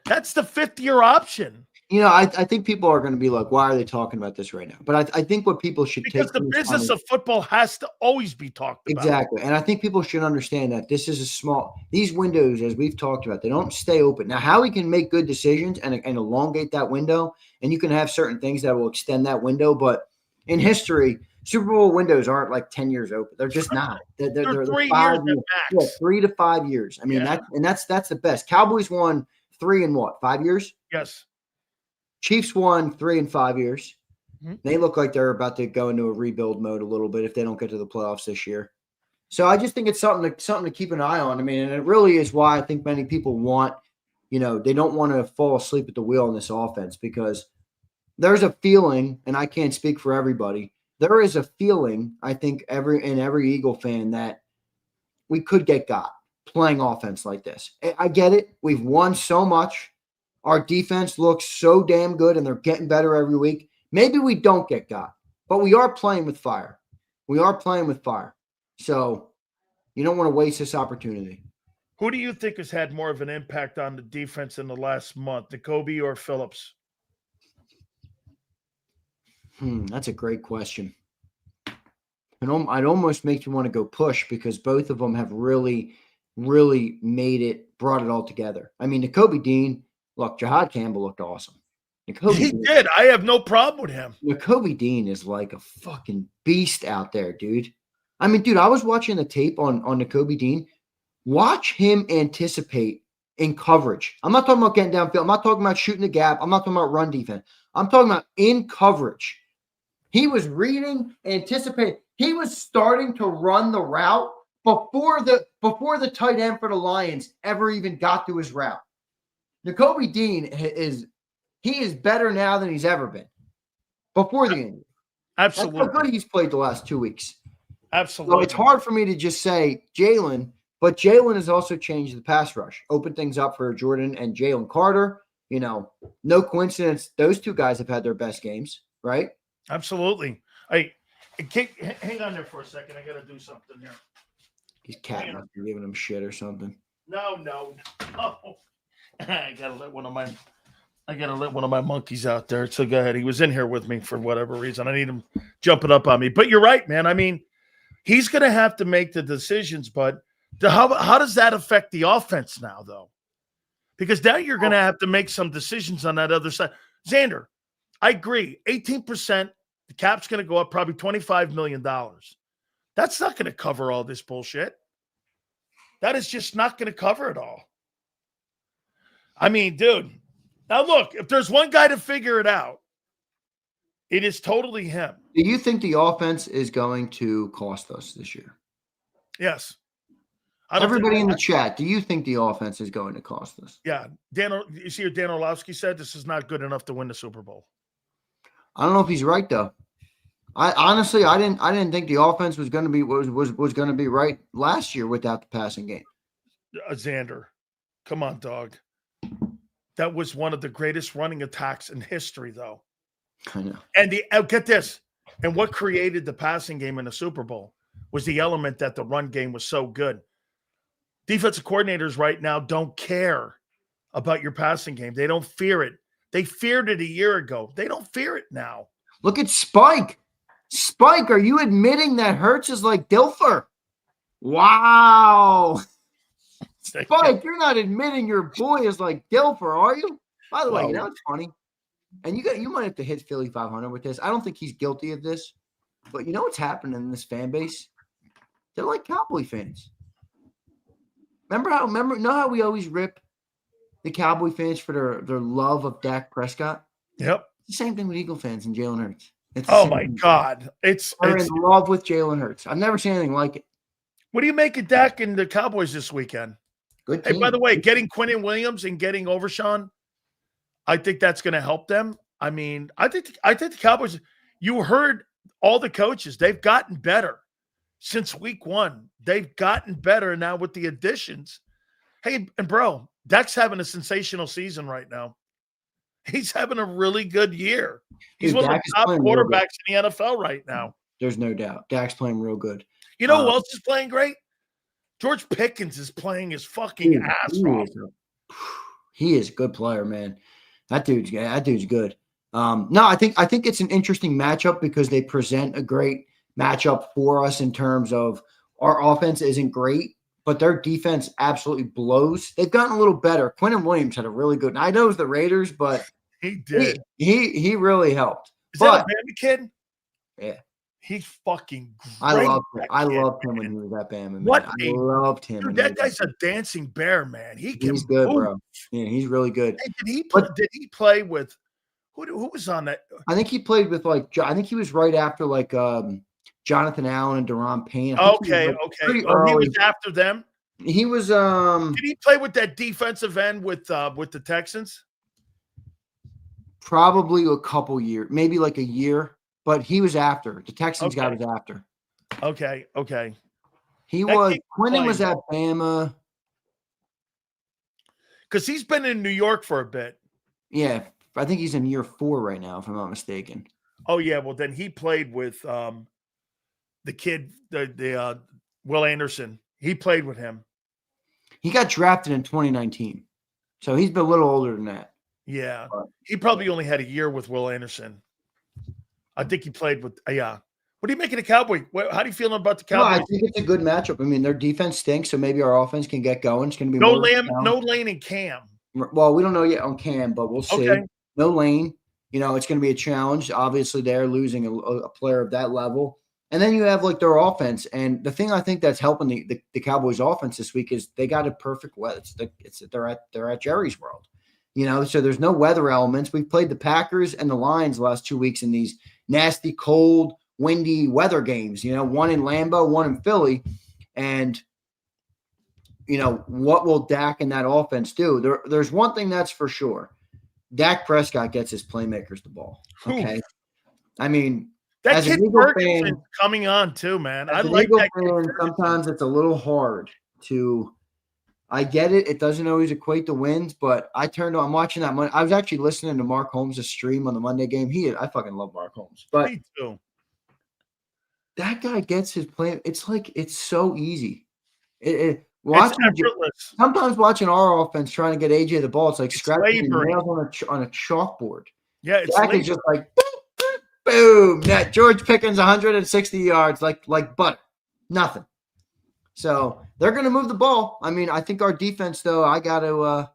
That's the 5th-year option. I think people are going to be like, why are they talking about this right now? But I think what people should take, because the business of football has to always be talked about. Exactly. And I think people should understand that this is these windows, as we've talked about, they don't stay open. Now, how we can make good decisions and elongate that window, and you can have certain things that will extend that window. But in history, Super Bowl windows aren't like 10 years open. They're just not. They're 3 years at max. Yeah, 3 to 5 years. I mean, that's the best. Cowboys won 3 in 5 years? Yes. Chiefs won 3 in 5 years. Mm-hmm. They look like they're about to go into a rebuild mode a little bit if they don't get to the playoffs this year. So I just think it's something to keep an eye on. I mean, and it really is why I think many people want, they don't want to fall asleep at the wheel in this offense, because there's a feeling, and I can't speak for everybody, there is a feeling, I think, every Eagle fan, that we could get got playing offense like this. I get it. We've won so much. Our defense looks so damn good, and they're getting better every week. Maybe we don't get got, but we are playing with fire. So you don't want to waste this opportunity. Who do you think has had more of an impact on the defense in the last month, Jakobi or Phillips? That's a great question. I'd almost make you want to go push, because both of them have really, really brought it all together. I mean, Nakobe Dean, look, Jahad Campbell looked awesome. He did. I have no problem with him. Nakobe Dean is like a fucking beast out there, dude. I mean, dude, I was watching the tape on Nakobe Dean. Watch him anticipate in coverage. I'm not talking about getting downfield. I'm not talking about shooting the gap. I'm not talking about run defense. I'm talking about in coverage. He was reading, anticipating. He was starting to run the route before the tight end for the Lions ever even got to his route. Nakobe Dean is better now than he's ever been before the injury. Absolutely. That's how good he's played the last 2 weeks. Absolutely. So it's hard for me to just say Jalen, but Jalen has also changed the pass rush, opened things up for Jordan and Jalen Carter. No coincidence. Those two guys have had their best games, right? Absolutely. Hang on there for a second. I got to do something here. He's cat must be giving him shit or something. No. I gotta let one of my monkeys out there. So go ahead. He was in here with me for whatever reason. I need him jumping up on me. But you're right, man. I mean, he's gonna have to make the decisions. But how does that affect the offense now, though? Because now you're gonna have to make some decisions on that other side. Xander, I agree. 18%. The cap's gonna go up probably $25 million. That's not gonna cover all this bullshit. That is just not gonna cover it all. I mean, dude, now look, if there's one guy to figure it out, it is totally him. Do you think the offense is going to cost us this year? Yes. Everybody in the chat, do you think the offense is going to cost us? Yeah. You see what Dan Orlovsky said? This is not good enough to win the Super Bowl. I don't know if he's right, though. I honestly didn't think the offense was going to be was going to be right last year without the passing game. Xander, come on, dog. That was one of the greatest running attacks in history, though. I know. And get this. And what created the passing game in the Super Bowl was the element that the run game was so good. Defensive coordinators right now don't care about your passing game. They don't fear it. They feared it a year ago. They don't fear it now. Look at Spike. Spike, are you admitting that Hurts is like Dilfer? Wow. Spike, you're not admitting your boy is like Dilfer, are you? By the way, it's funny. and you might have to hit Philly 500 with this. I don't think he's guilty of this, but you know what's happening in this fan base? They're like Cowboy fans. Know how we always rip the Cowboy fans for their love of Dak Prescott? Yep. It's the same thing with Eagle fans and Jalen Hurts. Oh my God. They're in love with Jalen Hurts. I've never seen anything like it. What do you make of Dak and the Cowboys this weekend? Good team. Hey, by the way, getting Quinnen Williams and getting Overshawn, I think that's going to help them. I mean, I think the Cowboys, you heard all the coaches, they've gotten better since week one. They've gotten better now with the additions. Hey, and bro, Dak's having a sensational season right now. He's having a really good year. He's one of the top quarterbacks in the NFL right now. There's no doubt. Dak's playing real good. You know who else is playing great? George Pickens is playing his fucking ass off. He is a good player, man. That dude's good. No, I think it's an interesting matchup because they present a great matchup for us in terms of our offense isn't great, but their defense absolutely blows. They've gotten a little better. Quinnen Williams had a really good. I know it was the Raiders, but he did. He really helped. Is that a Bama kid? Yeah. He's fucking great. I loved him when he was at Bama, man. I loved him. Dude, that guy's a dancing bear, man. He's good, bro. Yeah, he's really good. Hey, did he play with who was on that? I think he played with I think he was right after Jonathan Allen and Daron Payne. Okay. He was after them. He was Did he play with that defensive end with the Texans? Probably a couple years, maybe like a year. But he was after. The Texans guy was after. Okay. Quinnen was at Bama. Because he's been in New York for a bit. Yeah. I think he's in year 4 right now, if I'm not mistaken. Oh, yeah. Well, then he played with the kid, the Will Anderson. He played with him. He got drafted in 2019. So he's been a little older than that. Yeah. He probably only had a year with Will Anderson. I think he played with, yeah. What do you make of the Cowboy? How do you feel about the Cowboys? No, I think it's a good matchup. I mean, their defense stinks, so maybe our offense can get going. It's going to be no Lane and Cam. Well, we don't know yet on Cam, but we'll see. Okay. No Lane. It's going to be a challenge. Obviously, they're losing a player of that level. And then you have their offense. And the thing I think that's helping the Cowboys offense this week is they got a perfect weather. They're at Jerry's World. So there's no weather elements. We've played the Packers and the Lions the last 2 weeks in these nasty, cold, windy weather games, one in Lambeau, one in Philly. And, what will Dak and that offense do? There's one thing that's for sure. Dak Prescott gets his playmakers the ball. Okay. I mean, that kid Ferguson's coming on too, man. I like that kid. Sometimes it's a little hard to I get it. It doesn't always equate to wins, but I'm watching that Monday. I was actually listening to Mark Holmes' stream on the Monday game. I fucking love Mark Holmes. But me too. That guy gets his play. It's so easy. Sometimes watching our offense trying to get AJ the ball, it's like scratching nails on a chalkboard. Yeah, it's Dak just like boom. Net George Pickens 160 yards like butter. Nothing. So they're going to move the ball. I mean, I think our defense, though, I gotta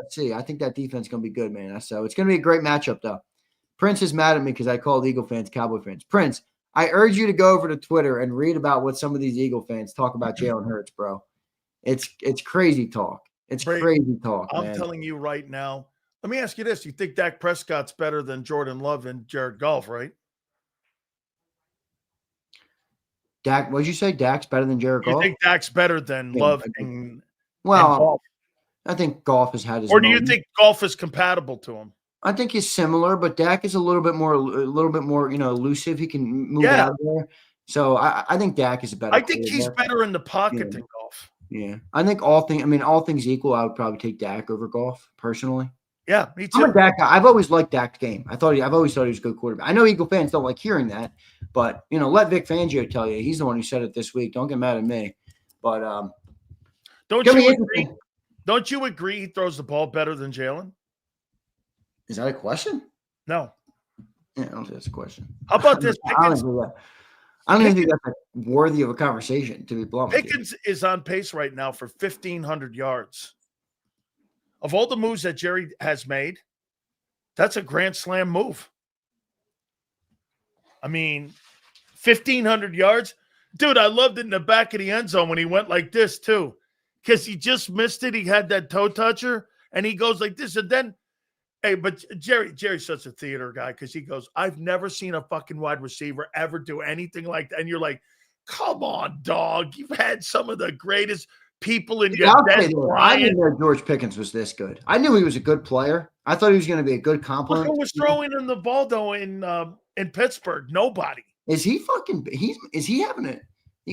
see. I think that defense is going to be good, man. So it's going to be a great matchup, though. Prince is mad at me because I called Eagle fans Cowboy fans. Prince, I urge you to go over to Twitter and read about what some of these Eagle fans talk about Jalen Hurts, bro. It's crazy talk. It's crazy talk. I'm telling you right now. Let me ask you this: you think Dak Prescott's better than Jordan Love and Jared Goff, right? Dak, what did you say? Dak's better than Jared Goff? You think Dak's better than Love and Goff? I think Goff has had his. Or do you think Goff is compatible to him? I think he's similar, but Dak is a little bit more, elusive. He can move out there. So I think Dak is a better. I think he's better in the pocket than Goff. Yeah, I think all things equal, I would probably take Dak over Goff personally. Yeah, me too. I'm a Dak guy. I've always liked Dak's game. I've always thought he was a good quarterback. I know Eagle fans don't like hearing that, but let Vic Fangio tell you. He's the one who said it this week. Don't get mad at me. But don't you agree? Don't you agree he throws the ball better than Jalen? Is that a question? No. Yeah, I don't think that's a question. How about this? I don't even think that's worthy of a conversation, to be blunt. Pickens is on pace right now for 1,500 yards. Of all the moves that Jerry has made, That's a grand slam move. I mean, 1,500 yards. Dude, I loved it in the back of the end zone when he went like this, too. Because he just missed it. He had that toe toucher, and he goes like this. And then, hey, but Jerry's such a theater guy because he goes, I've never seen a fucking wide receiver ever do anything like that. And you're like, come on, dog. You've had some of the greatest people in your I didn't know George Pickens was this good. I knew he was a good player. I thought he was going to be a good compliment. Who was throwing in the ball, though, in Pittsburgh? Nobody. Is he having it?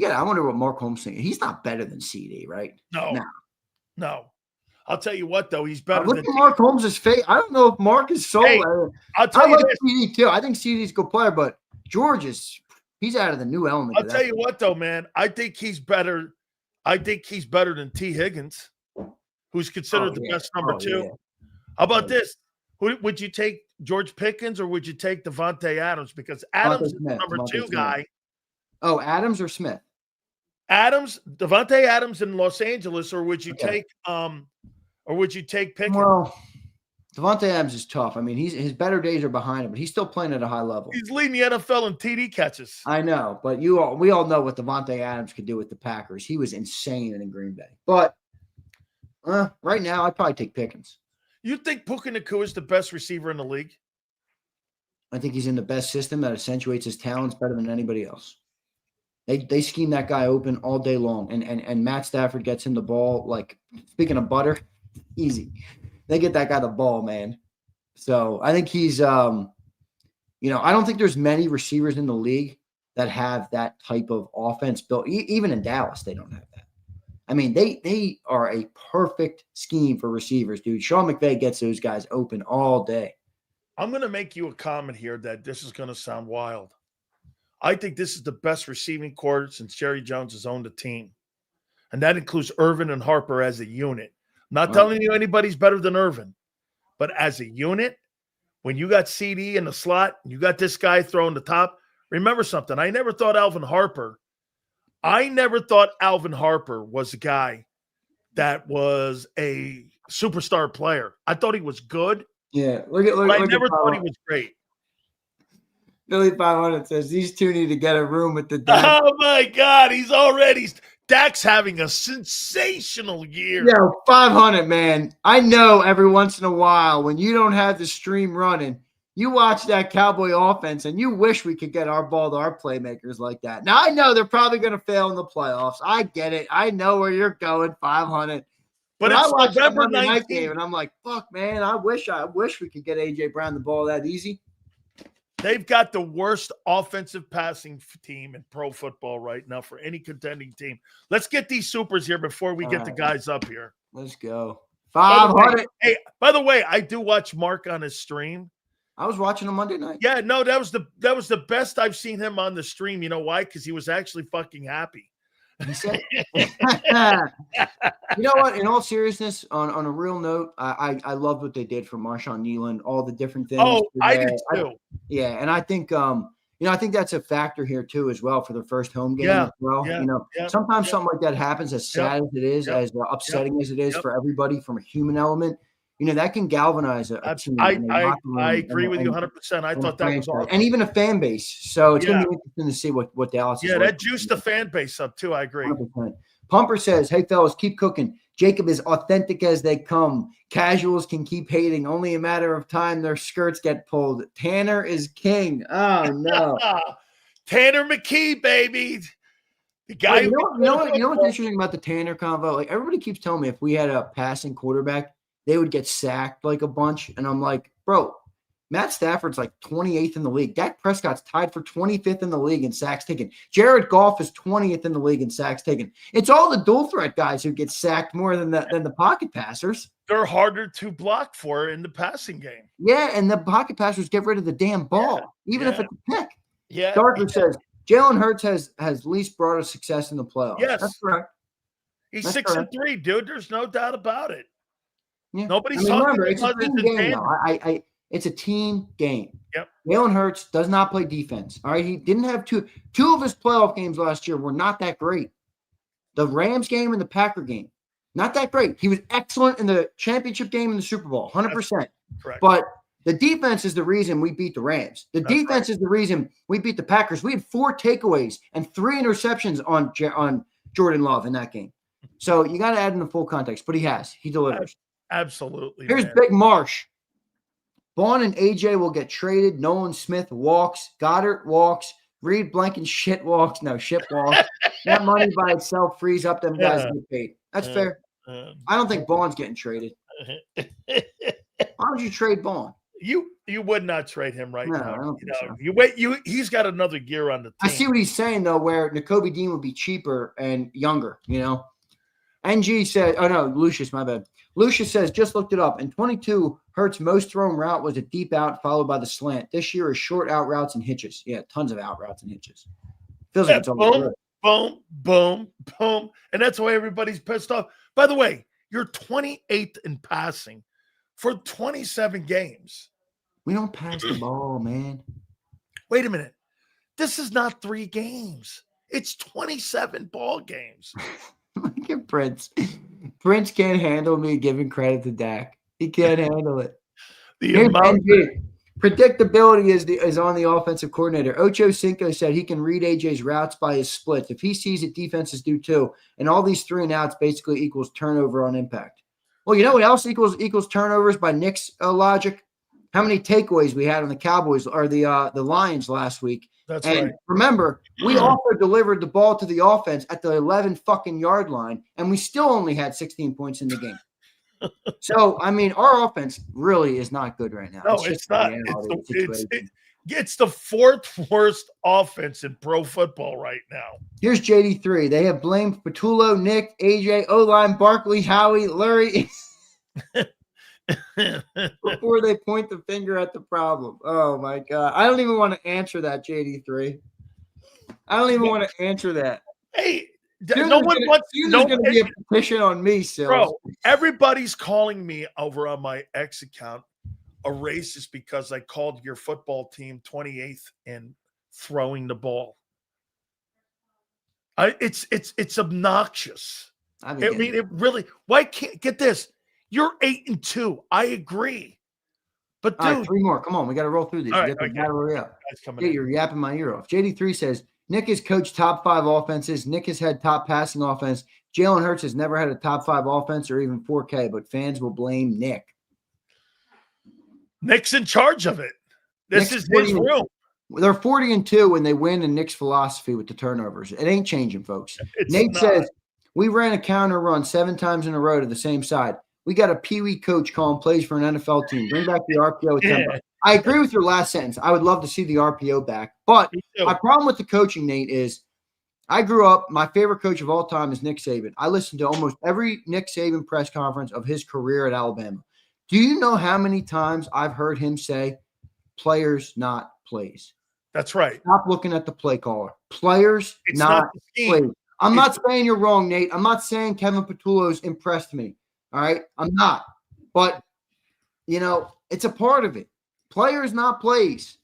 I wonder what Mark Holmes thinking. He's not better than CD, right? No. I'll tell you what, though, he's better than than Mark Holmes' face. I don't know if Mark is so. Hey, I'll tell you this. CD too. I think CD's a good player, but George he's out of the new element. I'll tell you what, though, man. I think he's better. I think he's better than T. Higgins, who's considered the best number 2. Yeah. How about this? Would you take George Pickens or would you take Devontae Adams? Because Adams is the number 2 guy. Oh, Adams or Smith? Devontae Adams in Los Angeles, or would you take Pickens? Well, Devontae Adams is tough. I mean, his better days are behind him, but he's still playing at a high level. He's leading the NFL in TD catches. I know, but we all know what Devontae Adams could do with the Packers. He was insane in Green Bay. But right now, I'd probably take Pickens. You think Puka Nacua is the best receiver in the league? I think he's in the best system that accentuates his talents better than anybody else. They scheme that guy open all day long, and Matt Stafford gets him the ball. Like, speaking of butter, easy. They get that guy the ball, man. So I think he's, I don't think there's many receivers in the league that have that type of offense built. Even in Dallas, they don't have that. I mean, they are a perfect scheme for receivers, dude. Sean McVay gets those guys open all day. I'm going to make you a comment here that this is going to sound wild. I think this is the best receiving corps since Jerry Jones has owned a team. And that includes Irvin and Harper as a unit. I'm not telling you anybody's better than Irvin. But as a unit, when you got CD in the slot, you got this guy throwing the top, remember something. I never thought Alvin Harper was a guy that was a superstar player. I thought he was good. Yeah. I never thought he was great. Billy 500 says these two need to get a room with the Dak. Oh, my God. Dak's having a sensational year. Yeah, 500, man. I know every once in a while when you don't have the stream running, you watch that Cowboy offense and you wish we could get our ball to our playmakers like that. Now, I know they're probably going to fail in the playoffs. I get it. I know where you're going, 500. But I watched the Monday night game, and I'm like, fuck, man, I wish we could get A.J. Brown the ball that easy. They've got the worst offensive passing team in pro football right now for any contending team. Let's get these supers here before we get the guys up here. Let's go. 500. By the way, I do watch Mark on his stream. I was watching him Monday night. Yeah, no, that was the best I've seen him on the stream. You know why? Because he was actually fucking happy. He said, you know what? In all seriousness, on a real note, I loved what they did for Marshawn Nealon, all the different things. Oh, I did too. And I think I think that's a factor here too as well for the first home game as well. Sometimes something like that happens, as sad as it is, as upsetting as it is for everybody from a human element. That can galvanize a team. I agree with you 100%. I thought that was awesome. And even a fan base. So it's going to be interesting to see what Dallas is. Yeah, that juiced the fan base up too. I agree. 100%. Pumper says, hey, fellas, keep cooking. JAKIB is authentic as they come. Casuals can keep hating. Only a matter of time their skirts get pulled. Tanner is king. Oh, no. Tanner McKee, baby. The guy. You know what's interesting about the Tanner convo? Like, everybody keeps telling me if we had a passing quarterback, they would get sacked like a bunch. And I'm like, bro, Matt Stafford's like 28th in the league. Dak Prescott's tied for 25th in the league in sacks taken. Jared Goff is 20th in the league in sacks taken. It's all the dual threat guys who get sacked more than the pocket passers. They're harder to block for in the passing game. Yeah, and the pocket passers get rid of the damn ball, even if it's a pick. Yeah. Darker says Jalen Hurts has least brought us success in the playoffs. Yes. That's correct. He's 6-3, dude. There's no doubt about it. Yeah. Nobody's talking it's a team game now. It's a team game. Yep. Jalen Hurts does not play defense. All right. He didn't have two of his playoff games last year were not that great. The Rams game and the Packer game, not that great. He was excellent in the championship game and the Super Bowl, 100%. Correct. But The defense is the reason we beat the Rams. The That's defense right. is the reason we beat the Packers. We had 4 takeaways and 3 interceptions on Jordan Love in that game. So you got to add in the full context, but he delivers. Absolutely, Here's man. Big Marsh. Vaughn and AJ will get traded. Nolan Smith walks. Goddard walks. Reed Blankenship walks. No, Ship walks. That money by itself frees up them guys to get paid. That's fair. I don't think Vaughn's getting traded. Why would you trade Vaughn? You would not trade him right No, now. I don't think so. You wait. He's got another gear on the team. I see what he's saying though, where Nakobe Dean would be cheaper and younger. NG said, oh no, Lucius, my bad. Lucius says, just looked it up. In 22, Hurts' most thrown route was a deep out followed by the slant. This year is short out routes and hitches. Yeah, tons of out routes and hitches. Feels like it's all boom, boom, boom, boom. And that's why everybody's pissed off. By the way, you're 28th in passing for 27 games. We don't pass the ball, man. Wait a minute. This is not 3 games. It's 27 ball games. Look at Prince. Prince can't handle me giving credit to Dak. He can't handle it. Predictability is on the offensive coordinator. Ocho Cinco said he can read AJ's routes by his splits. If he sees it, defenses do too. And all these 3 and outs basically equals turnover on impact. Well, you know what else equals turnovers by Nick's logic? How many takeaways we had on the Cowboys or the Lions last week. That's right. Remember, we also delivered the ball to the offense at the 11 fucking yard line, and we still only had 16 points in the game. So, I mean, our offense really is not good right now. No, it's not. It's the 4th worst offense in pro football right now. Here's JD3. They have blamed Patullo, Nick, AJ, O-line, Barkley, Howie, Lurie before they point the finger at the problem. Oh, my God. I don't even want to answer that, JD3. I don't even want to answer that. Hey, no one wants. There's going to be a petition on me, Sil. Bro, everybody's calling me over on my X account a racist because I called your football team 28th in throwing the ball. It's obnoxious. I mean, it really. Why can't get this? You're 8-2. I agree, but dude, right, 3 more. Come on, we got to roll through these. Right, you got the battle up. Yeah, you're yapping my ear off. JD3 says Nick has coached top 5 offenses. Nick has had top passing offense. Jalen Hurts has never had a top 5 offense or even 4K, but fans will blame Nick. Nick's in charge of it. This is his room. They're 40-2 when they win in Nick's philosophy with the turnovers. It ain't changing, folks. Nate says, we ran a counter run 7 times in a row to the same side. We got a peewee coach calling plays for an NFL team. Bring back the RPO tempo. I agree with your last sentence. I would love to see the RPO back. But my problem with the coaching, Nate, is I grew up, my favorite coach of all time is Nick Saban. I listened to almost every Nick Saban press conference of his career at Alabama. Do you know how many times I've heard him say, players, not plays? That's right. Stop looking at the play caller. Players, not plays. I'm not saying you're wrong, Nate. I'm not saying Kevin Patullo's impressed me. All right? I'm not. But, it's a part of it. Players, not plays.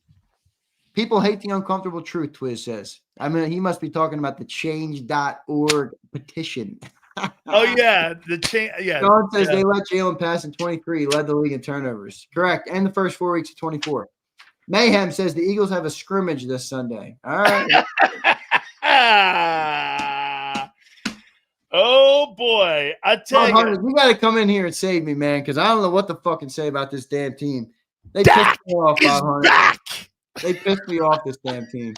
People hate the uncomfortable truth, Twiz says. I mean, he must be talking about the change.org petition. Oh, yeah. The change. Yeah. Sean says they let Jalen pass in 23. He led the league in turnovers. Correct. And the first 4 weeks of 24. Mayhem says the Eagles have a scrimmage this Sunday. All right. Oh, boy. I tell you. You got to come in here and save me, man, because I don't know what the fucking say about this damn team. They pissed me off, 500. Back. They pissed me off, this damn team.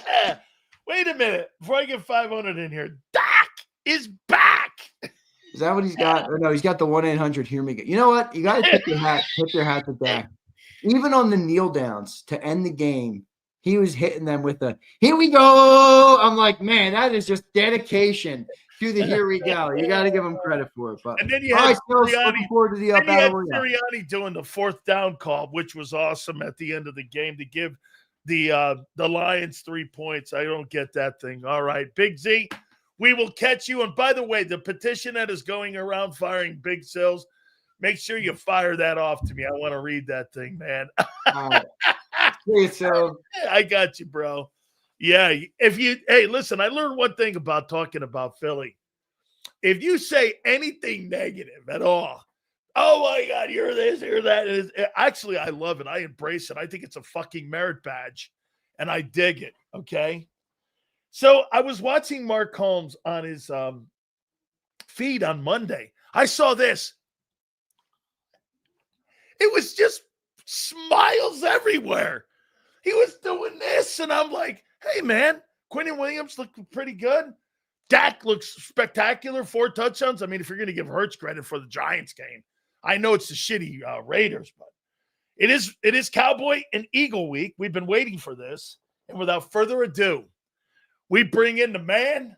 Wait a minute. Before I get 500 in here, Dak is back. Is that what he's got? Or no, he's got the 1-800 hear me. You know what? You got to tip your hat to Dak. Even on the kneel downs to end the game, he was hitting them with a, here we go. I'm like, man, that is just dedication to the here we go. You got to give him credit for it. But and then you had Sirianni doing the 4th down call, which was awesome at the end of the game to give the Lions 3 points. I don't get that thing. All right, Big Z, we will catch you. And by the way, the petition that is going around firing Big Sills, make sure you fire that off to me. I want to read that thing, man. I got you, bro. Yeah. Hey, listen, I learned one thing about talking about Philly. If you say anything negative at all, Oh my God, you're this, you're that. Actually, I love it. I embrace it. I think it's a fucking merit badge, and I dig it. Okay. So I was watching Mark Holmes on his feed on Monday. I saw this. It was just smiles everywhere. He was doing this, and I'm like, hey, man, Quentin Williams looked pretty good. Dak looks spectacular, 4 touchdowns. I mean, if you're going to give Hurts credit for the Giants game, I know it's the shitty Raiders, but it is Cowboy and Eagle week. We've been waiting for this. And without further ado, we bring in the man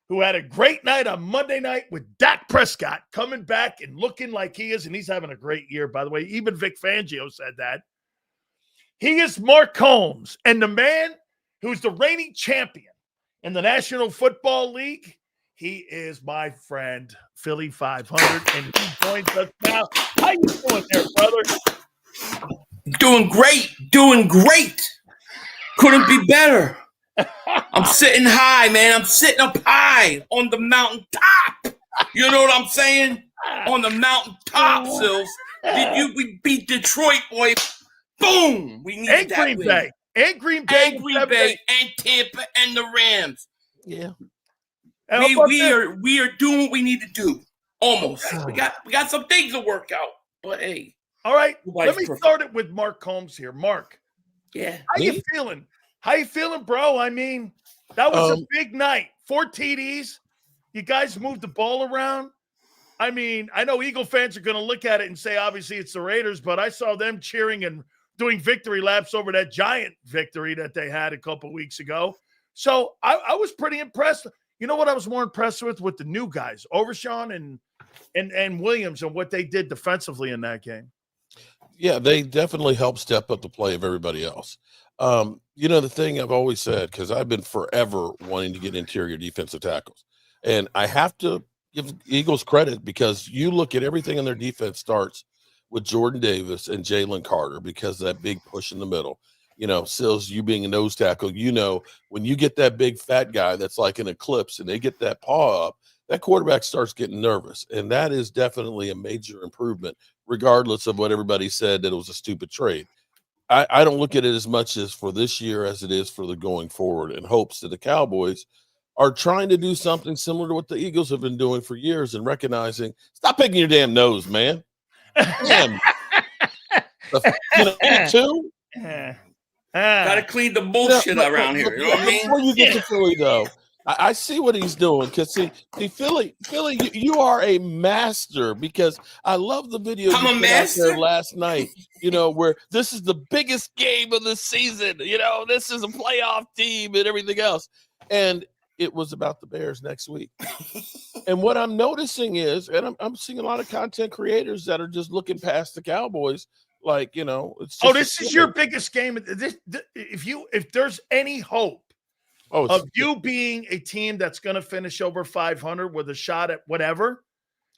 who had a great night on Monday night with Dak Prescott coming back and looking like he is, and he's having a great year, by the way. Even Vic Fangio said that. He is Mark Holmes, and the man who's the reigning champion in the National Football League. He is my friend, Philly 500, and he joins us now. How you doing there, brother? Doing great. Couldn't be better. I'm sitting high, man. I'm sitting up high on the mountaintop. You know what I'm saying? On the mountaintop, Sills. We beat Detroit, boy. Boom! We need and that Green win. Bay. And Green Bay. And Green Bay and Tampa and the Rams. Yeah. We are doing what we need to do. Almost. We got some things to work out. But hey. All right. Let me start it with Mark Holmes here. Mark. Yeah. How you feeling? How you feeling, bro? I mean, that was a big night. 4 TDs. You guys moved the ball around. I mean, I know Eagle fans are going to look at it and say, obviously, it's the Raiders, but I saw them cheering and doing victory laps over that giant victory that they had a couple weeks ago. So I was pretty impressed. You know what I was more impressed with the new guys, Overshawn and Williams, and what they did defensively in that game. Yeah, they definitely helped step up the play of everybody else. You know, the thing I've always said, because I've been forever wanting to get interior defensive tackles, and I have to give Eagles credit because you look at everything in their defense starts with Jordan Davis and Jalen Carter because of that big push in the middle. You know, Sills, you being a nose tackle, you know, when you get that big fat guy that's like an eclipse and they get that paw up, that quarterback starts getting nervous. And that is definitely a major improvement, regardless of what everybody said that it was a stupid trade. I don't look at it as much as for this year as it is for the going forward, in hopes that the Cowboys are trying to do something similar to what the Eagles have been doing for years and recognizing, stop picking your damn nose, man. Damn. You know, too. Gotta clean the bullshit around here. You know what I mean? Before you get to Philly, though, I see what he's doing because see, Philly, you are a master because I love the video you put out there last night. You know, where this is the biggest game of the season. You know, this is a playoff team and everything else, and it was about the Bears next week. And what I'm noticing is, and I'm seeing a lot of content creators that are just looking past the Cowboys. Like, you know, it's just this is your biggest game. If there's any hope of you being a team that's going to finish over 500 with a shot at whatever,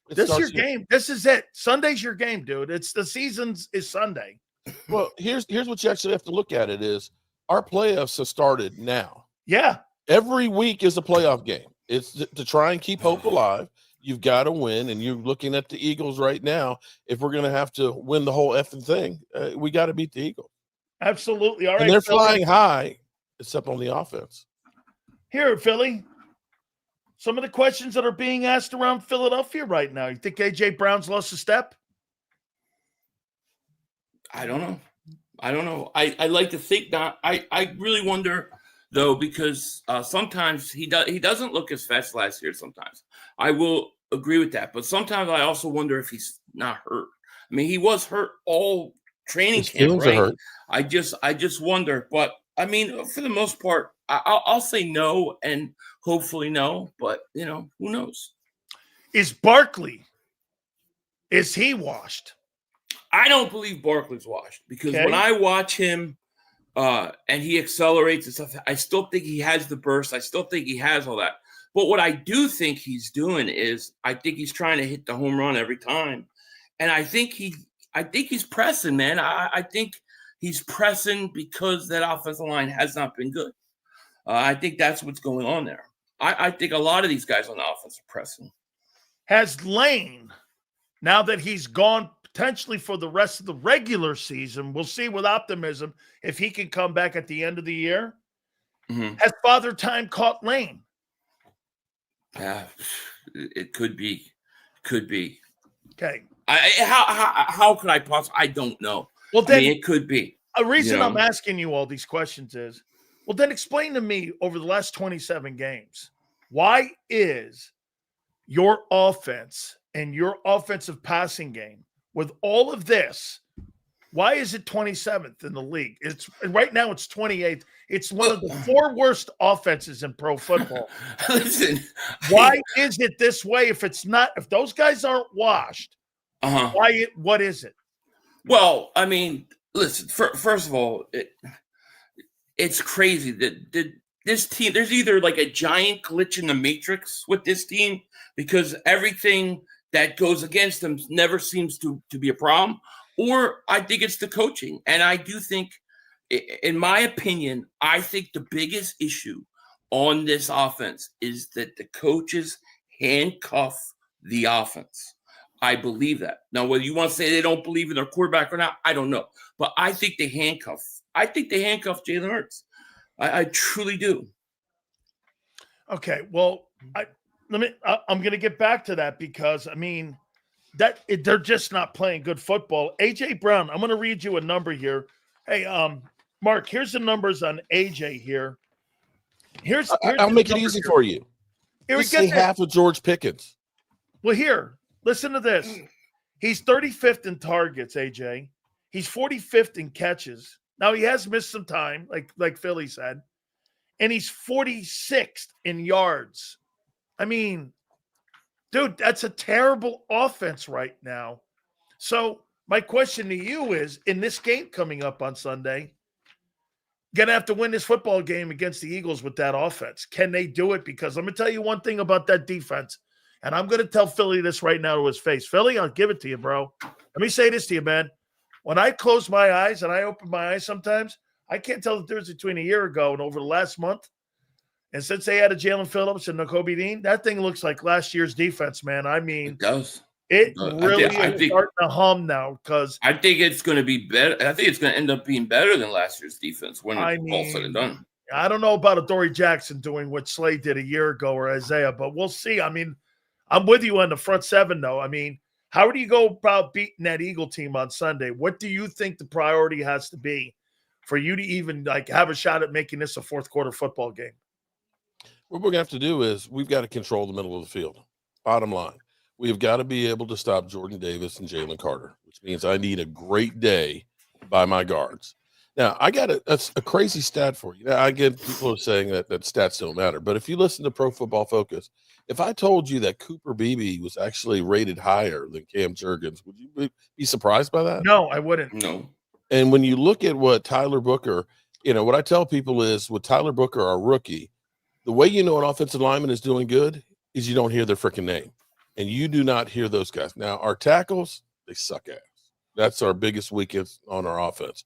this is your game. This is it. Sunday's your game, dude. It's the season's is Sunday. Well, here's what you actually have to look at it is our playoffs have started now. Yeah. Every week is a playoff game. It's to try and keep hope alive. You've got to win, and you're looking at the Eagles right now. If we're going to have to win the whole effing thing, we got to beat the Eagles. Absolutely. All right. And they're flying high, except on the offense. Here, Philly. Some of the questions that are being asked around Philadelphia right now. You think A.J. Brown's lost a step? I don't know. I like to think not. I really wonder, though, because sometimes he doesn't look as fast last year sometimes. I will agree with that. But sometimes I also wonder if he's not hurt. I mean, he was hurt all training camp, right? Hurt. I just wonder. But, I mean, for the most part, I'll say no and hopefully no. But, you know, who knows? Is Barkley, is he washed? I don't believe Barkley's washed because when I watch him and he accelerates and stuff, I still think he has the burst. I still think he has all that. But what I do think he's doing is I think he's trying to hit the home run every time. And I think he's pressing, man. I think he's pressing because that offensive line has not been good. I think that's what's going on there. I think a lot of these guys on the offense are pressing. Has Lane now that he's gone potentially for the rest of the regular season, we'll see with optimism if he can come back at the end of the year. Mm-hmm. Has Father Time caught Lane? Yeah, it could be. Could be. Okay. How could I possibly? I don't know. Well, then, it could be. A reason I'm asking you all these questions is, well, then explain to me over the last 27 games, why is your offense and your offensive passing game with all of this, why is it 27th in the league? Right now it's 28th. It's one of the 4 worst offenses in pro football. Listen, why is it this way? If those guys aren't washed, what is it? Well, I mean, listen, first of all, it's crazy that this team, there's either like a giant glitch in the matrix with this team because everything that goes against them never seems to be a problem, or I think it's the coaching. And I do think, in my opinion, I think the biggest issue on this offense is that the coaches handcuff the offense. I believe that. Now, whether you want to say they don't believe in their quarterback or not, I don't know. But I think they handcuff. I think they handcuff Jalen Hurts. I truly do. Okay, well, I'm going to get back to that because I mean they're just not playing good football. AJ Brown, I'm going to read you a number here. Hey, Mark, here's the numbers on AJ here. I'll make it easy for you. Here we say half of George Pickens. Well, here, listen to this. He's 35th in targets, AJ. He's 45th in catches. Now he has missed some time, like Philly said, and he's 46th in yards. I mean, dude, that's a terrible offense right now. So my question to you is, in this game coming up on Sunday, going to have to win this football game against the Eagles with that offense. Can they do it? Because let me tell you one thing about that defense, and I'm going to tell Philly this right now to his face. Philly, I'll give it to you, bro. Let me say this to you, man. When I close my eyes and I open my eyes sometimes, I can't tell the difference between a year ago and over the last month. And since they added Jalen Phillips and Nakobe Dean, that thing looks like last year's defense, man. I mean, it does. It really is starting to hum now because I think it's going to be better. I think it's going to end up being better than last year's defense when it's all said and done. I don't know about Adoree Jackson doing what Slade did a year ago or Isaiah, but we'll see. I mean, I'm with you on the front seven, though. I mean, how do you go about beating that Eagle team on Sunday? What do you think the priority has to be for you to even have a shot at making this a fourth quarter football game? What we're going to have to do is we've got to control the middle of the field. Bottom line, we've got to be able to stop Jordan Davis and Jalen Carter, which means I need a great day by my guards. Now, I got a crazy stat for you. Now, I get people are saying that stats don't matter, but if you listen to Pro Football Focus, if I told you that Cooper Beebe was actually rated higher than Cam Jurgens, would you be surprised by that? No, I wouldn't. No. And when you look at what Tyler Booker, what I tell people is with Tyler Booker, our rookie, the way you know an offensive lineman is doing good is you don't hear their freaking name. And you do not hear those guys. Now, our tackles, they suck ass. That's our biggest weakness on our offense.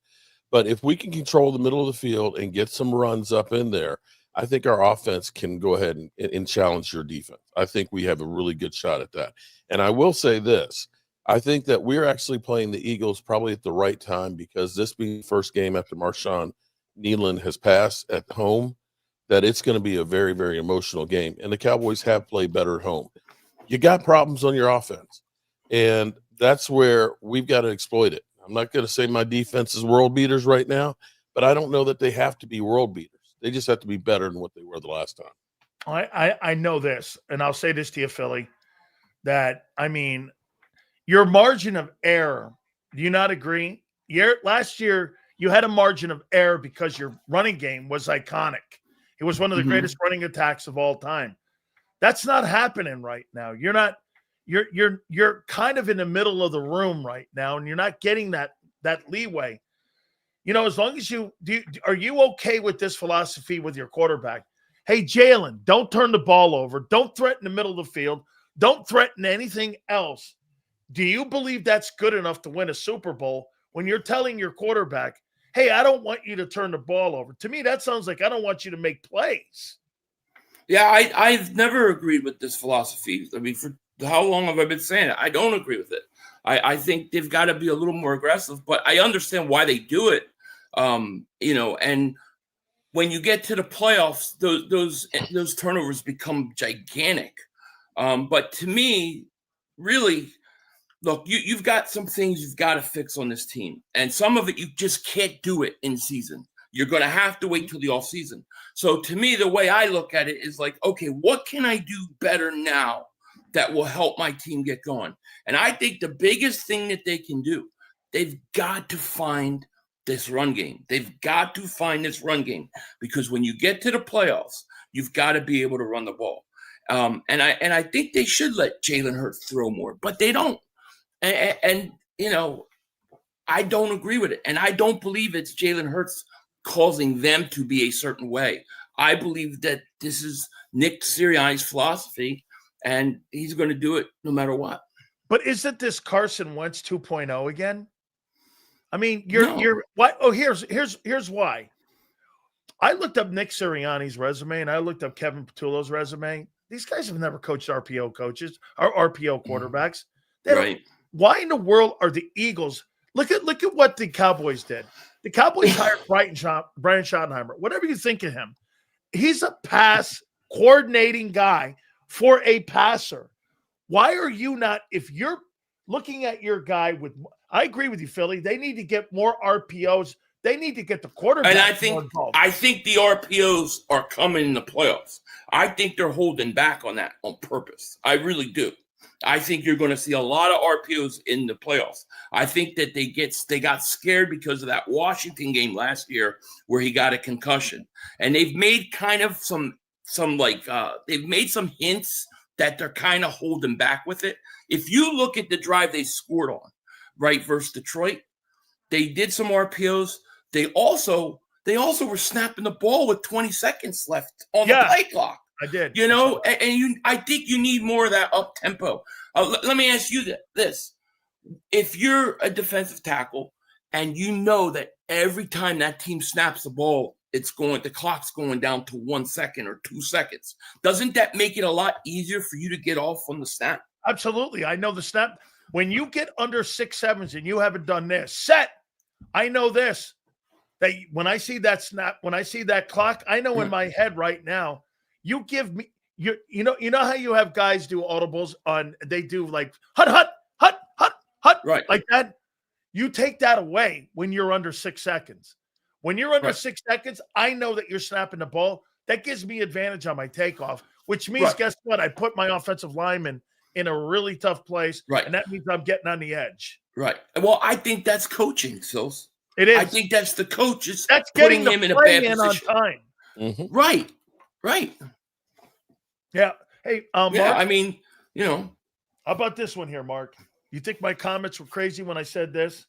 But if we can control the middle of the field and get some runs up in there, I think our offense can go ahead and challenge your defense. I think we have a really good shot at that. And I will say this. I think that we're actually playing the Eagles probably at the right time because this being the first game after Marshawn Nealon has passed at home, that it's going to be a very, very emotional game. And the Cowboys have played better at home. You got problems on your offense, and that's where we've got to exploit it. I'm not going to say my defense is world beaters right now, but I don't know that they have to be world beaters. They just have to be better than what they were the last time. I know this, and I'll say this to you, Philly, that, I mean, your margin of error, do you not agree? Last year, you had a margin of error because your running game was iconic. It was one of the greatest running attacks of all time. That's not happening right now. You're kind of in the middle of the room right now, and you're not getting that leeway. As long as are you okay with this philosophy with your quarterback? Hey, Jalen, don't turn the ball over. Don't threaten the middle of the field. Don't threaten anything else. Do you believe that's good enough to win a Super Bowl when you're telling your quarterback, hey, I don't want you to turn the ball over? To me, that sounds like I don't want you to make plays. Yeah, I've never agreed with this philosophy. I mean, How long have I been saying it? I don't agree with it. I think they've got to be a little more aggressive, but I understand why they do it. And when you get to the playoffs, those turnovers become gigantic. But to me, really, look, you've got some things you've got to fix on this team, and some of it you just can't do it in season. You're going to have to wait till the off season. So to me, the way I look at it is like, okay, what can I do better now that will help my team get going? And I think the biggest thing that they can do, they've got to find this run game. They've got to find this run game, because when you get to the playoffs, you've got to be able to run the ball. And I think they should let Jalen Hurts throw more, but they don't. And I don't agree with it. And I don't believe it's Jalen Hurts causing them to be a certain way. I believe that this is Nick Sirianni's philosophy, and he's going to do it no matter what. But isn't this Carson Wentz 2.0 again? I mean, No. you're what? Oh, here's why. I looked up Nick Sirianni's resume and I looked up Kevin Patullo's resume. These guys have never coached RPO coaches or RPO quarterbacks. Right. Why in the world are the Eagles? Look at what the Cowboys did. The Cowboys hired Brian Schottenheimer. Whatever you think of him, he's a pass coordinating guy for a passer. Why are you not, if you're looking at your guy with, I agree with you, Philly, they need to get more RPOs. They need to get the quarterback. And I think the RPOs are coming in the playoffs. I think they're holding back on that on purpose. I really do. I think you're going to see a lot of RPOs in the playoffs. I think that they got scared because of that Washington game last year where he got a concussion, and they've made kind of they've made some hints that they're kind of holding back with it. If you look at the drive they scored on, right, versus Detroit, they did some RPOs. They also were snapping the ball with 20 seconds left on the play clock. I did. I think you need more of that up tempo. Let me ask you this. If you're a defensive tackle and you know that every time that team snaps the ball, the clock's going down to 1 second or 2 seconds, doesn't that make it a lot easier for you to get off on the snap? Absolutely. I know the snap. When you get under 6-7s and you haven't done this, set. I know this. That when I see that snap, when I see that clock, I know in my head right now, you give me you know how you have guys do audibles on, they do like hut, right, like that. You take that away when you're under 6 seconds. When you're under 6 seconds, I know that you're snapping the ball. That gives me advantage on my takeoff, which means guess what? I put my offensive lineman in a really tough place, and that means I'm getting on the edge. Right. Well, I think that's coaching, Sills. It is. I think that's the coaches that's putting getting him in a bad position on time. Mm-hmm. Right. Yeah. Hey, Mark, I mean, how about this one here, Mark? You think my comments were crazy when I said this?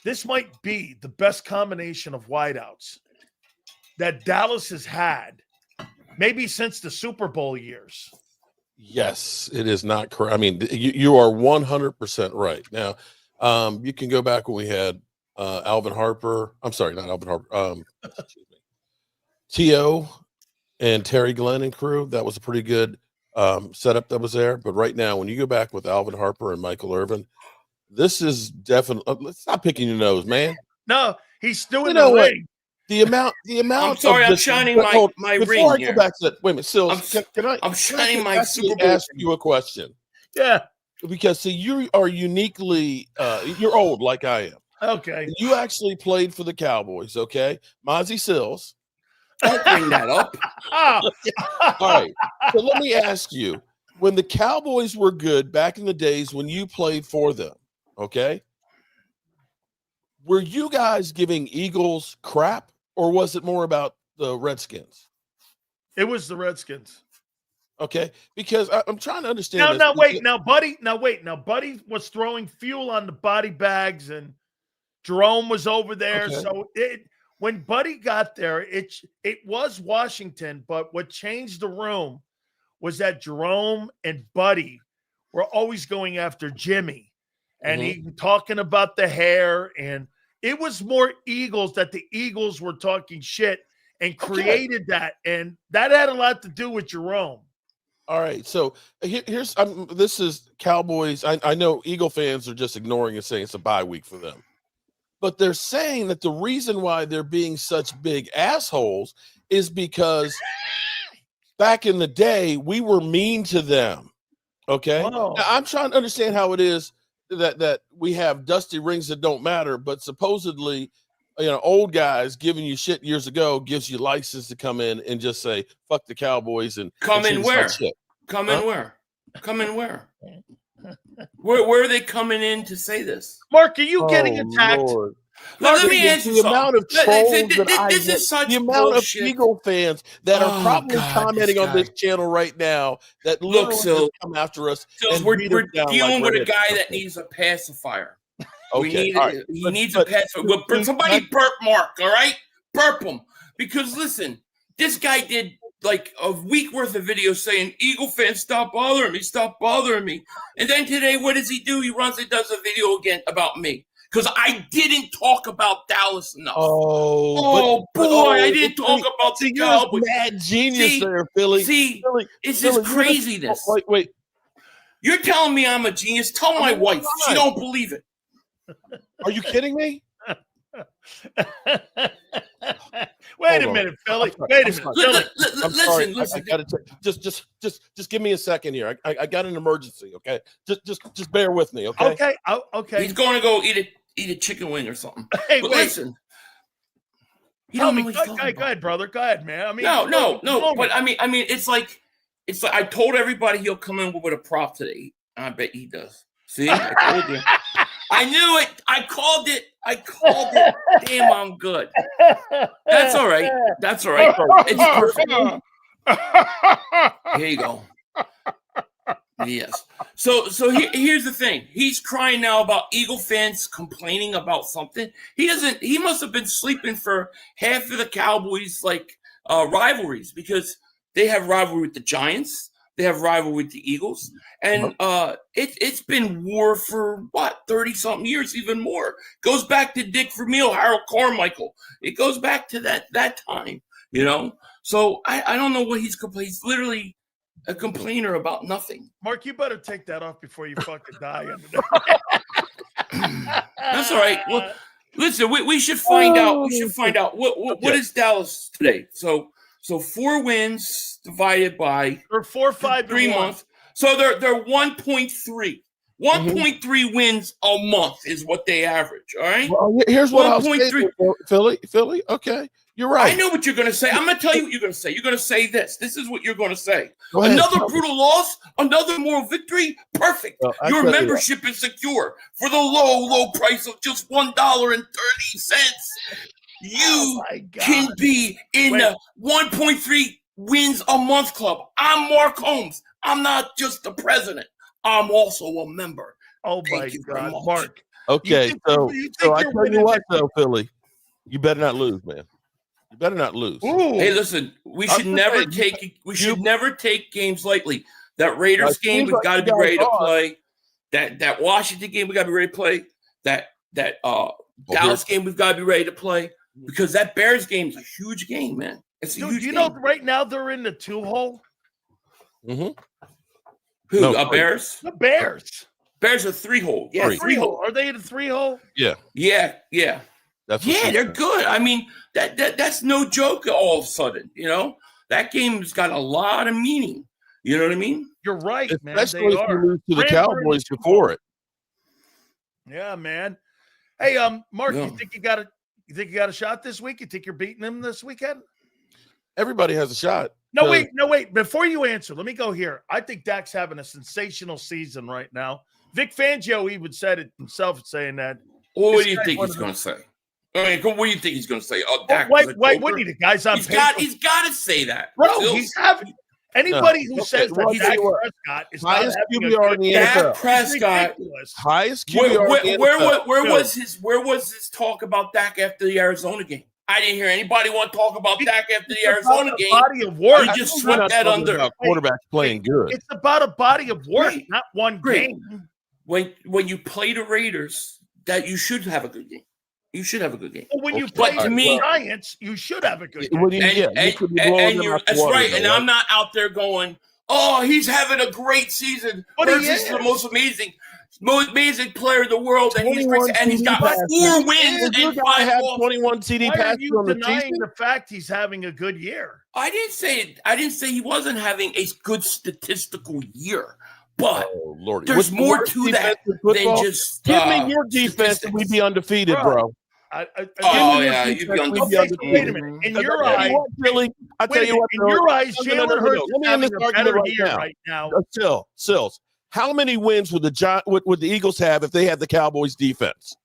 This might be the best combination of wideouts that Dallas has had, maybe since the Super Bowl years. Yes, it is not correct. I mean, you are 100% right. Now, you can go back when we had Alvin Harper. I'm sorry, not Alvin Harper. T.O. and Terry Glenn and crew. That was a pretty good setup that was there. But right now, when you go back with Alvin Harper and Michael Irvin, this is definitely. Let's stop picking your nose, man. No, he's doing the ring. The amount. I'm sorry, I'm shining my ring before I here. go back to that, wait a minute, Sills, I'm shining my Super Bowl. Ask you a question. Yeah, because see, you are uniquely. You're old like I am. Okay. You actually played for the Cowboys, okay? Mozzie Sills. Don't bring that up. All right. So let me ask you, when the Cowboys were good back in the days when you played for them, okay, were you guys giving Eagles crap, or was it more about the Redskins? It was the Redskins. Okay, because I'm trying to understand. Now, Buddy was throwing fuel on the body bags, and Jerome was over there. Okay. So when Buddy got there, it was Washington, but what changed the room was that Jerome and Buddy were always going after Jimmy, and he talking about the hair, and it was more Eagles, that the Eagles were talking shit and created that, and that had a lot to do with Jerome. All right. So here's this is Cowboys. I know Eagle fans are just ignoring and saying it's a bye week for them. But they're saying that the reason why they're being such big assholes is because back in the day, we were mean to them. Okay. Oh. Now, I'm trying to understand how it is that we have dusty rings that don't matter, but supposedly, old guys giving you shit years ago gives you license to come in and just say, fuck the Cowboys and Come in where? Shit. Come in where? Come in where? Where are they coming in to say this? Mark, are you getting attacked? Lord. Let me ask you the something. amount of trolls This is such the amount bullshit. of Eagle fans that are probably God, commenting this on this channel right now that literally just come after us. And we're beat us down dealing like with a guy redheads. that needs a pacifier. Okay, He needs a pacifier. Well, somebody burp Mark, all right? Burp him. Because listen, this guy did like a week worth of videos saying, Eagle fans, stop bothering me. And then today, what does he do? He runs and does a video again about me. Because I didn't talk about Dallas enough. I didn't talk about the Cowboys. Mad genius there, Philly. Philly, it's just craziness. Wait. You're telling me I'm a genius? Tell my wife. She don't believe it. Are you kidding me? Wait a minute, Philly. Wait a minute. Listen. I gotta just give me a second here. I got an emergency. Okay, just bear with me. Okay. Okay. He's going to go eat a chicken wing or something. Hey, but wait. Listen. Tell me. Go ahead, brother. Go ahead, man. I mean, no. But I mean, it's like I told everybody he'll come in with a prop today. I bet he does. See, I told you. I knew it. I called it. Damn, I'm good. That's all right. It's perfect. Here you go. Yes. So here's the thing. He's crying now about Eagle fans complaining about something. He must have been sleeping for half of the Cowboys rivalries, because they have rivalry with the Giants. They have rivalry with the Eagles. And it's been war for 30-something years, even more. Goes back to Dick Vermeil, Harold Carmichael. It goes back to that time, So I don't know what he's complaining. He's literally a complainer about nothing. Mark, you better take that off before you fucking die. That's all right. Well, listen, we should find out. We should find out what is Dallas today. So 4 wins divided by 4, 5, 3 months. So they're 1.3. 1.3 wins a month is what they average. All right. Well, here's what I'll say, Philly. Okay, you're right. I know what you're going to say. I'm going to tell you what you're going to say. You're going to say this. This is what you're going to say. Another brutal loss, another moral victory. Perfect. Your membership is secure for the low price of just $1.30. You can be in the 1.3 wins a month club. I'm Mark Holmes. I'm not just the president. I'm also a member. Oh my God, Mark. Okay, so I tell you what, though, Philly, you better not lose, man. You better not lose. Ooh. Hey, listen, we should never take games lightly. That Raiders game, we've got to be ready to play. That Washington game, we got to be ready to play. That Dallas game, we've got to be ready to play, because that Bears game is a huge game, man. It's a huge game. Right now they're in the 2-hole. Mm-hmm. Who? Bears? The Bears. Bears are 3-hole. Yeah, 3-hole. Are they in a 3-hole? Yeah. They're good. I mean, that's no joke. All of a sudden, that game's got a lot of meaning. You know what I mean? You're right, man. Especially if you lose to the Cowboys before it. Yeah, man. Hey, Mark, you think you got a shot this week? You think you're beating them this weekend? Everybody has a shot. No, wait. Before you answer, let me go here. I think Dak's having a sensational season right now. Vic Fangio even said it himself, saying that. Well, what do you think he's going to say? I mean, what do you think he's going to say? Oh, Dak, wait, what do you think, guys? He's got to say that. Bro, he's having anybody who says that Dak Prescott is highest QBR in the NFL. Dak Prescott, highest QBR in the NFL. Where was his talk about Dak after the Arizona game? I didn't hear anybody want to talk about Dak after the Arizona game. Body of work. You just swept that under. Quarterbacks playing good. It's about a body of work, not one game. When you play the Raiders, that you should have a good game. You should have a good game. Well, when you play the Giants, you should have a good game. That's right. And I'm not out there going, Oh, he's having a great season. But Hurts he is the is. most amazing player in the world, and he's 21 got passes. 4 wins Does your and guy 5 have losses. 21 CD Why are passes you on the denying season? the fact he's having a good year? I didn't say he wasn't having a good statistical year, but Oh, Lord. there's What's the more worst to defense that in football? than just Give me your defense and we'd statistics. be undefeated, Bro. bro. Oh, me your yeah, you'd be defense, we'd Okay, so undefeated. wait a minute. In Because your I tell eye, you what, Billy, I tell wait a you minute. what, In Billy, your eyes, no, no, Jalen no, Hurts no. is Let me end having this a argument better right year now. right now. Sills, how many wins would the Eagles have if they had the Cowboys defense?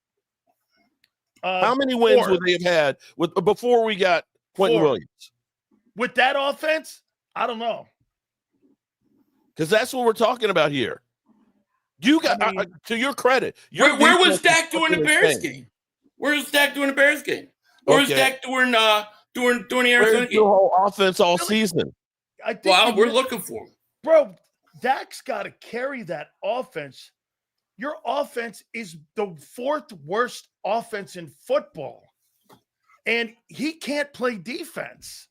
How many wins 4. would they have had before we got Quentin 4. Williams? With that offense? I don't know. Because that's what we're talking about here. You got, I mean, to your credit, Where was defense Dak is during the fucking Bears insane. game? Where was Dak during the Bears game? Where was Okay. Dak during the Arizona Where's game? your whole offense all season? I think Well, we're looking for him. bro, Dak's got to carry that offense. Your offense is the 4th worst offense in football, and he can't play defense.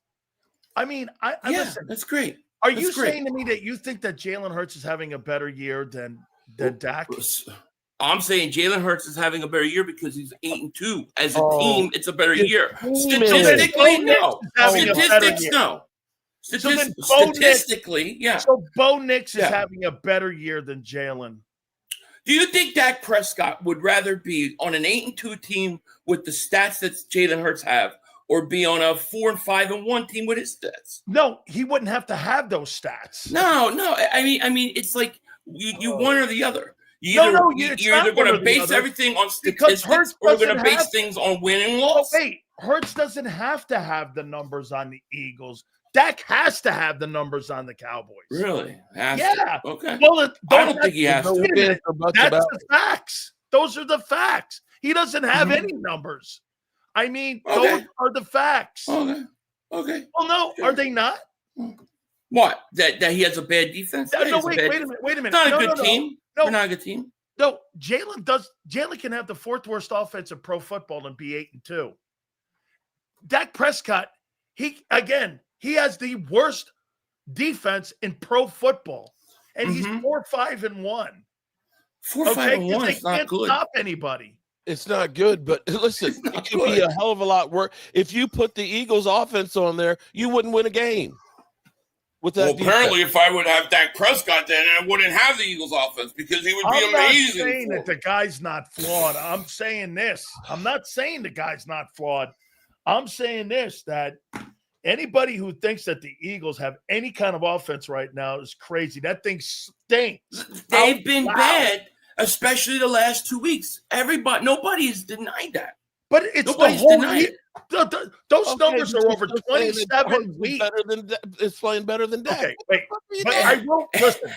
I mean, I listen. That's great. Are That's you great. saying to me that you think that Jalen Hurts is having a better year than Dak? I'm saying Jalen Hurts is having a better year because he's 8-2. As a Oh, team, it's a better his year. team is. Statistically, So then no. Bo Nix is having a better Statistics, year. no. So then Bo Nix- Statistically, yeah. So Bo Nix is Yeah. having a better year than Jalen. Do you think Dak Prescott would rather be on an 8-2 team with the stats that Jalen Hurts have, or be on a 4-5-1 team with his stats? No, he wouldn't have to have those stats. No. I mean, it's like you one or the other. It's You're not either one going or to the base other, everything on because statistics, Hurts or we're going to doesn't base have- things on win and Oh, loss. wait, Hurts doesn't have to have the numbers on the Eagles. Dak has to have the numbers on the Cowboys. Really? Has to? Yeah. Okay. Well, I don't think he has to. Wait a minute. That's about the facts. Those are the facts. He doesn't have Mhm. any numbers. I mean, Okay. those are the facts. Okay. Well, no, Sure. are they not? What? That he has a bad defense? No, Yeah, he has wait bad a defense. minute. Wait a minute. Not a No, good no, team. no. We're not a good team. No, Jalen can have the 4th worst offense in pro football and be 8-2. Dak Prescott, he has the worst defense in pro football, and he's 4-5-1. 4-5-1 They is not can't good. stop anybody. It's not good, but listen, It's not it could be good. a hell of a lot worse. If you put the Eagles offense on there, you wouldn't win a game. With that defense. if I would have Dak Prescott, then I wouldn't have the Eagles offense because he would be I'm not amazing. saying for that the guy's not flawed. I'm saying this. I'm not saying the guy's not flawed. I'm saying this, that anybody who thinks that the Eagles have any kind of offense right now is crazy. That thing stinks. They've been Wow. bad, especially the last 2 weeks. Nobody has denied that. But it's Nobody's the whole denying year. it. Those Okay, numbers but are you're over still saying that 27 Hurts is weeks. better than it's playing better than Dak. Okay, wait. What are you But doing? I won't listen.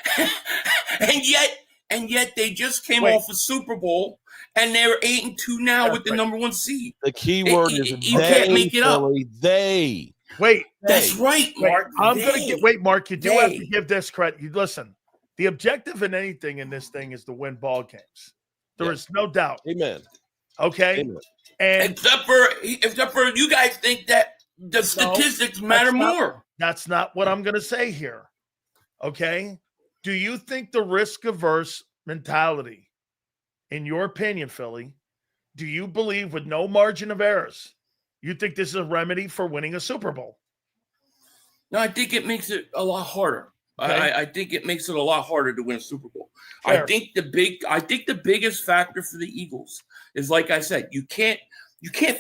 and yet they just came Wait. off a Super Bowl and they're 8-2 now with the Right. number 1 seed. The key word is you can't make it up. Philly, they. Wait. That's Hey, right, Wait, Mark. I'm going to wait, Mark. You do have to They. give this credit. You listen. The objective in anything in this thing is to win ball games. There Yeah. is no doubt. Amen. Okay, Amen. and Except for you guys think that the statistics matter that's not- more. that's not what I'm going to say here. Okay, do you think the risk-averse mentality, in your opinion, Philly, do you believe with no margin of errors, you think this is a remedy for winning a Super Bowl? No, I think it makes it a lot harder. Okay. I think it makes it a lot harder to win a Super Bowl. Fair. I think the biggest factor for the Eagles is, like I said, you can't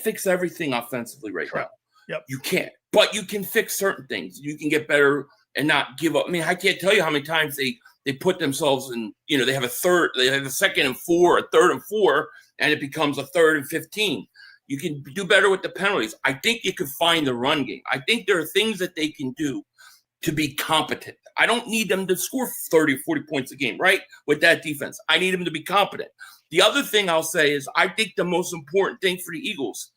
fix everything offensively right Correct. now. Yep. You can't, but you can fix certain things. You can get better and not give up. I mean, I can't tell you how many times they put themselves in. They have a 2nd and 4, a 3rd and 4, and it becomes a 3rd and 15. You can do better with the penalties. I think you could find the run game. I think there are things that they can do to be competent. I don't need them to score 30, 40 points a game, right? With that defense. I need them to be competent. The other thing I'll say is I think the most important thing for the Eagles,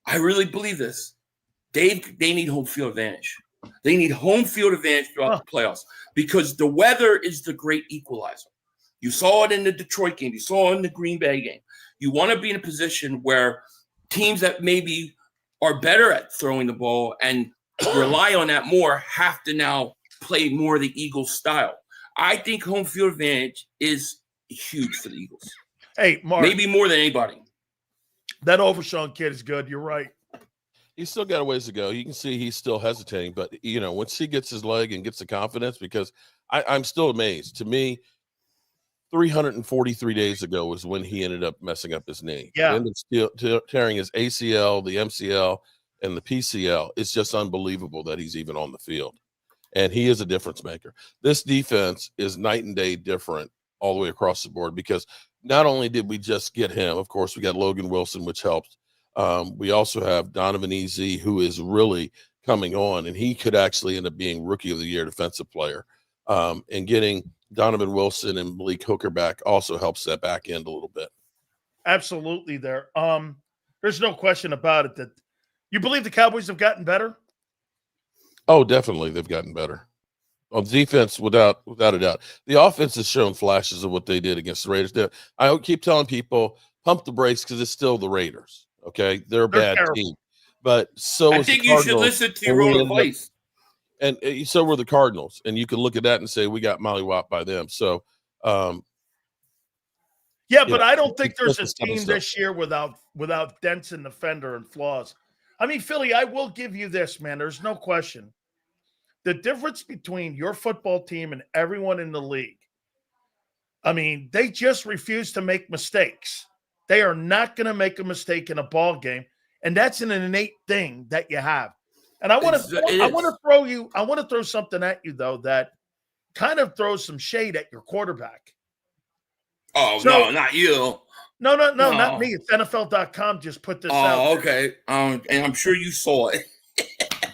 I really believe this, they need home field advantage. They need home field advantage throughout the playoffs because the weather is the great equalizer. You saw it in the Detroit game. You saw it in the Green Bay game. You want to be in a position where teams that maybe are better at throwing the ball and rely on that more have to now play more of the Eagles style. I think home field advantage is huge for the Eagles. Hey, Mark. Maybe more than anybody. That Overshawn kid is good. You're right. He's still got a ways to go. You can see he's still hesitating, but once he gets his leg and gets the confidence, because I'm still amazed. To me, 343 days ago was when he ended up messing up his knee. Yeah. He ended up tearing his ACL, the MCL, and the PCL. It's just unbelievable that he's even on the field. And he is a difference maker. This defense is night and day different all the way across the board, because not only did we just get him, of course, we got Logan Wilson, which helped. We also have Donovan Ez, who is really coming on, and he could actually end up being Rookie of the Year defensive player. And getting Donovan Wilson and Malik Hooker back also helps that back end a little bit. Absolutely there. There's no question about it that you believe the Cowboys have gotten better? Oh, definitely. They've gotten better. On defense, without a doubt. The offense has shown flashes of what they did against the Raiders. I keep telling people, pump the brakes, because it's still the Raiders. Okay? They're a bad terrible team. But so I is think the you should Cardinals, listen to your own advice. and so were the Cardinals. And you can look at that and say, we got mollywopped by them. So, yeah, but I don't think there's just a team this year without dents in the fender and flaws. I mean, Philly, I will give you this, man. There's no question. The difference between your football team and everyone in the league, I mean, they just refuse to make mistakes. They are not going to make a mistake in a ball game, and that's an innate thing that you have. And I want to throw something at you though that kind of throws some shade at your quarterback. Oh, so, no, not you. No, not me. It's NFL.com just put this out. Oh, okay. And I'm sure you saw it.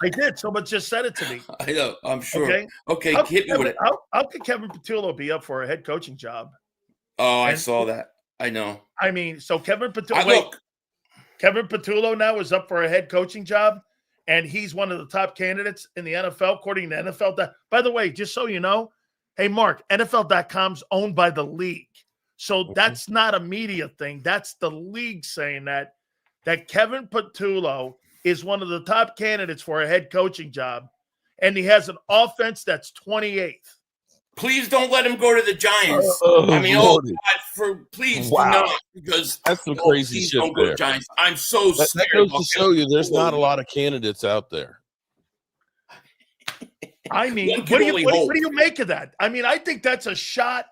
I did. Someone just said it to me. I know. I'm sure. Okay, hit me with it. How could Kevin Patullo be up for a head coaching job? Oh, I saw that. I know. I mean, so Kevin Patullo now is up for a head coaching job, and he's one of the top candidates in the NFL, according to NFL. By the way, just so you know, hey, Mark, NFL.com's owned by the league. So that's not a media thing. That's the league saying that Kevin Patullo is one of the top candidates for a head coaching job, and he has an offense that's 28th. Please don't let him go to the Giants. Please do not, because that's some crazy shit don't go to Giants. I'm so that scared. That goes to show you there's not a lot of candidates out there. I mean, what do you make of that? I mean, I think that's a shot.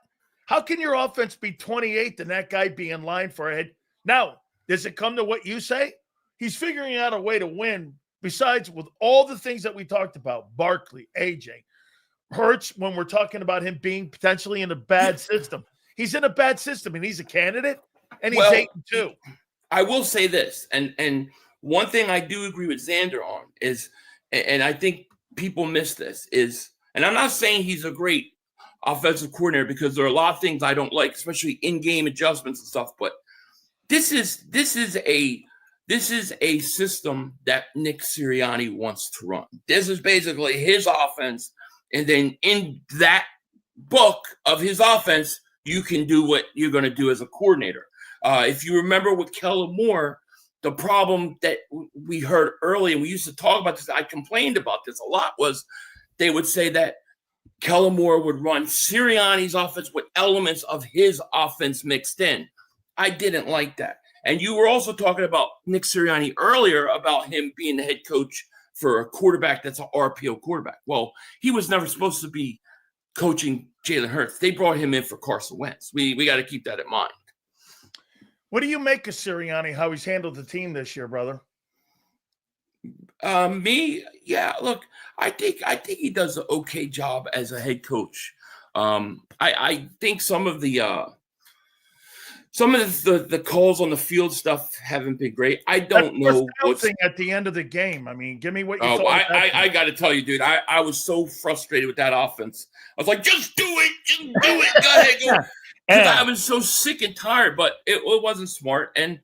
How can your offense be 28th and that guy be in line for a head? Now, does it come to what you say? He's figuring out a way to win, besides with all the things that we talked about, Barkley, AJ, Hurts, when we're talking about him being potentially in a bad system. He's in a bad system, and he's a candidate, and he's 8-2. I will say this, and one thing I do agree with Xander on is, and I think people miss this, is, and I'm not saying he's a great offensive coordinator, because there are a lot of things I don't like, especially in-game adjustments and stuff, but this is a system that Nick Sirianni wants to run. This is basically his offense. And then in that book of his offense, you can do what you're going to do as a coordinator. If you remember with Kellen Moore, the problem that we heard early, and we used to talk about this, I complained about this a lot, was they would say that Kellen Moore would run Sirianni's offense with elements of his offense mixed in. I didn't like that. And you were also talking about Nick Sirianni earlier, about him being the head coach for a quarterback that's an RPO quarterback. Well, he was never supposed to be coaching Jalen Hurts. They brought him in for Carson Wentz. We got to keep that in mind. What do you make of Sirianni, how he's handled the team this year, brother? Look, I think he does an okay job as a head coach. I think some of the calls on the field stuff haven't been great. I don't know what's at the end of the game. I mean, give me what you thought. I got to tell you, dude, I was so frustrated with that offense. I was like, just do it. Go ahead, go. Because I was so sick and tired, but it wasn't smart. And,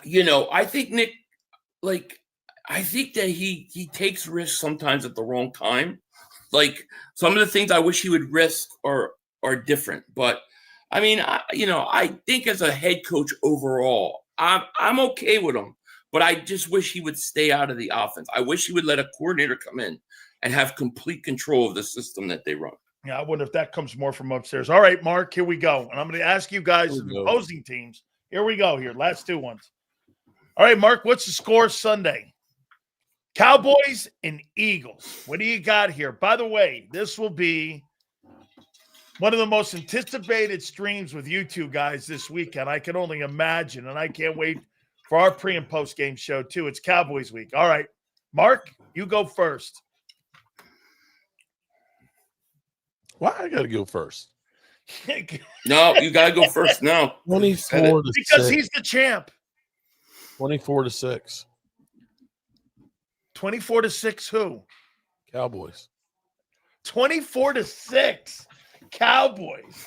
I think Nick, I think that he takes risks sometimes at the wrong time. Like, some of the things I wish he would risk are different. But, I mean, I think as a head coach overall, I'm okay with him. But I just wish he would stay out of the offense. I wish he would let a coordinator come in and have complete control of the system that they run. Yeah, I wonder if that comes more from upstairs. All right, Mark, here we go. And I'm going to ask you guys the opposing teams. Here we go here. Last two ones. All right, Mark, what's the score Sunday? Cowboys and Eagles. What do you got here? By the way, this will be one of the most anticipated streams with you two guys this weekend. I can only imagine, and I can't wait for our pre- and post-game show, too. It's Cowboys week. All right, Mark, you go first. Why I got to go first? No, you got to go first now. 24 to because 6. he's the champ. 24 to 6. 24 to 6 who? Cowboys. 24 to 6 Cowboys.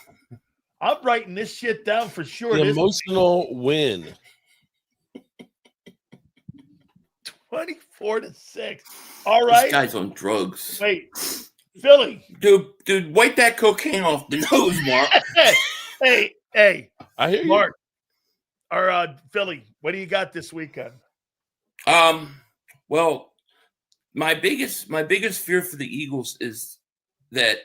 I'm writing this shit down for sure. The emotional win. 24 to 6. All right. This guy's on drugs. Wait. Philly. Dude, wipe that cocaine off the nose, Mark. hey. I hear you. Mark. Or Philly, what do you got this weekend? Well, my biggest fear for the Eagles is that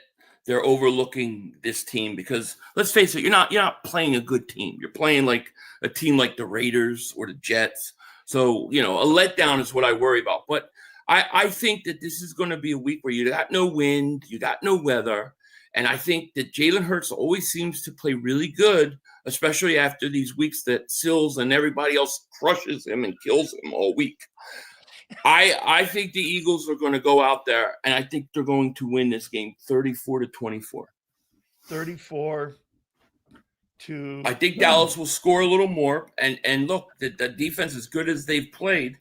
they're overlooking this team because let's face it, you're not playing a good team. You're playing like a team like the Raiders or the Jets. So, a letdown is what I worry about. But I think that this is going to be a week where you got no wind, you got no weather. And I think that Jalen Hurts always seems to play really good, especially after these weeks that Sills and everybody else crushes him and kills him all week. I think the Eagles are going to go out there, and I think they're going to win this game 34-24. 34 to. I think Dallas will score a little more. And look, the defense, as good as they've played,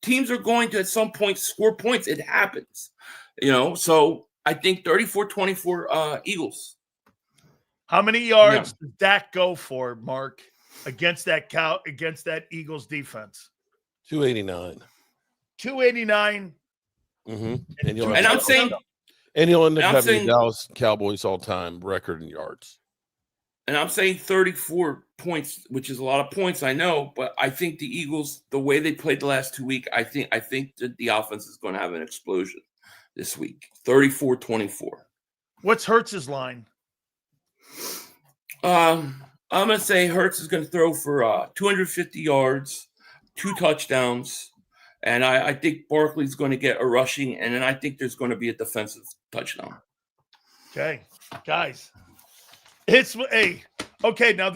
teams are going to at some point score points. It happens, So I think 34-24 Eagles. How many yards did Dak go for, Mark, against that Eagles defense? 289. 289. Mm-hmm. And he'll end up having the Dallas Cowboys all-time record in yards. And I'm saying 34 points, which is a lot of points, I know, but I think the Eagles, the way they played the last 2 weeks, I think that the offense is going to have an explosion this week. 34-24. What's Hurts' line? I'm going to say Hurts is going to throw for 250 yards, 2 touchdowns, and I think Barkley's going to get a rushing, and then I think there's going to be a defensive touchdown. Okay, guys. Okay, now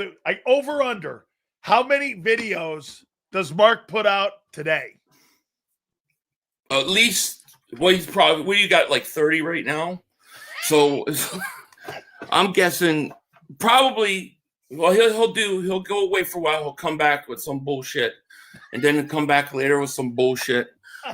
over under. How many videos does Mark put out today? At least, he's probably, what do you got, like 30 right now? So I'm guessing probably, he'll go away for a while. He'll come back with some bullshit, and then he'll come back later with some bullshit.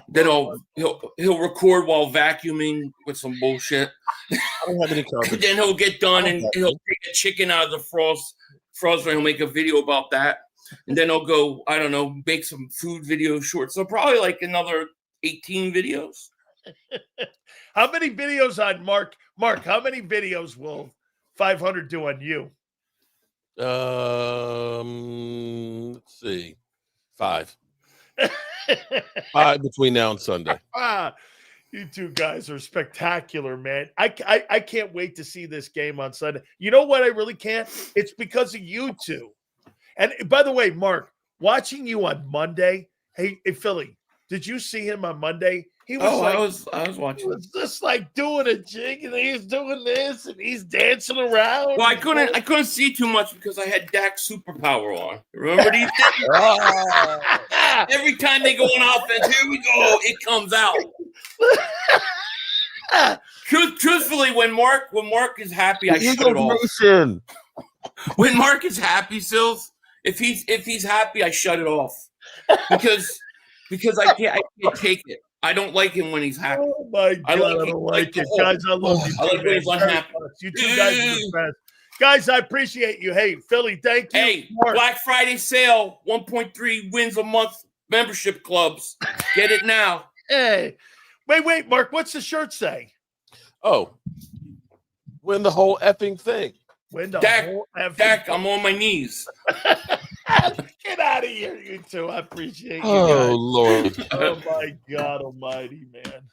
Then he'll record while vacuuming with some bullshit. I don't have any comments. Then he'll get done and he'll take a chicken out of the frost and he'll make a video about that. And then he'll go, I don't know, make some food videos short. So probably like another 18 videos. How many videos on Mark? Mark, how many videos will 500 do on you? Let's see. 5. 5 between now and Sunday. You two guys are spectacular, man. I can't wait to see this game on Sunday. You know what? I really can't. It's because of you two. And by the way, Mark, watching you on Monday. Hey, Philly, did you see him on Monday? He was I was watching. He was just like doing a jig, and he's doing this, and he's dancing around. Well, I couldn't see too much because I had Dak's superpower on. Remember these things? Every time they go on offense, here we go. It comes out. Truthfully, when Mark is happy, I shut it off. When Mark is happy, Sills, if he's happy, I shut it off because I can't take it. I don't like him when he's happy. Oh my God, I don't like it. Guys, I love you. I like when he's unhappy. You two guys are the best. Guys, I appreciate you. Hey, Philly, thank you. Hey, Black Friday sale, 1.3 wins a month membership clubs. Get it now. Hey. Wait, Mark, what's the shirt say? Oh, win the whole effing thing. Win the whole effing Dak, thing. I'm on my knees. Get out of here, you two. I appreciate you. Oh, guys. Lord. Oh, my God almighty, man.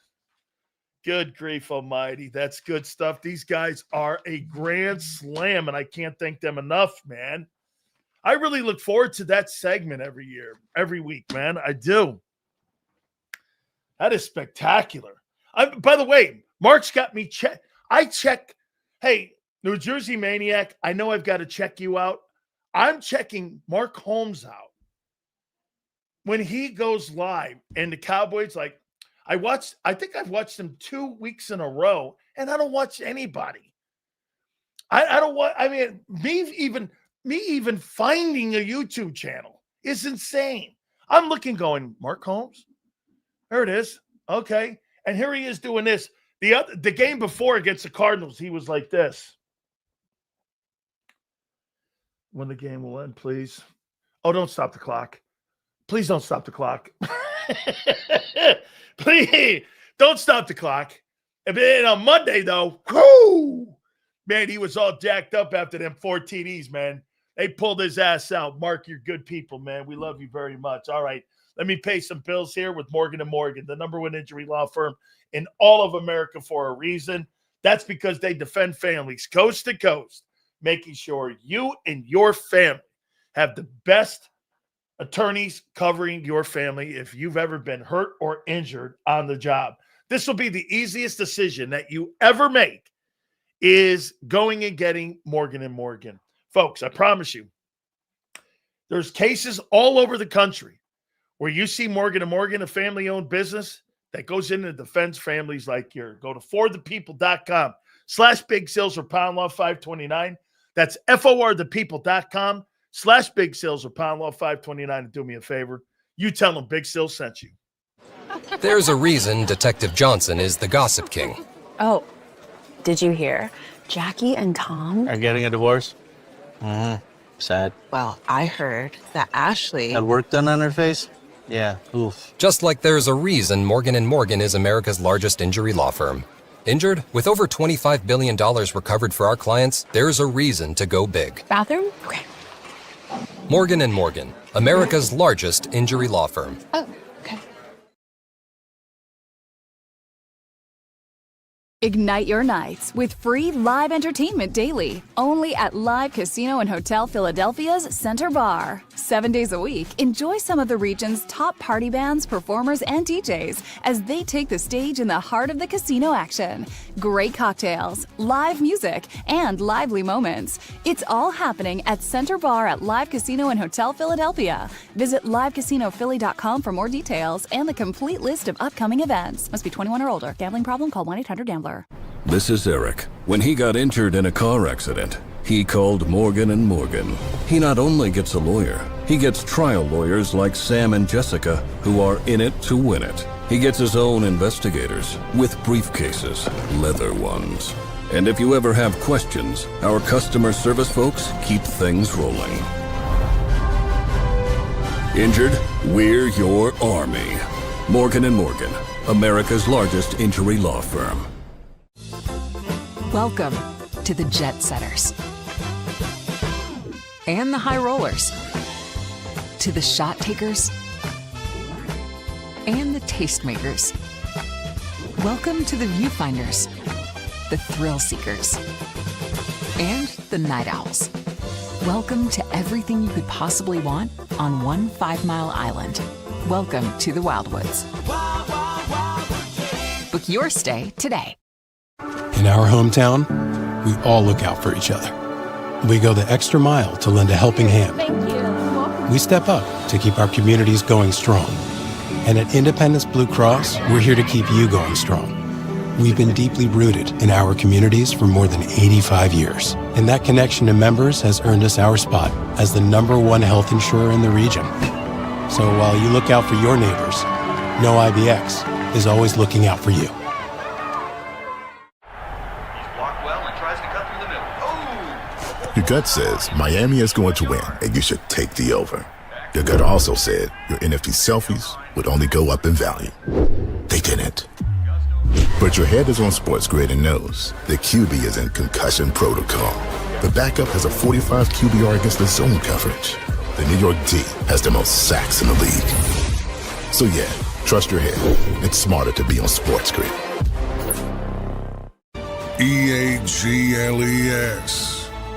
Good grief almighty. That's good stuff. These guys are a grand slam, and I can't thank them enough, man. I really look forward to that segment every week, man. I do. That is spectacular. By the way, Mark's got me check. I check. Hey, New Jersey Maniac, I know I've got to check you out. I'm checking Mark Holmes out. When he goes live and the Cowboys, like, I think I've watched him 2 weeks in a row, and I don't watch anybody. I don't want, I mean, me even finding a YouTube channel is insane. I'm looking going, Mark Holmes? There it is. Okay. And here he is doing this. The game before against the Cardinals, he was like this. When the game will end, please. Oh, don't stop the clock. Please don't stop the clock. Please don't stop the clock. And then on Monday, though, whoo, man, he was all jacked up after them 4 TDs, man. They pulled his ass out. Mark, you're good people, man. We love you very much. All right, let me pay some bills here with Morgan & Morgan, the #1 injury law firm in all of America for a reason. That's because they defend families coast to coast, making sure you and your family have the best attorneys covering your family if you've ever been hurt or injured on the job. This will be the easiest decision that you ever make, is going and getting Morgan & Morgan. Folks, I promise you, there's cases all over the country where you see Morgan & Morgan, a family-owned business that goes in and defends families like yours. Go to forthepeople.com/Big Sales or Pound Law 529. That's forthepeople.com/Big Sales or Pound Law 529. And do me a favor, you tell them Big Sales sent you. There's a reason Detective Johnson is the gossip king. Oh, did you hear? Jackie and Tom are getting a divorce? Sad. Well, I heard that Ashley Had work done on her face? Yeah, oof. Just like there's a reason Morgan & Morgan is America's largest injury law firm. Injured? With over $25 billion recovered for our clients, there's a reason to go big. Bathroom? Okay. Morgan & Morgan, America's largest injury law firm. Oh, okay. Ignite your nights with free live entertainment daily, only at Live Casino and Hotel Philadelphia's Center Bar. 7 days a week, enjoy some of the region's top party bands, performers, and DJs as they take the stage in the heart of the casino action. Great cocktails, live music, and lively moments. It's all happening at Center Bar at Live Casino and Hotel Philadelphia. Visit livecasinophilly.com for more details and the complete list of upcoming events. Must be 21 or older. Gambling problem? Call 1-800-GAMBLER. This is Eric. When he got injured in a car accident, he called Morgan & Morgan. He not only gets a lawyer, he gets trial lawyers like Sam and Jessica, who are in it to win it. He gets his own investigators with briefcases, leather ones. And if you ever have questions, our customer service folks keep things rolling. Injured? We're your army. Morgan & Morgan, America's largest injury law firm. Welcome to the Jet Setters and the High Rollers, to the Shot Takers and the Tastemakers. Welcome to the Viewfinders, the Thrill Seekers, and the Night Owls. Welcome to everything you could possibly want on one 5-mile island. Welcome to the Wildwoods. Book your stay today. In our hometown, we all look out for each other. We go the extra mile to lend a helping hand. Thank you. We step up to keep our communities going strong. And at Independence Blue Cross, we're here to keep you going strong. We've been deeply rooted in our communities for more than 85 years. And that connection to members has earned us our spot as the #1 health insurer in the region. So while you look out for your neighbors, know IBX is always looking out for you. Your gut says Miami is going to win, and you should take the over. Your gut also said your NFT selfies would only go up in value. They didn't. But your head is on Sports Grid and knows the QB is in concussion protocol. The backup has a 45 QBR against the zone coverage. The New York D has the most sacks in the league. So yeah, trust your head. It's smarter to be on Sports Grid. EAGLES.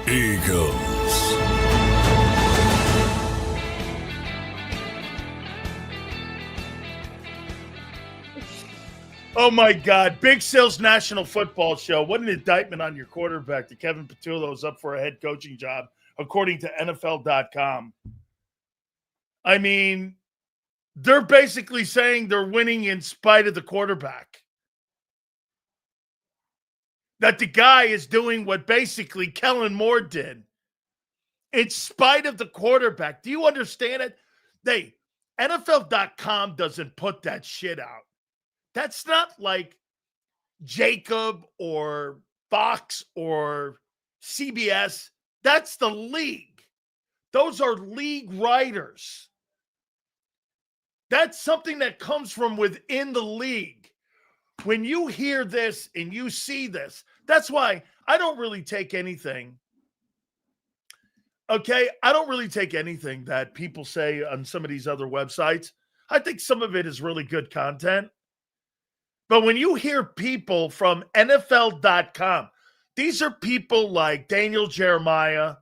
Eagles. Oh my God. Big Sil's National Football Show. What an indictment on your quarterback that Kevin Patullo is up for a head coaching job, according to NFL.com. I mean, they're basically saying they're winning in spite of the quarterback. That the guy is doing what basically Kellen Moore did in spite of the quarterback. Do you understand it? NFL.com doesn't put that shit out. That's not like JAKIB or Fox or CBS. That's the league. Those are league writers. That's something that comes from within the league. When you hear this and you see this, that's why I don't really take anything. Okay? I don't really take anything that people say on some of these other websites. I think some of it is really good content. But when you hear people from NFL.com, these are people like Daniel Jeremiah.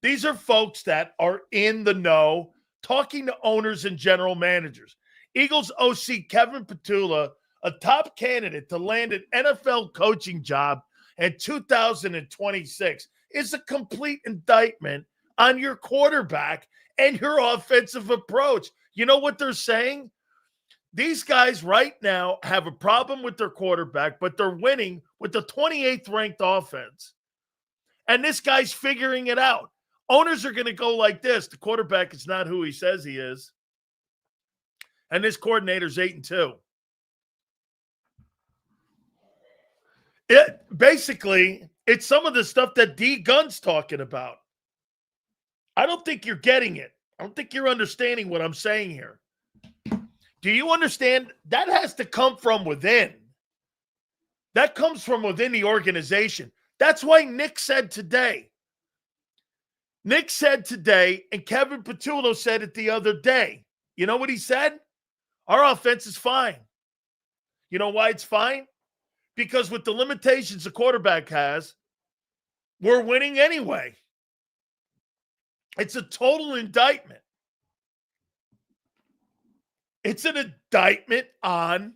These are folks that are in the know, talking to owners and general managers. Eagles OC Kevin Patullo, a top candidate to land an NFL coaching job in 2026, is a complete indictment on your quarterback and your offensive approach. You know what they're saying? These guys right now have a problem with their quarterback, but they're winning with the 28th ranked offense. And this guy's figuring it out. Owners are going to go like this. The quarterback is not who he says he is. And this coordinator's 8-2. It's some of the stuff that D Gunn's talking about. I don't think you're getting it. I don't think you're understanding what I'm saying here. Do you understand? That has to come from within. That comes from within the organization. That's why Nick said today, and Kevin Patullo said it the other day. You know what he said? Our offense is fine. You know why it's fine? Because with the limitations the quarterback has, we're winning anyway. It's a total indictment. It's an indictment on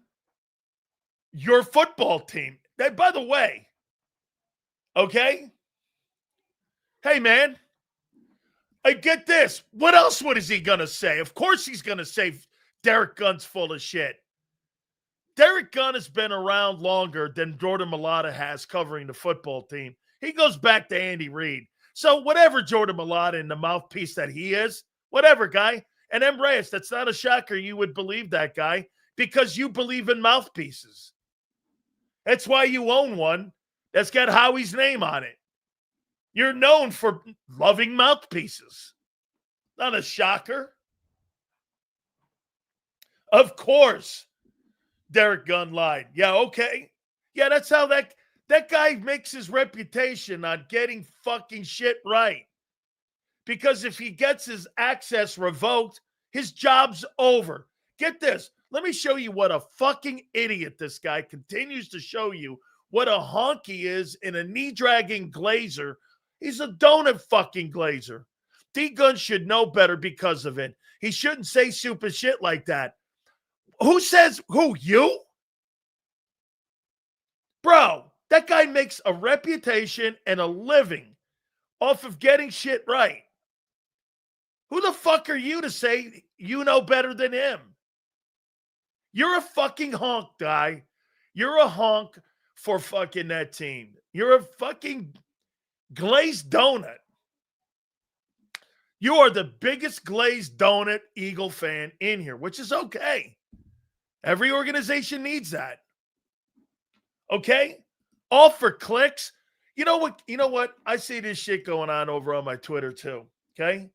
your football team. That, by the way, okay? Hey, man, I get this. What else is he going to say? Of course he's going to say Derek Gunn's full of shit. Derek Gunn has been around longer than Jordan Mailata has covering the football team. He goes back to Andy Reid. So whatever Jordan Mailata and the mouthpiece that he is, whatever, guy. And M. Reyes, that's not a shocker you would believe that guy because you believe in mouthpieces. That's why you own one that's got Howie's name on it. You're known for loving mouthpieces. Not a shocker. Of course, Derek Gunn lied. Yeah, okay. Yeah, that's how that guy makes his reputation on getting fucking shit right. Because if he gets his access revoked, his job's over. Get this. Let me show you what a fucking idiot this guy continues to show you. What a honk he is in a knee-dragging glazer. He's a donut fucking glazer. D-Gun should know better because of it. He shouldn't say stupid shit like that. Who says who? You? Bro, that guy makes a reputation and a living off of getting shit right. Who the fuck are you to say you know better than him? You're a fucking honk, guy. You're a honk for fucking that team. You're a fucking glazed donut. You are the biggest glazed donut Eagle fan in here, which is okay. Every organization needs that. Okay? All for clicks. You know what? I see this shit going on over on my Twitter too. Okay?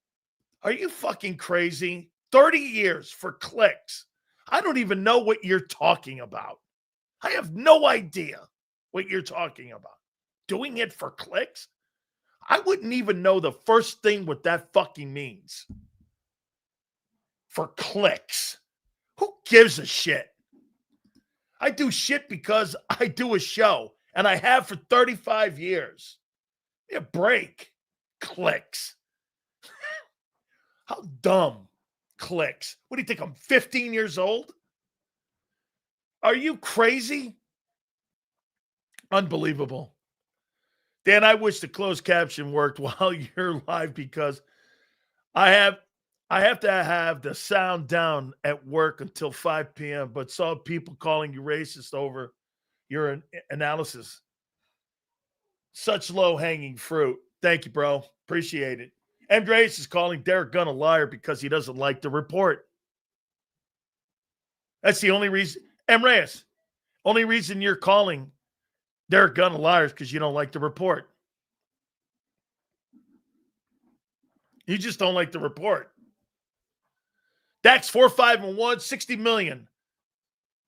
Are you fucking crazy? 30 years for clicks. I don't even know what you're talking about. I have no idea what you're talking about. Doing it for clicks? I wouldn't even know the first thing what that fucking means. For clicks. Who gives a shit? I do shit because I do a show. And I have for 35 years. Give me a break. Clicks. How dumb. Clicks. What do you think? I'm 15 years old? Are you crazy? Unbelievable. Dan, I wish the closed caption worked while you're live because I have to have the sound down at work until 5 p.m., but saw people calling you racist over your analysis. Such low-hanging fruit. Thank you, bro. Appreciate it. Andreas is calling Derek Gunn a liar because he doesn't like the report. That's the only reason. Andreas, only reason you're calling Derek Gunn a liar is because you don't like the report. You just don't like the report. Dak's 4-5-1, $60 million.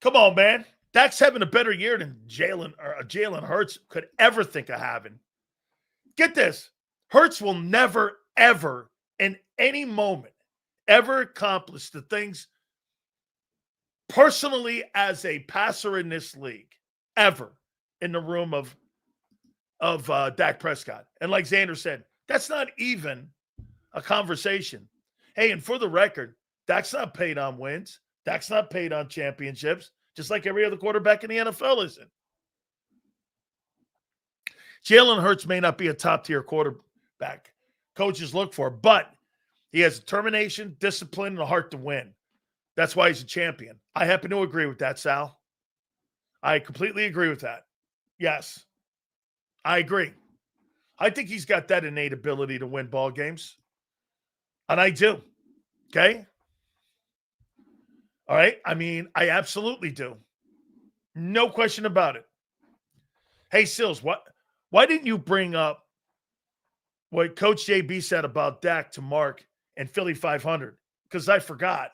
Come on, man. Dak's having a better year than Jalen Hurts could ever think of having. Get this. Hurts will never, ever, in any moment, ever accomplish the things personally as a passer in this league, ever, in the room of Dak Prescott. And like Xander said, that's not even a conversation. Hey, and for the record, Dak's not paid on wins. Dak's not paid on championships, just like every other quarterback in the NFL isn't. Jalen Hurts may not be a top-tier quarterback coaches look for, but he has determination, discipline, and a heart to win. That's why he's a champion. I happen to agree with that, Sal. I completely agree with that. Yes, I agree. I think he's got that innate ability to win ball games. And I do. Okay? All right? I mean, I absolutely do. No question about it. Hey, Sills, why didn't you bring up what Coach JB said about Dak to Mark and Philly 500? Because I forgot.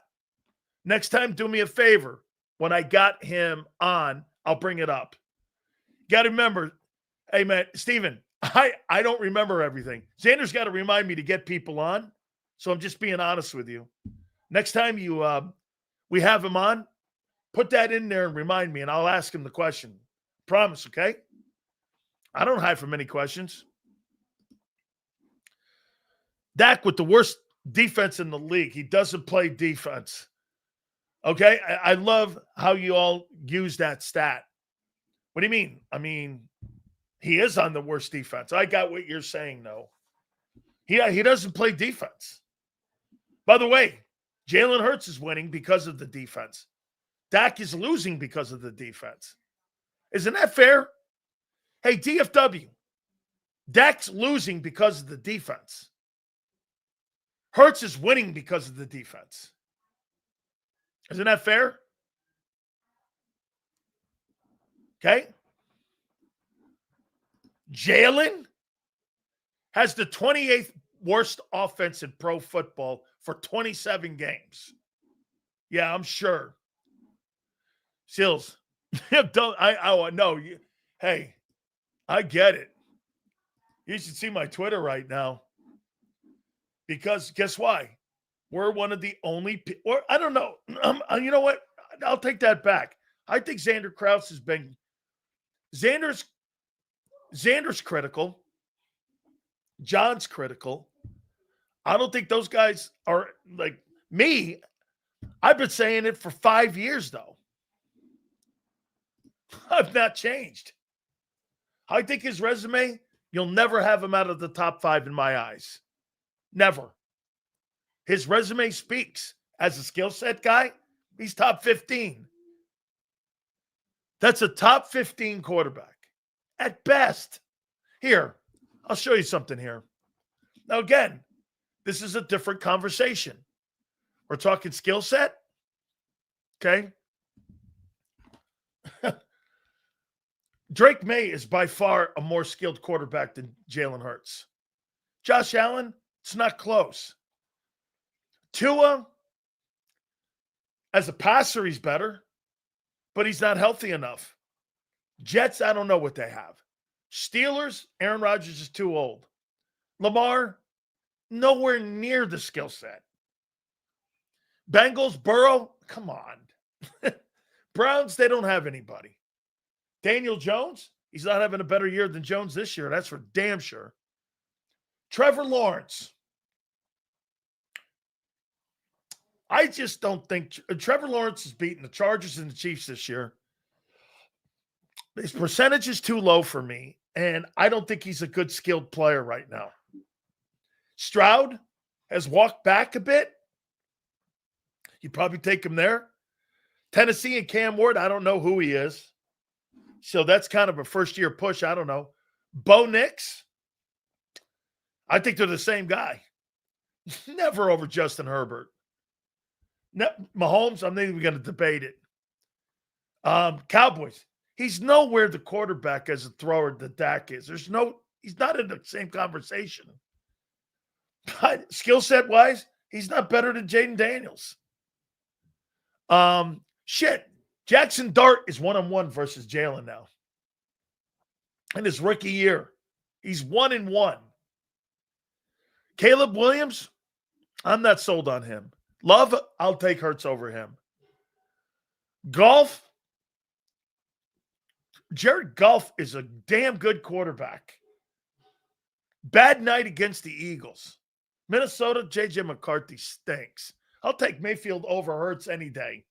Next time, do me a favor. When I got him on, I'll bring it up. Got to remember, hey, man, Steven, I don't remember everything. Xander's got to remind me to get people on. So I'm just being honest with you. Next time we have him on, put that in there and remind me, and I'll ask him the question. Promise, okay? I don't hide from any questions. Dak with the worst defense in the league. He doesn't play defense. Okay? I love how you all use that stat. What do you mean? I mean, he is on the worst defense. I got what you're saying, though. He doesn't play defense. By the way, Jalen Hurts is winning because of the defense. Dak is losing because of the defense. Isn't that fair? Hey, DFW, Dak's losing because of the defense. Hurts is winning because of the defense. Isn't that fair? Okay. Jalen has the 28th worst offense in pro football for 27 games. Yeah, I'm sure. Sills, no. Hey, I get it. You should see my Twitter right now. Because guess why? We're one of the only, or I don't know. You know what? I'll take that back. I think Xander Krause has been, Xander's critical. John's critical. I don't think those guys are like me. I've been saying it for 5 years, though. I've not changed. I think his resume, you'll never have him out of the top 5 in my eyes. Never. His resume speaks. As a skill set guy, he's top 15. That's a top 15 quarterback at best. Here, I'll show you something here. Now, again, this is a different conversation. We're talking skill set. Okay. Drake May is by far a more skilled quarterback than Jalen Hurts. Josh Allen, it's not close. Tua, as a passer, he's better, but he's not healthy enough. Jets, I don't know what they have. Steelers, Aaron Rodgers is too old. Lamar, nowhere near the skill set. Bengals, Burrow, come on. Browns, they don't have anybody. Daniel Jones, He's not having a better year than Jones this year. That's for damn sure. Trevor Lawrence. I just don't think Trevor Lawrence is beating the Chargers and the Chiefs this year. His percentage is too low for me, and I don't think he's a good skilled player right now. Stroud has walked back a bit. You'd probably take him there. Tennessee and Cam Ward, I don't know who he is. So that's kind of a first-year push. I don't know. Bo Nix, I think they're the same guy. Never over Justin Herbert. Mahomes, I'm not even going to debate it. Cowboys, he's nowhere the quarterback as a thrower that Dak is. He's not in the same conversation. But skill set wise, he's not better than Jaden Daniels. Jackson Dart is 1-1 versus Jalen now. In his rookie year, he's 1-1. Caleb Williams, I'm not sold on him. Love, I'll take Hurts over him. Goff, Jared Goff is a damn good quarterback. Bad night against the Eagles. Minnesota, J.J. McCarthy stinks. I'll take Mayfield over Hurts any day.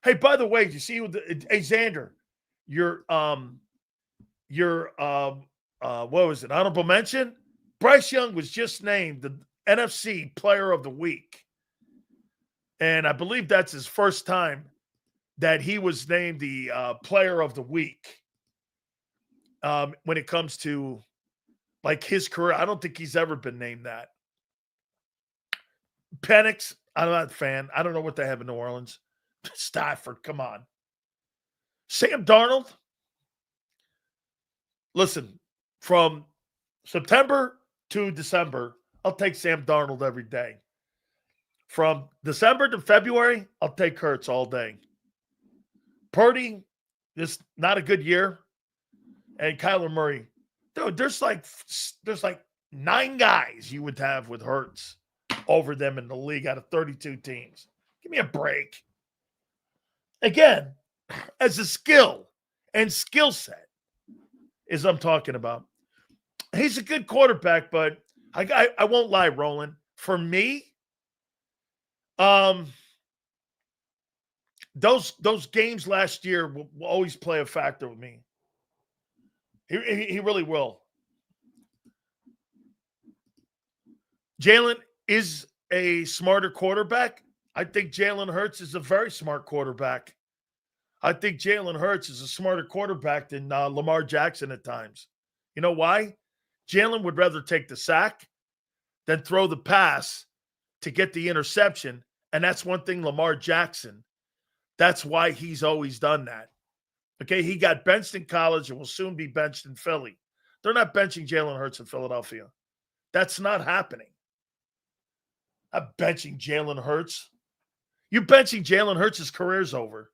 Hey, by the way, you see, hey Xander, your what was it? Honorable mention. Bryce Young was just named the NFC Player of the Week, and I believe that's his first time that he was named the Player of the Week. When it comes to like his career, I don't think he's ever been named that. Penix, I'm not a fan. I don't know what they have in New Orleans. Stafford, come on. Sam Darnold. Listen, from September to December, I'll take Sam Darnold every day. From December to February, I'll take Hurts all day. Purdy, just not a good year. And Kyler Murray. Dude, there's like 9 guys you would have with Hurts over them in the league out of 32 teams. Give me a break. Again, as a skill and skill set is I'm talking about. He's a good quarterback, but I won't lie, Roland. For me, those games last year will always play a factor with me. He really will. Jalen is a smarter quarterback. I think Jalen Hurts is a very smart quarterback. I think Jalen Hurts is a smarter quarterback than Lamar Jackson at times. You know why? Jalen would rather take the sack than throw the pass to get the interception. And that's one thing Lamar Jackson, that's why he's always done that. Okay, he got benched in college and will soon be benched in Philly. They're not benching Jalen Hurts in Philadelphia. That's not happening. I'm benching Jalen Hurts. You benching Jalen Hurts, his career's over.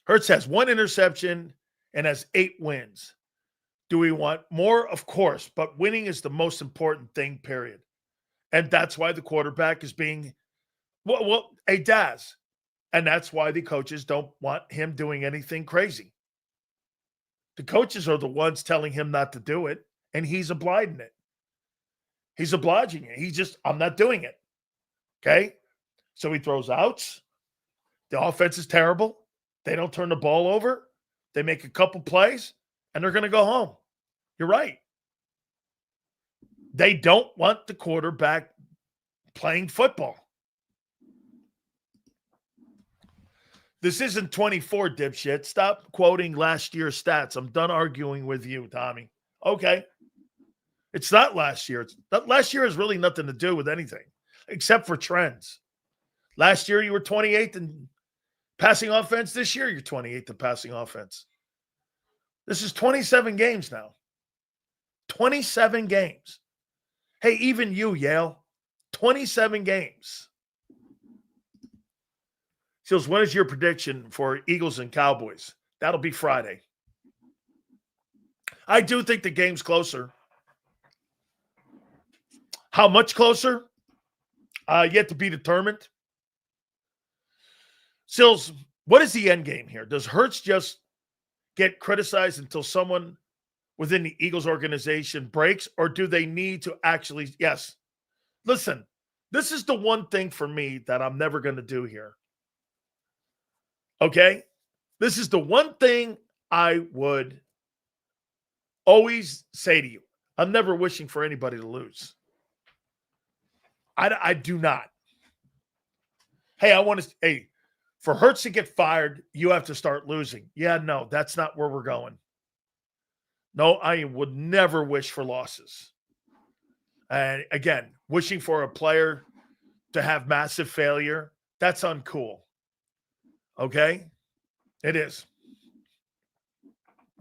Hurts has 1 interception and has 8 wins. Do we want more? Of course, but winning is the most important thing, period. And that's why the quarterback is being, a Daz. And that's why the coaches don't want him doing anything crazy. The coaches are the ones telling him not to do it, and he's obliging it. He's obliging it. I'm not doing it. Okay? So he throws outs. The offense is terrible. They don't turn the ball over. They make a couple plays, and they're going to go home. You're right. They don't want the quarterback playing football. This isn't 24, dipshit. Stop quoting last year's stats. I'm done arguing with you, Tommy. Okay. It's not last year. Last year has really nothing to do with anything except for trends. Last year, you were 28th in passing offense. This year, you're 28th in passing offense. This is 27 games now. 27 games. Hey, even you, Yale. 27 games. Seals, what is your prediction for Eagles and Cowboys? That'll be Friday. I do think the game's closer. How much closer? Yet to be determined. Sills, What is the end game here? Does Hurts just get criticized until someone within the Eagles organization breaks, or do they need to actually, yes. Listen, this is the one thing for me that I'm never going to do here. Okay? This is the one thing I would always say to you. I'm never wishing for anybody to lose. I do not. Hey, for Hurts to get fired, you have to start losing. Yeah, no, that's not where we're going. No, I would never wish for losses. And again, wishing for a player to have massive failure, that's uncool. Okay? It is.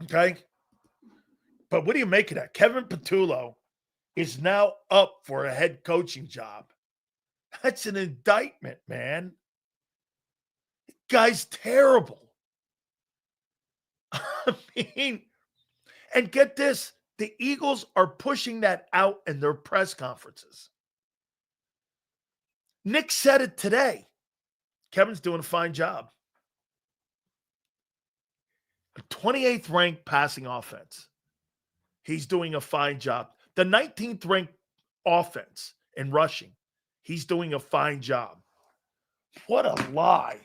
Okay? But what do you make of that? Kevin Patullo is now up for a head coaching job. That's an indictment, man. The guy's terrible. I mean, and get this, the Eagles are pushing that out in their press conferences. Nick said it today. Kevin's doing a fine job. A 28th ranked passing offense. He's doing a fine job. The 19th ranked offense in rushing. He's doing a fine job. What a lie.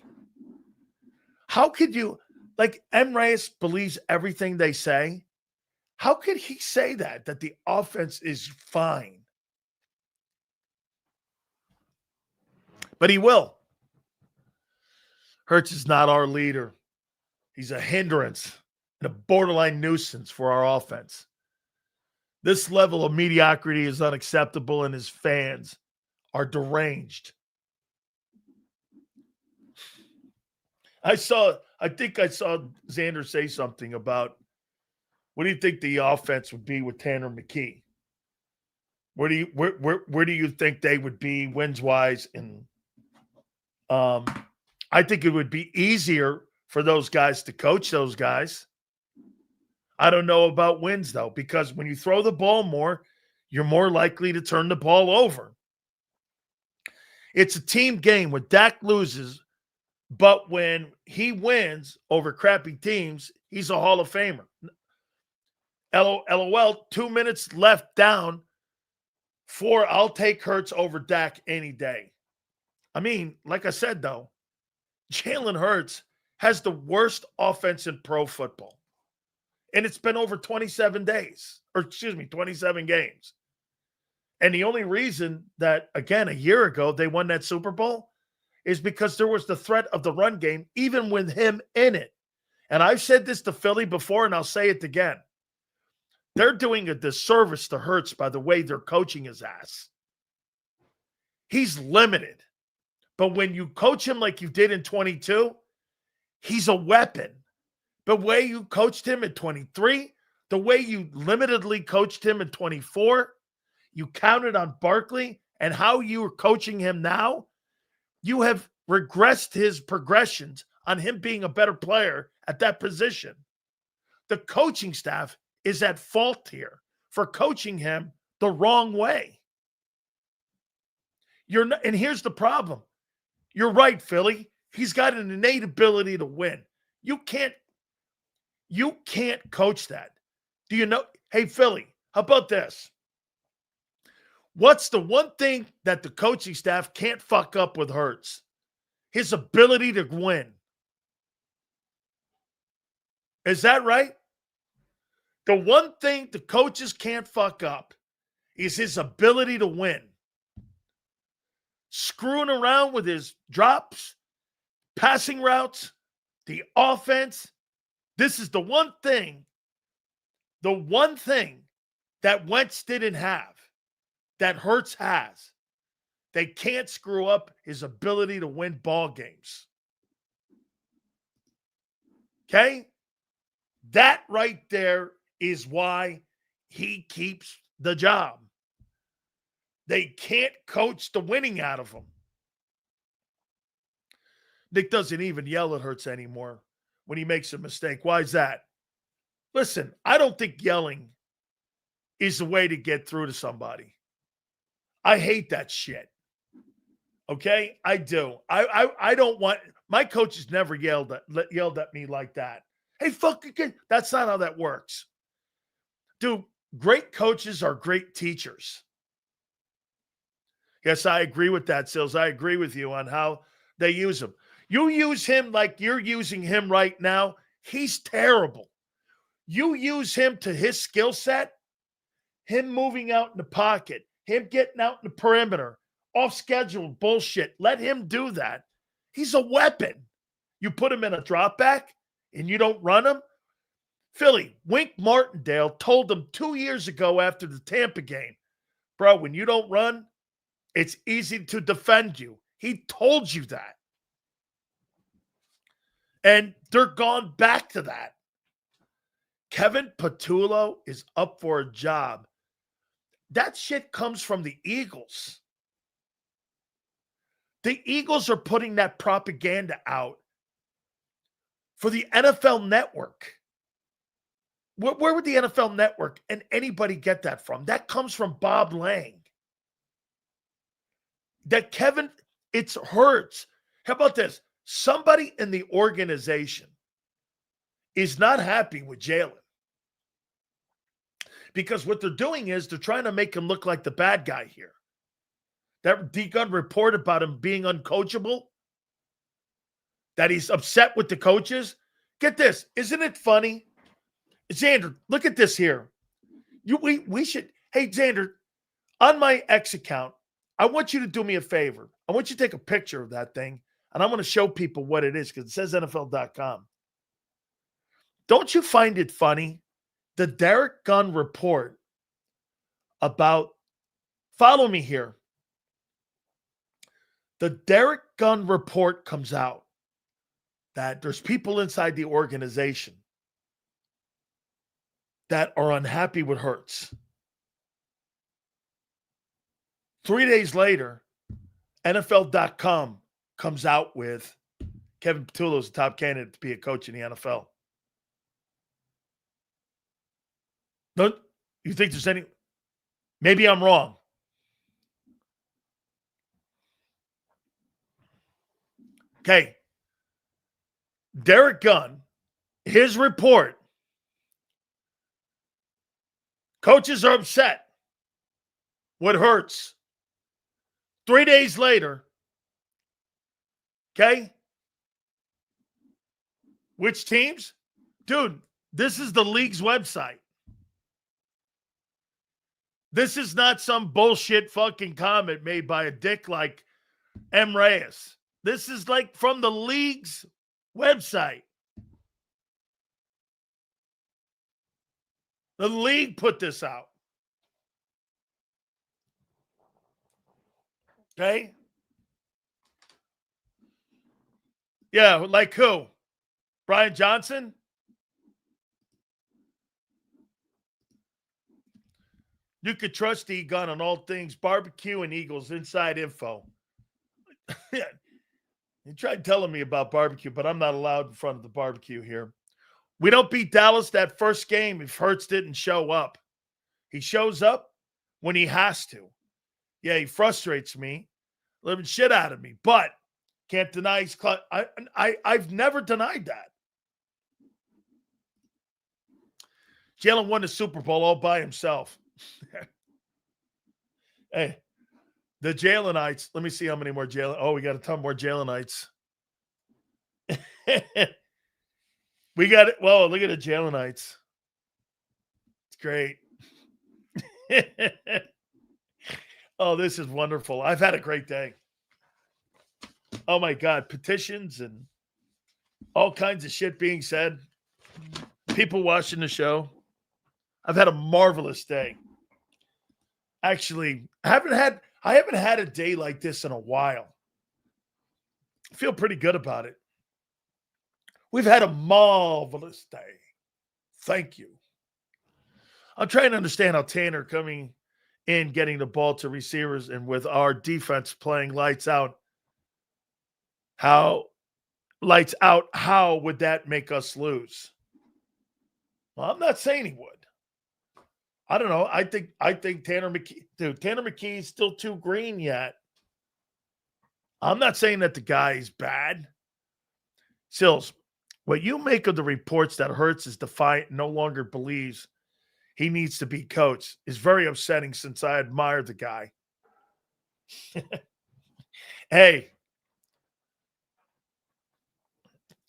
How could you, like M. Reyes believes everything they say. How could he say that the offense is fine? But he will. Hurts is not our leader. He's a hindrance and a borderline nuisance for our offense. This level of mediocrity is unacceptable, and his fans are deranged. I think I saw Xander say something about, what do you think the offense would be with Tanner McKee? Where do you think they would be wins-wise? And I think it would be easier for those guys to coach those guys. I don't know about wins, though, because when you throw the ball more, you're more likely to turn the ball over. It's a team game when Dak loses, but when he wins over crappy teams, he's a Hall of Famer. LOL, 2 minutes left down. I'll take Hurts over Dak any day. I mean, like I said, though, Jalen Hurts has the worst offense in pro football. And it's been over 27 games. And the only reason that, again, a year ago they won that Super Bowl is because there was the threat of the run game, even with him in it. And I've said this to Philly before, and I'll say it again. They're doing a disservice to Hurts by the way they're coaching his ass. He's limited. But when you coach him like you did in 22, he's a weapon. The way you coached him in 23, the way you limitedly coached him in 24, you counted on Barkley, and how you are coaching him now, you have regressed his progressions on him being a better player at that position. The coaching staff is at fault here for coaching him the wrong way. And here's the problem. You're right, Philly. He's got an innate ability to win. You can't coach that. Do you know? Hey, Philly, how about this? What's the one thing that the coaching staff can't fuck up with Hurts? His ability to win. Is that right? The one thing the coaches can't fuck up is his ability to win. Screwing around with his drops, passing routes, the offense. This is the one thing that Wentz didn't have, that Hurts has. They can't screw up his ability to win ball games. Okay? That right there is why he keeps the job. They can't coach the winning out of him. Nick doesn't even yell at Hurts anymore when he makes a mistake. Why is that? Listen, I don't think yelling is the way to get through to somebody. I hate that shit. Okay? I do. I don't want My coaches never yelled at me like that. Hey, fucking kid. That's not how that works. Dude, great coaches are great teachers. Yes, I agree with that, Sills. I agree with you on how they use him. You use him like you're using him right now. He's terrible. You use him to his skill set, him moving out in the pocket, him getting out in the perimeter, off schedule bullshit. Let him do that. He's a weapon. You put him in a drop back and you don't run him. Philly, Wink Martindale told him 2 years ago after the Tampa game, bro, when you don't run, it's easy to defend you. He told you that. And they're gone back to that. Kevin Patullo is up for a job. That shit comes from the Eagles. The Eagles are putting that propaganda out for the NFL Network. Where would the NFL Network and anybody get that from? That comes from Bob Lang. That Kevin, it hurts. How about this? Somebody in the organization is not happy with Jalen. Because what they're doing is they're trying to make him look like the bad guy here. That D-Gun report about him being uncoachable, that he's upset with the coaches. Get this. Isn't it funny? Xander, look at this here. We should, hey, Xander, on my X account, I want you to do me a favor. I want you to take a picture of that thing, and I'm going to show people what it is because it says NFL.com. Don't you find it funny? The Derek Gunn report about, follow me here. The Derek Gunn report comes out that there's people inside the organization that are unhappy with Hurts. 3 days later, NFL.com comes out with Kevin Patullo is the top candidate to be a coach in the NFL. No, you think there's any? Maybe I'm wrong. Okay. Derek Gunn, his report. Coaches are upset. What hurts? 3 days later, okay? Which teams? Dude, this is the league's website. This is not some bullshit fucking comment made by a dick like M. Reyes. This is like from the league's website. The league put this out. Okay? Yeah, like who? Brian Johnson? You could trust E-Gun on all things barbecue and Eagles inside info. You tried telling me about barbecue, but I'm not allowed in front of the barbecue here. We don't beat Dallas that first game if Hurts didn't show up. He shows up when he has to. Yeah, he frustrates me, living shit out of me, but can't deny he's I've never denied that. Jalen won the Super Bowl all by himself. Hey, the Jalenites. Let me see how many more Jalen. Oh, we got a ton more Jalenites. We got it. Whoa, look at the Jalenites. It's great. Oh, this is wonderful. I've had a great day. Oh, my God. Petitions and all kinds of shit being said. People watching the show. I've had a marvelous day. Actually, I haven't had a day like this in a while. I feel pretty good about it. We've had a marvelous day. Thank you. I'm trying to understand how Tanner coming in, getting the ball to receivers, and with our defense playing lights out, how would that make us lose? Well, I'm not saying he would. I don't know. I think Tanner McKee is still too green yet. I'm not saying that the guy is bad. Sills, what you make of the reports that Hurts is defiant and no longer believes he needs to be coached is very upsetting since I admire the guy. Hey.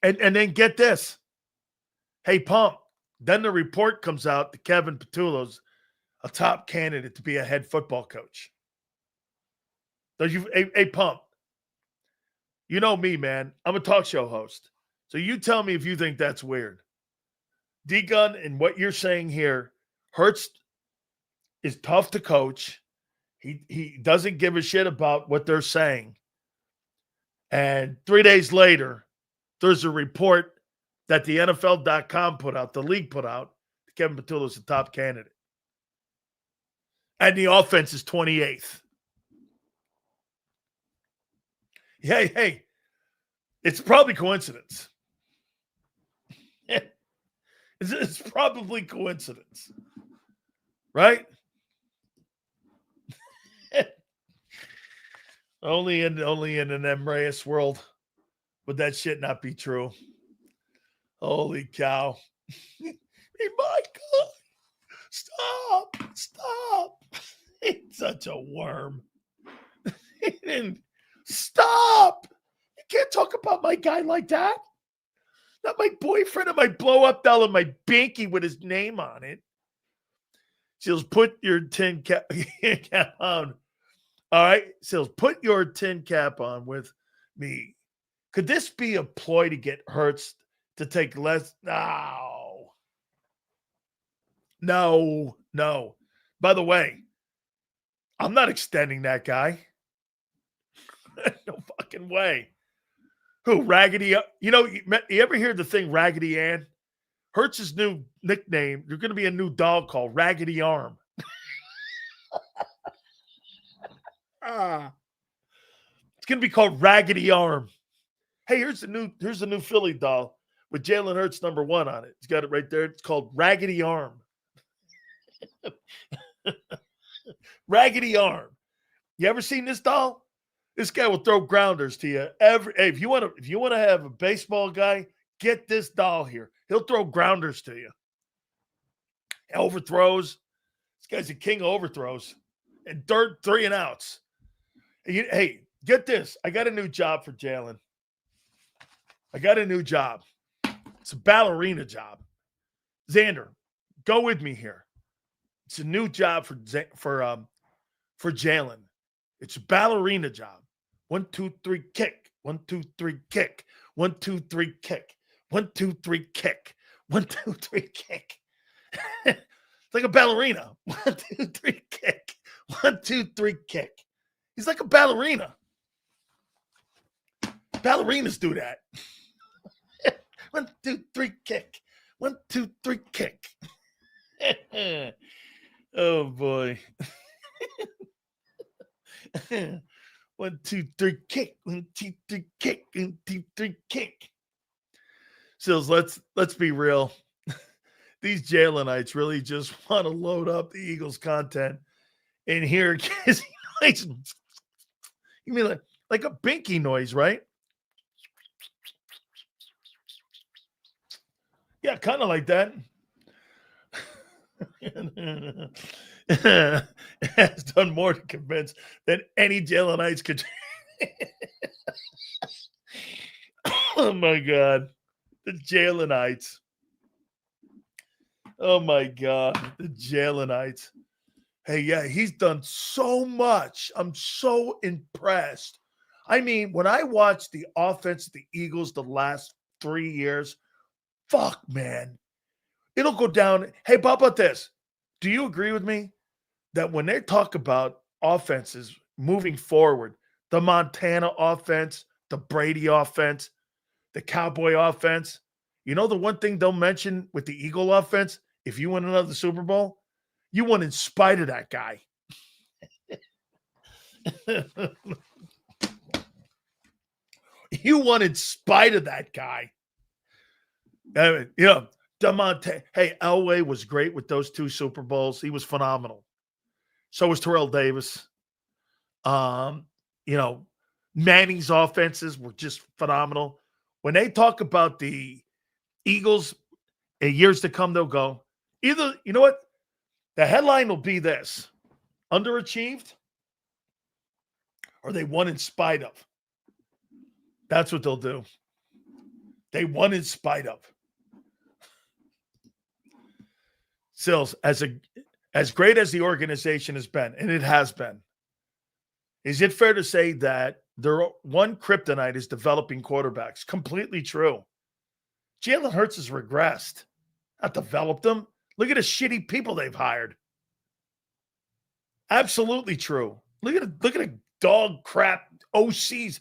And then get this. Hey, Pump. Then the report comes out that Kevin Petullo's a top candidate to be a head football coach. Hey, Pump. You know me, man. I'm a talk show host. So you tell me if you think that's weird. D-Gun, and what you're saying here, Hurts is tough to coach. He doesn't give a shit about what they're saying. And 3 days later, there's a report that the NFL.com put out, the league put out, Kevin Petullo's the top candidate. And the offense is 28th. Hey, it's probably coincidence. It's probably coincidence. Right? Only in an Embrace world would that shit not be true. Holy cow. Hey, Michael, stop. He's such a worm. Stop. You can't talk about my guy like that. Not my boyfriend and my blow-up doll and my binky with his name on it. Sills, put your tin cap on. All right, Sills, put your tin cap on with me. Could this be a ploy to get Hurts to take less? No. By the way, I'm not extending that guy. No fucking way. Who, Raggedy? You ever hear the thing Raggedy Ann? Hurts' new nickname, there's going to be a new dog called Raggedy Arm. It's going to be called Raggedy Arm. Hey, here's the new Philly doll with Jalen Hurts #1 on it. It's got it right there. It's called Raggedy Arm. Raggedy Arm. You ever seen this doll? This guy will throw grounders to you. Hey, if you want to have a baseball guy, get this doll here. He'll throw grounders to you. Overthrows. This guy's a king of overthrows. And dirt 3 and outs. Hey, get this. I got a new job for Jalen. I got a new job. It's a ballerina job. Xander, go with me here. It's a new job for Jalen. It's a ballerina job. 1, 2, 3, kick. 1, 2, 3, kick. 1, 2, 3, kick. 1, 2, 3, kick. 1, 2, 3, kick. It's like a ballerina. 1, 2, 3, kick. 1, 2, 3, kick. He's like a ballerina. Ballerinas do that. 1, 2, 3, kick. 1, 2, 3, kick. Oh boy. 1, 2, 3, kick. 1, 2, 3, kick. 1, 2, 3, kick. Sills, let's be real. These Jalenites really just want to load up the Eagles content and hear Kizzy noise. You mean like a binky noise, right? Yeah, kind of like that. It has done more to convince than any Jalenites could. Oh my God. The Jalenites. Oh my God. The Jalenites. Hey, yeah, he's done so much. I'm so impressed. I mean, when I watched the offense of the Eagles the last 3 years, fuck, man. It'll go down. Hey, how about this? Do you agree with me that when they talk about offenses moving forward, the Montana offense, the Brady offense, the Cowboy offense, you know the one thing they'll mention with the Eagle offense, if you win another Super Bowl, you won in spite of that guy. You won in spite of that guy. DeMonte. Hey, Elway was great with those 2 Super Bowls. He was phenomenal. So was Terrell Davis. Manning's offenses were just phenomenal. when they talk about the Eagles in years to come, they'll go, either, you know what? The headline will be this: underachieved, or they won in spite of. That's what they'll do. They won in spite of. Sills, as great as the organization has been, and it has been, is it fair to say that their one kryptonite is developing quarterbacks? Completely true. Jalen Hurts has regressed, not developed them. Look at the shitty people they've hired. Absolutely true. Look at the dog crap OCs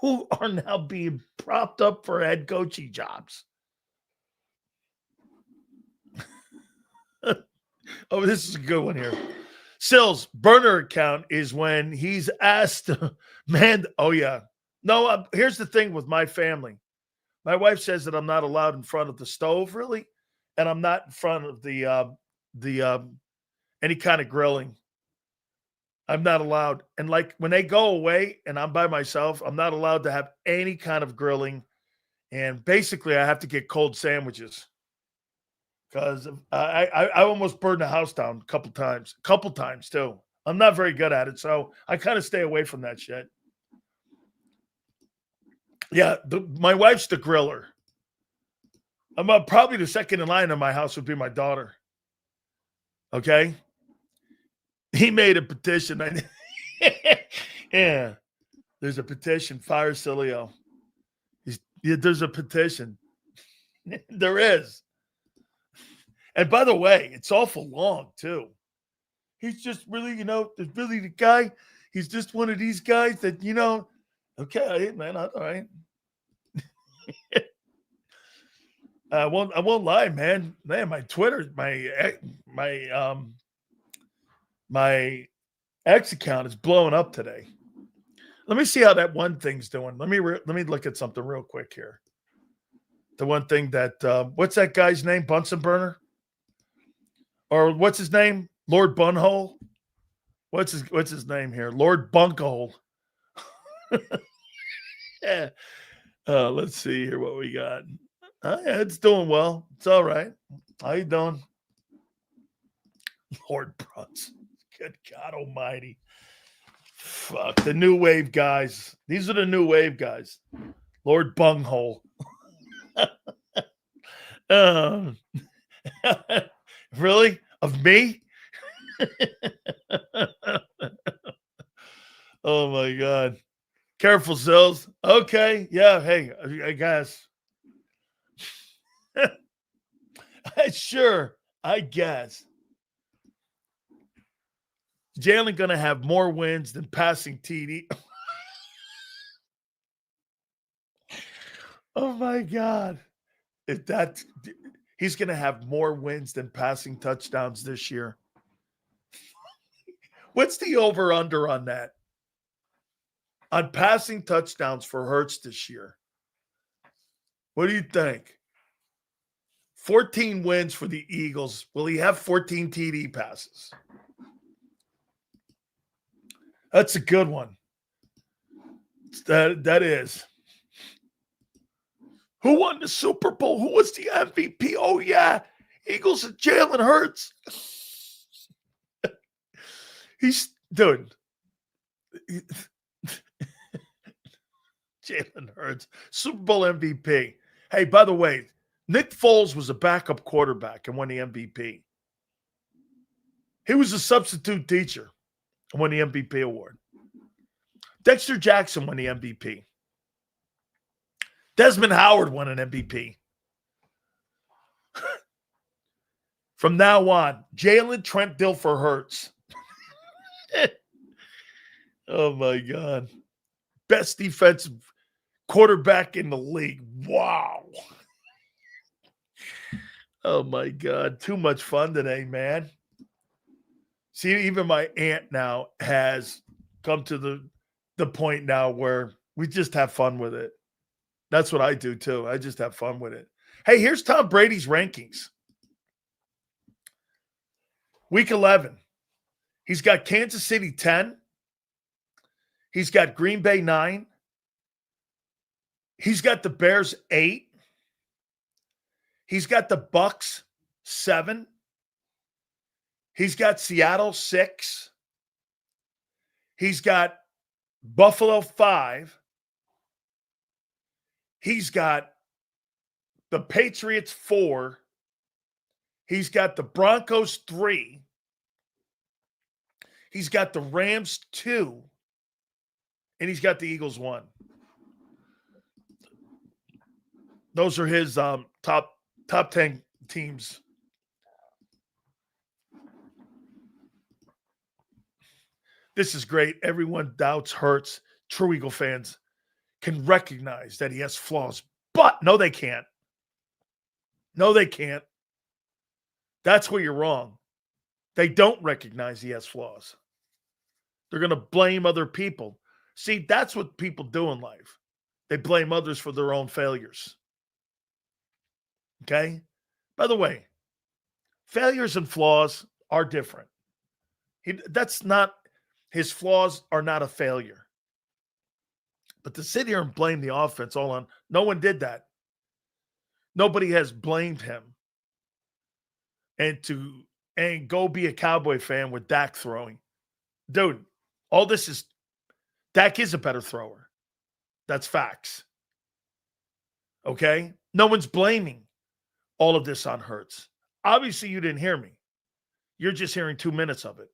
who are now being propped up for head coaching jobs. Oh, this is a good one here. Sills' burner account is when he's asked, man, oh yeah. No, here's the thing with my family. My wife says that I'm not allowed in front of the stove, really, and I'm not in front of the any kind of grilling. I'm not allowed. And like when they go away and I'm by myself, I'm not allowed to have any kind of grilling. And basically, I have to get cold sandwiches because I almost burned the house down a couple times too. I'm not very good at it, so I kind of stay away from that shit. Yeah, my wife's the griller. I'm probably the second in line in my house would be my daughter. Okay? He made a petition. Yeah. There's a petition. Fire Sileo. There's a petition. There is. And by the way, it's awful long, too. He's just really, there's really the guy. He's just one of these guys that, okay, man, all right. I won't lie, man. Man, my Twitter, my X account is blowing up today. Let me see how that one thing's doing. Let me look at something real quick here. The one thing that what's that guy's name? Bunsen burner? Or what's his name? Lord Bunhole? What's his name here? Lord Bunkhole. Yeah. Let's see here what we got. Yeah, it's doing well. It's all right. How you doing? Lord Brunson. Good God almighty. Fuck. The new wave guys. These are the new wave guys. Lord Bunghole. Really? Of me? Oh, my God. Careful, Sills. Okay. Yeah. Hey, I guess. Sure. I guess. Jalen going to have more wins than passing TD. Oh, my God. He's going to have more wins than passing touchdowns this year. What's the over-under on that? On passing touchdowns for Hurts this year. What do you think? 14 wins for the Eagles. Will he have 14 TD passes? That's a good one. That is. Who won the Super Bowl? Who was the MVP? Oh, yeah. Eagles and Jalen Hurts. Dude. Jalen Hurts, Super Bowl MVP. Hey, by the way, Nick Foles was a backup quarterback and won the MVP. He was a substitute teacher and won the MVP award. Dexter Jackson won the MVP. Desmond Howard won an MVP. From now on, Jalen, Trent Dilfer, Hurts. Oh, my God. Best defensive quarterback in the league. Wow. Oh, my God. Too much fun today, man. See, even my aunt now has come to the point now where we just have fun with it. That's what I do, too. I just have fun with it. Hey, here's Tom Brady's rankings. Week 11. He's got Kansas City 10. He's got Green Bay 9. He's got the Bears 8. He's got the Bucks 7. He's got Seattle 6. He's got Buffalo 5. He's got the Patriots 4. He's got the Broncos 3. He's got the Rams 2. And he's got the Eagles 1. Those are his top 10 teams. This is great. Everyone doubts Hurts. True Eagle fans can recognize that he has flaws. But no, they can't. No, they can't. That's where you're wrong. They don't recognize he has flaws. They're going to blame other people. See, that's what people do in life. They blame others for their own failures. Okay? By the way, failures and flaws are different. His flaws are not a failure. But to sit here and blame the offense all on, no one did that. Nobody has blamed him. And go be a Cowboy fan with Dak throwing. Dude, all this is, Dak is a better thrower. That's facts. Okay? No one's blaming all of this on Hurts. Obviously, you didn't hear me. You're just hearing 2 minutes of it.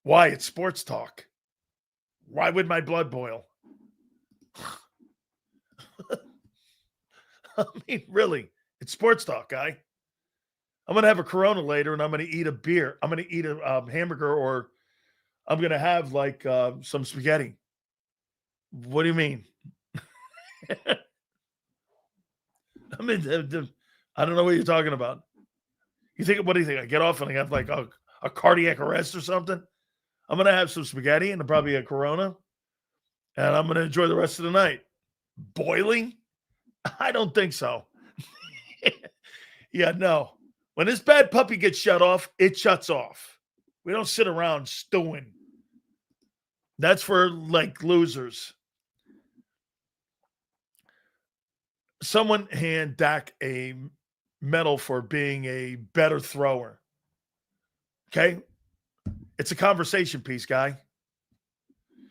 Why? It's sports talk. Why would my blood boil? I mean, really, it's sports talk, guy. I'm going to have a Corona later, and I'm going to eat a beer. I'm going to eat a hamburger, or I'm going to have, some spaghetti. What do you mean? I mean, I don't know what you're talking about. What do you think? I get off and I have, a cardiac arrest or something? I'm going to have some spaghetti and probably a Corona, and I'm going to enjoy the rest of the night. Boiling? I don't think so. Yeah, no. When this bad puppy gets shut off, it shuts off. We don't sit around stewing. That's for, losers. Someone hand Dak a medal for being a better thrower. Okay? It's a conversation piece, guy.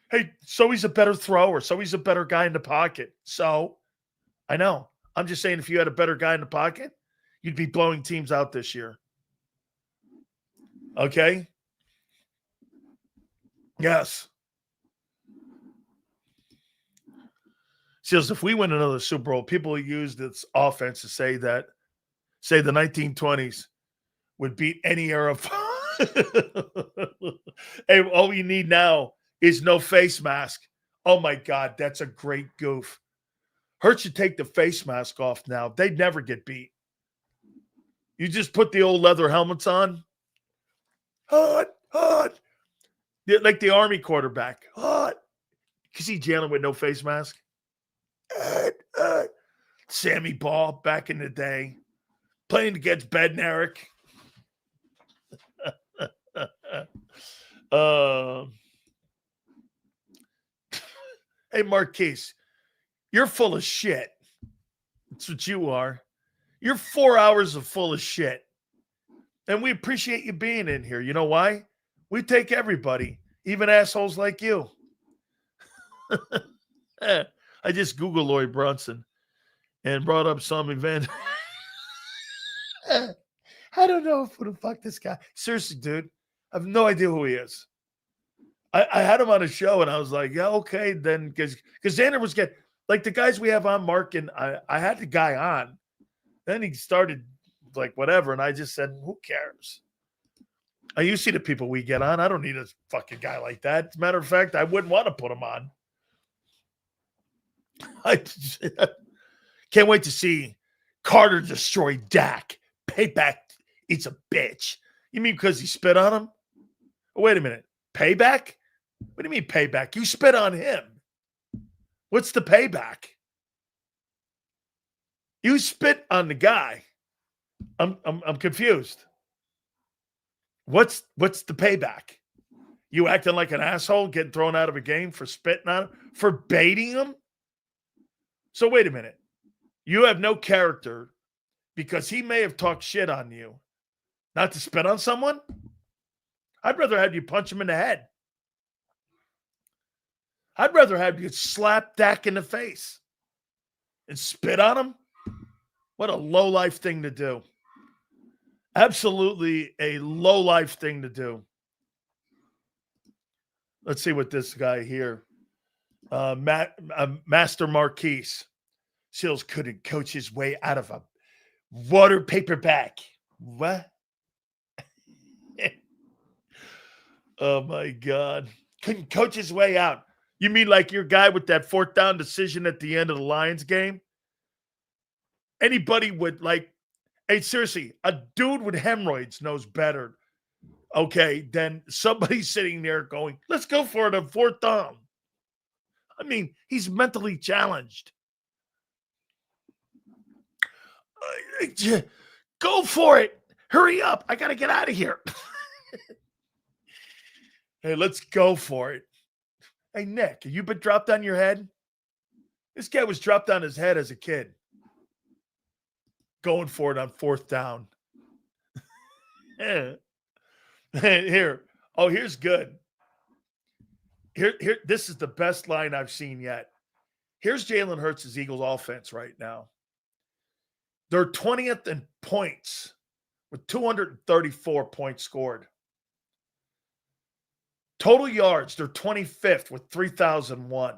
Hey, so he's a better thrower. So he's a better guy in the pocket. So, I know. I'm just saying if you had a better guy in the pocket, you'd be blowing teams out this year. Okay? Yes. Says if we win another Super Bowl, people use this offense to say the 1920s would beat any era of Hey, all we need now is no face mask. Oh my God, that's a great goof. Hurts should take the face mask off now. They'd never get beat. You just put the old leather helmets on. Hot. Like the Army quarterback. Hot. You see Jalen with no face mask? Sammy Ball back in the day. Playing against Bednarik. Hey, Marquise, you're full of shit. That's what you are. You're 4 hours of full of shit. And we appreciate you being in here. You know why? We take everybody, even assholes like you. I just Googled Lloyd Brunson and brought up some event. I don't know who the fuck this guy. Seriously, dude, I have no idea who he is. I had him on a show, and I was like, yeah, okay, then, because Xander was getting, the guys we have on, Mark, and I had the guy on. Then he started, whatever, and I just said, who cares? You see the people we get on. I don't need a fucking guy like that. As a matter of fact, I wouldn't want to put him on. I can't wait to see Carter destroy Dak. Payback, it's a bitch. You mean because he spit on him? Oh, wait a minute. Payback? What do you mean payback? You spit on him. What's the payback? You spit on the guy. I'm confused. What's the payback? You acting like an asshole, getting thrown out of a game for spitting on him, for baiting him? So wait a minute. You have no character because he may have talked shit on you, not to spit on someone? I'd rather have you punch him in the head. I'd rather have you slap Dak in the face and spit on him. What a low-life thing to do. Absolutely a low-life thing to do. Let's see what this guy here, Master Marquise. Sills couldn't coach his way out of a water paper bag. What? Oh, my God. Couldn't coach his way out. You mean like your guy with that 4th down decision at the end of the Lions game? Anybody would hey, seriously, a dude with hemorrhoids knows better, okay, than somebody sitting there going, let's go for it on 4th down. I mean, he's mentally challenged. Go for it. Hurry up. I got to get out of here. Hey, let's go for it. Hey, Nick, have you been dropped on your head? This guy was dropped on his head as a kid. Going for it on 4th down. Here. Oh, here's good. Here, this is the best line I've seen yet. Here's Jalen Hurts' Eagles offense right now. They're 20th in points with 234 points scored. Total yards, they're 25th with 3,001.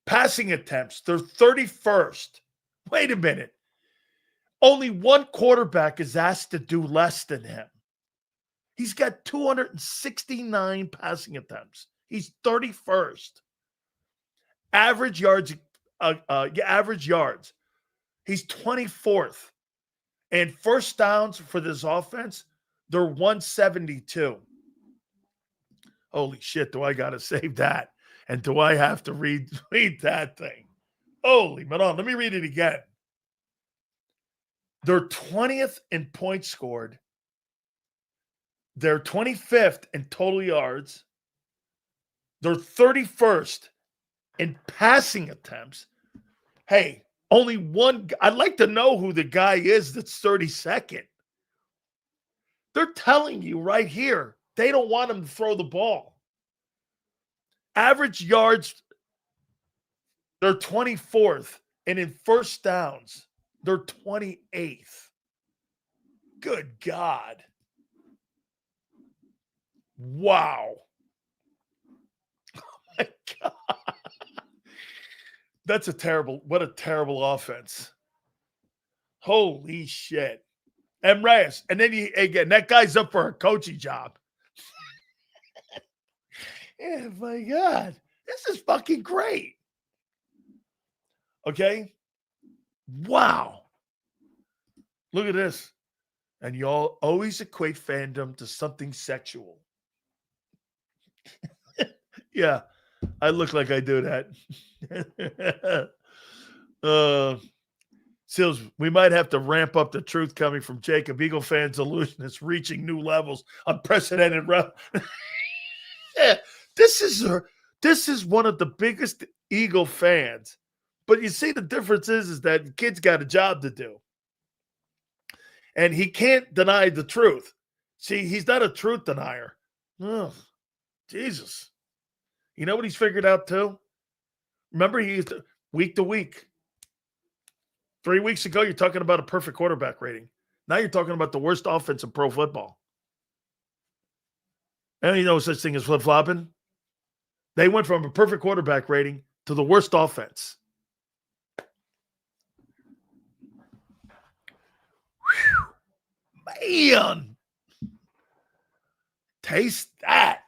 Passing attempts, they're 31st. Wait a minute. Only one quarterback is asked to do less than him. He's got 269 passing attempts. He's 31st. Average yards. He's 24th. And first downs for this offense, they're 172. Holy shit, do I got to save that? And do I have to read that thing? Holy, let me read it again. They're 20th in points scored. They're 25th in total yards. They're 31st in passing attempts. Hey, only one. I'd like to know who the guy is that's 32nd. They're telling you right here, they don't want him to throw the ball. Average yards, they're 24th. And in first downs, they're 28th. Good God. Wow. Oh my God. What a terrible offense. Holy shit. And Reyes. And then again, that guy's up for a coaching job. Oh my God. This is fucking great. Okay. Wow. Look at this. And y'all always equate fandom to something sexual. Yeah, I look like I do that. Sills, we might have to ramp up the truth coming from Jacob. Eagle fans' illusion is reaching new levels. Unprecedented. Yeah, this is one of the biggest Eagle fans. But you see, the difference is that the kid's got a job to do. And he can't deny the truth. See, he's not a truth denier. Oh, Jesus. You know what he's figured out too? Remember, he used to, week to week. 3 weeks ago, you're talking about a perfect quarterback rating. Now you're talking about the worst offense in pro football. And you know such thing as flip-flopping? They went from a perfect quarterback rating to the worst offense. Whew. Man. Taste that.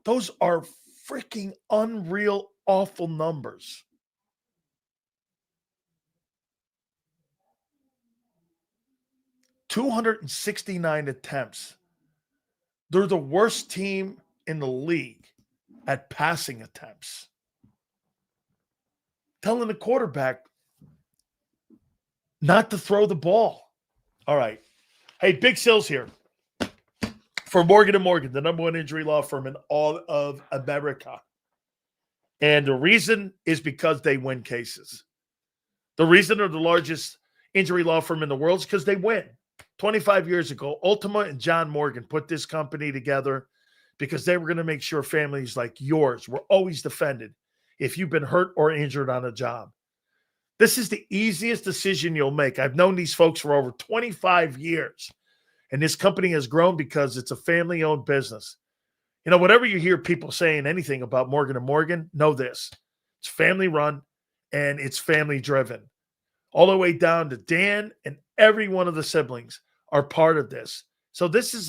Those are freaking unreal, awful numbers. $269 attempts. They're the worst team in the league at passing attempts. Telling the quarterback not to throw the ball. All right. Hey, Big Sills here. for Morgan & Morgan, the number one injury law firm in all of America. And the reason is because they win cases. The reason they're the largest injury law firm in the world is because they win. 25 years ago, Ultima and John Morgan put this company together because they were going to make sure families like yours were always defended if you've been hurt or injured on a job. This is the easiest decision you'll make. I've known these folks for over 25 years, and this company has grown because it's a family-owned business. You know, whatever you hear people saying anything about Morgan & Morgan, know this. It's family-run, and it's family-driven. All the way down to Dan and every one of the siblings are part of this. So this is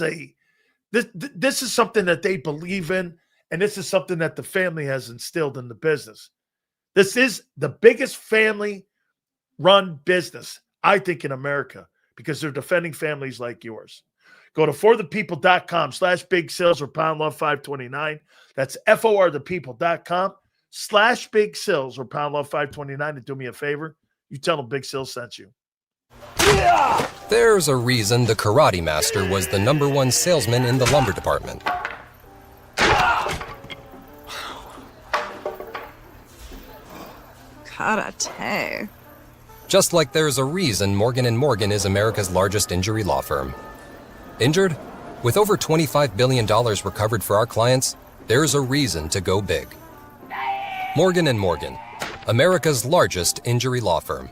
this is something that they believe in, and this is something that the family has instilled in the business. This is the biggest family-run business, I think, in America because they're defending families like yours. Go to forthepeople.com/big sales or pound love 529. That's forthepeople.com/big sales or pound love 529. And do me a favor. You tell them Big Sales sent you. There's a reason the Karate Master was the #1 salesman in the lumber department. Karate. Just like there's a reason Morgan & Morgan is America's largest injury law firm. Injured? With over $25 billion recovered for our clients, there's a reason to go big. Morgan & Morgan, America's largest injury law firm.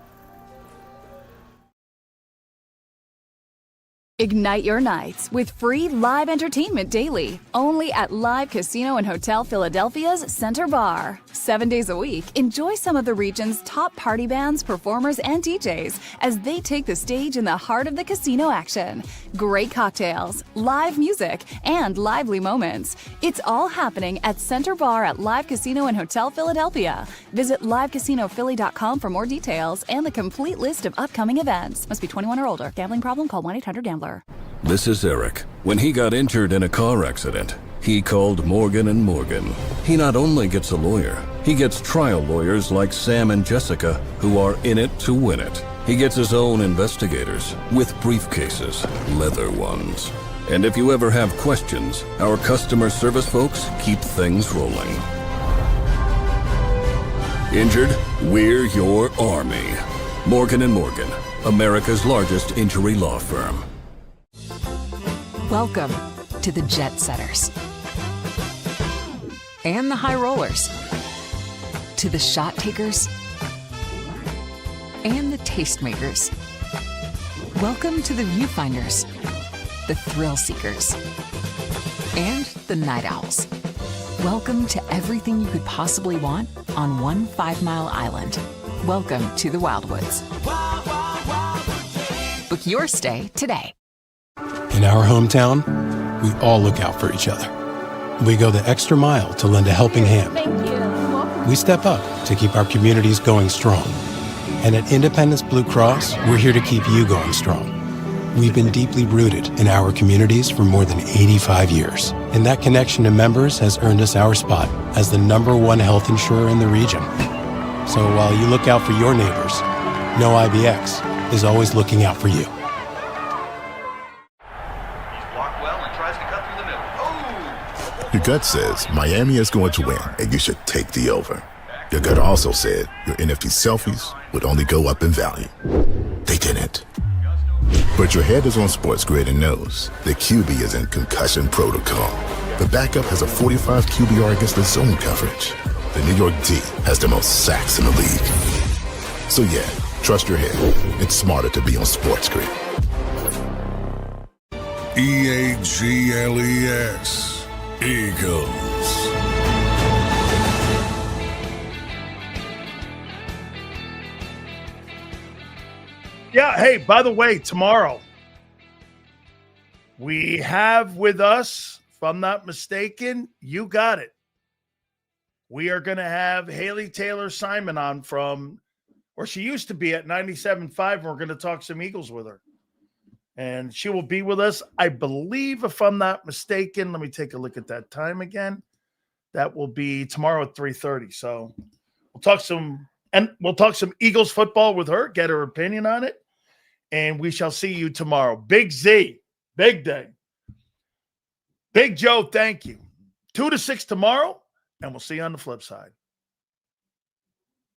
Ignite your nights with free live entertainment daily, only at Live Casino and Hotel Philadelphia's Center Bar. 7 days a week, enjoy some of the region's top party bands, performers, and DJs as they take the stage in the heart of the casino action. Great cocktails, live music, and lively moments. It's all happening at Center Bar at Live Casino and Hotel Philadelphia. Visit livecasinophilly.com for more details and the complete list of upcoming events. Must be 21 or older. Gambling problem? Call 1-800-GAMBLER. This is Eric. When he got injured in a car accident, he called Morgan & Morgan. He not only gets a lawyer, he gets trial lawyers like Sam and Jessica who are in it to win it. He gets his own investigators with briefcases, leather ones. And if you ever have questions, our customer service folks keep things rolling. Injured? We're your army. Morgan & Morgan, America's largest injury law firm. Welcome to the Jet Setters and the High Rollers, to the Shot Takers and the Tastemakers. Welcome to the Viewfinders, the Thrill Seekers, and the Night Owls. Welcome to everything you could possibly want on one 5-mile island. Welcome to the Wildwoods. Book your stay today. In our hometown, we all look out for each other. We go the extra mile to lend a helping hand. Thank you. We step up to keep our communities going strong. And at Independence Blue Cross, we're here to keep you going strong. We've been deeply rooted in our communities for more than 85 years. And that connection to members has earned us our spot as the #1 health insurer in the region. So while you look out for your neighbors, know IBX is always looking out for you. Your gut says Miami is going to win, and you should take the over. Your gut also said your NFT selfies would only go up in value. They didn't. But your head is on Sports Grid and knows that QB is in concussion protocol. The backup has a 45 QBR against the zone coverage. The New York D has the most sacks in the league. So yeah, trust your head. It's smarter to be on Sports Grid. EAGLES. Eagles. Yeah, hey, by the way, tomorrow we have with us, if I'm not mistaken, you got it. We are going to have Haley Taylor Simon on from, or she used to be at 97.5, and we're going to talk some Eagles with her. And she will be with us, I believe, if I'm not mistaken. Let me take a look at that time again. That will be tomorrow at 3:30. So we'll talk some Eagles football with her, get her opinion on it, and we shall see you tomorrow. Big Z, big day. Big Joe, thank you. 2 to 6 tomorrow, and we'll see you on the flip side.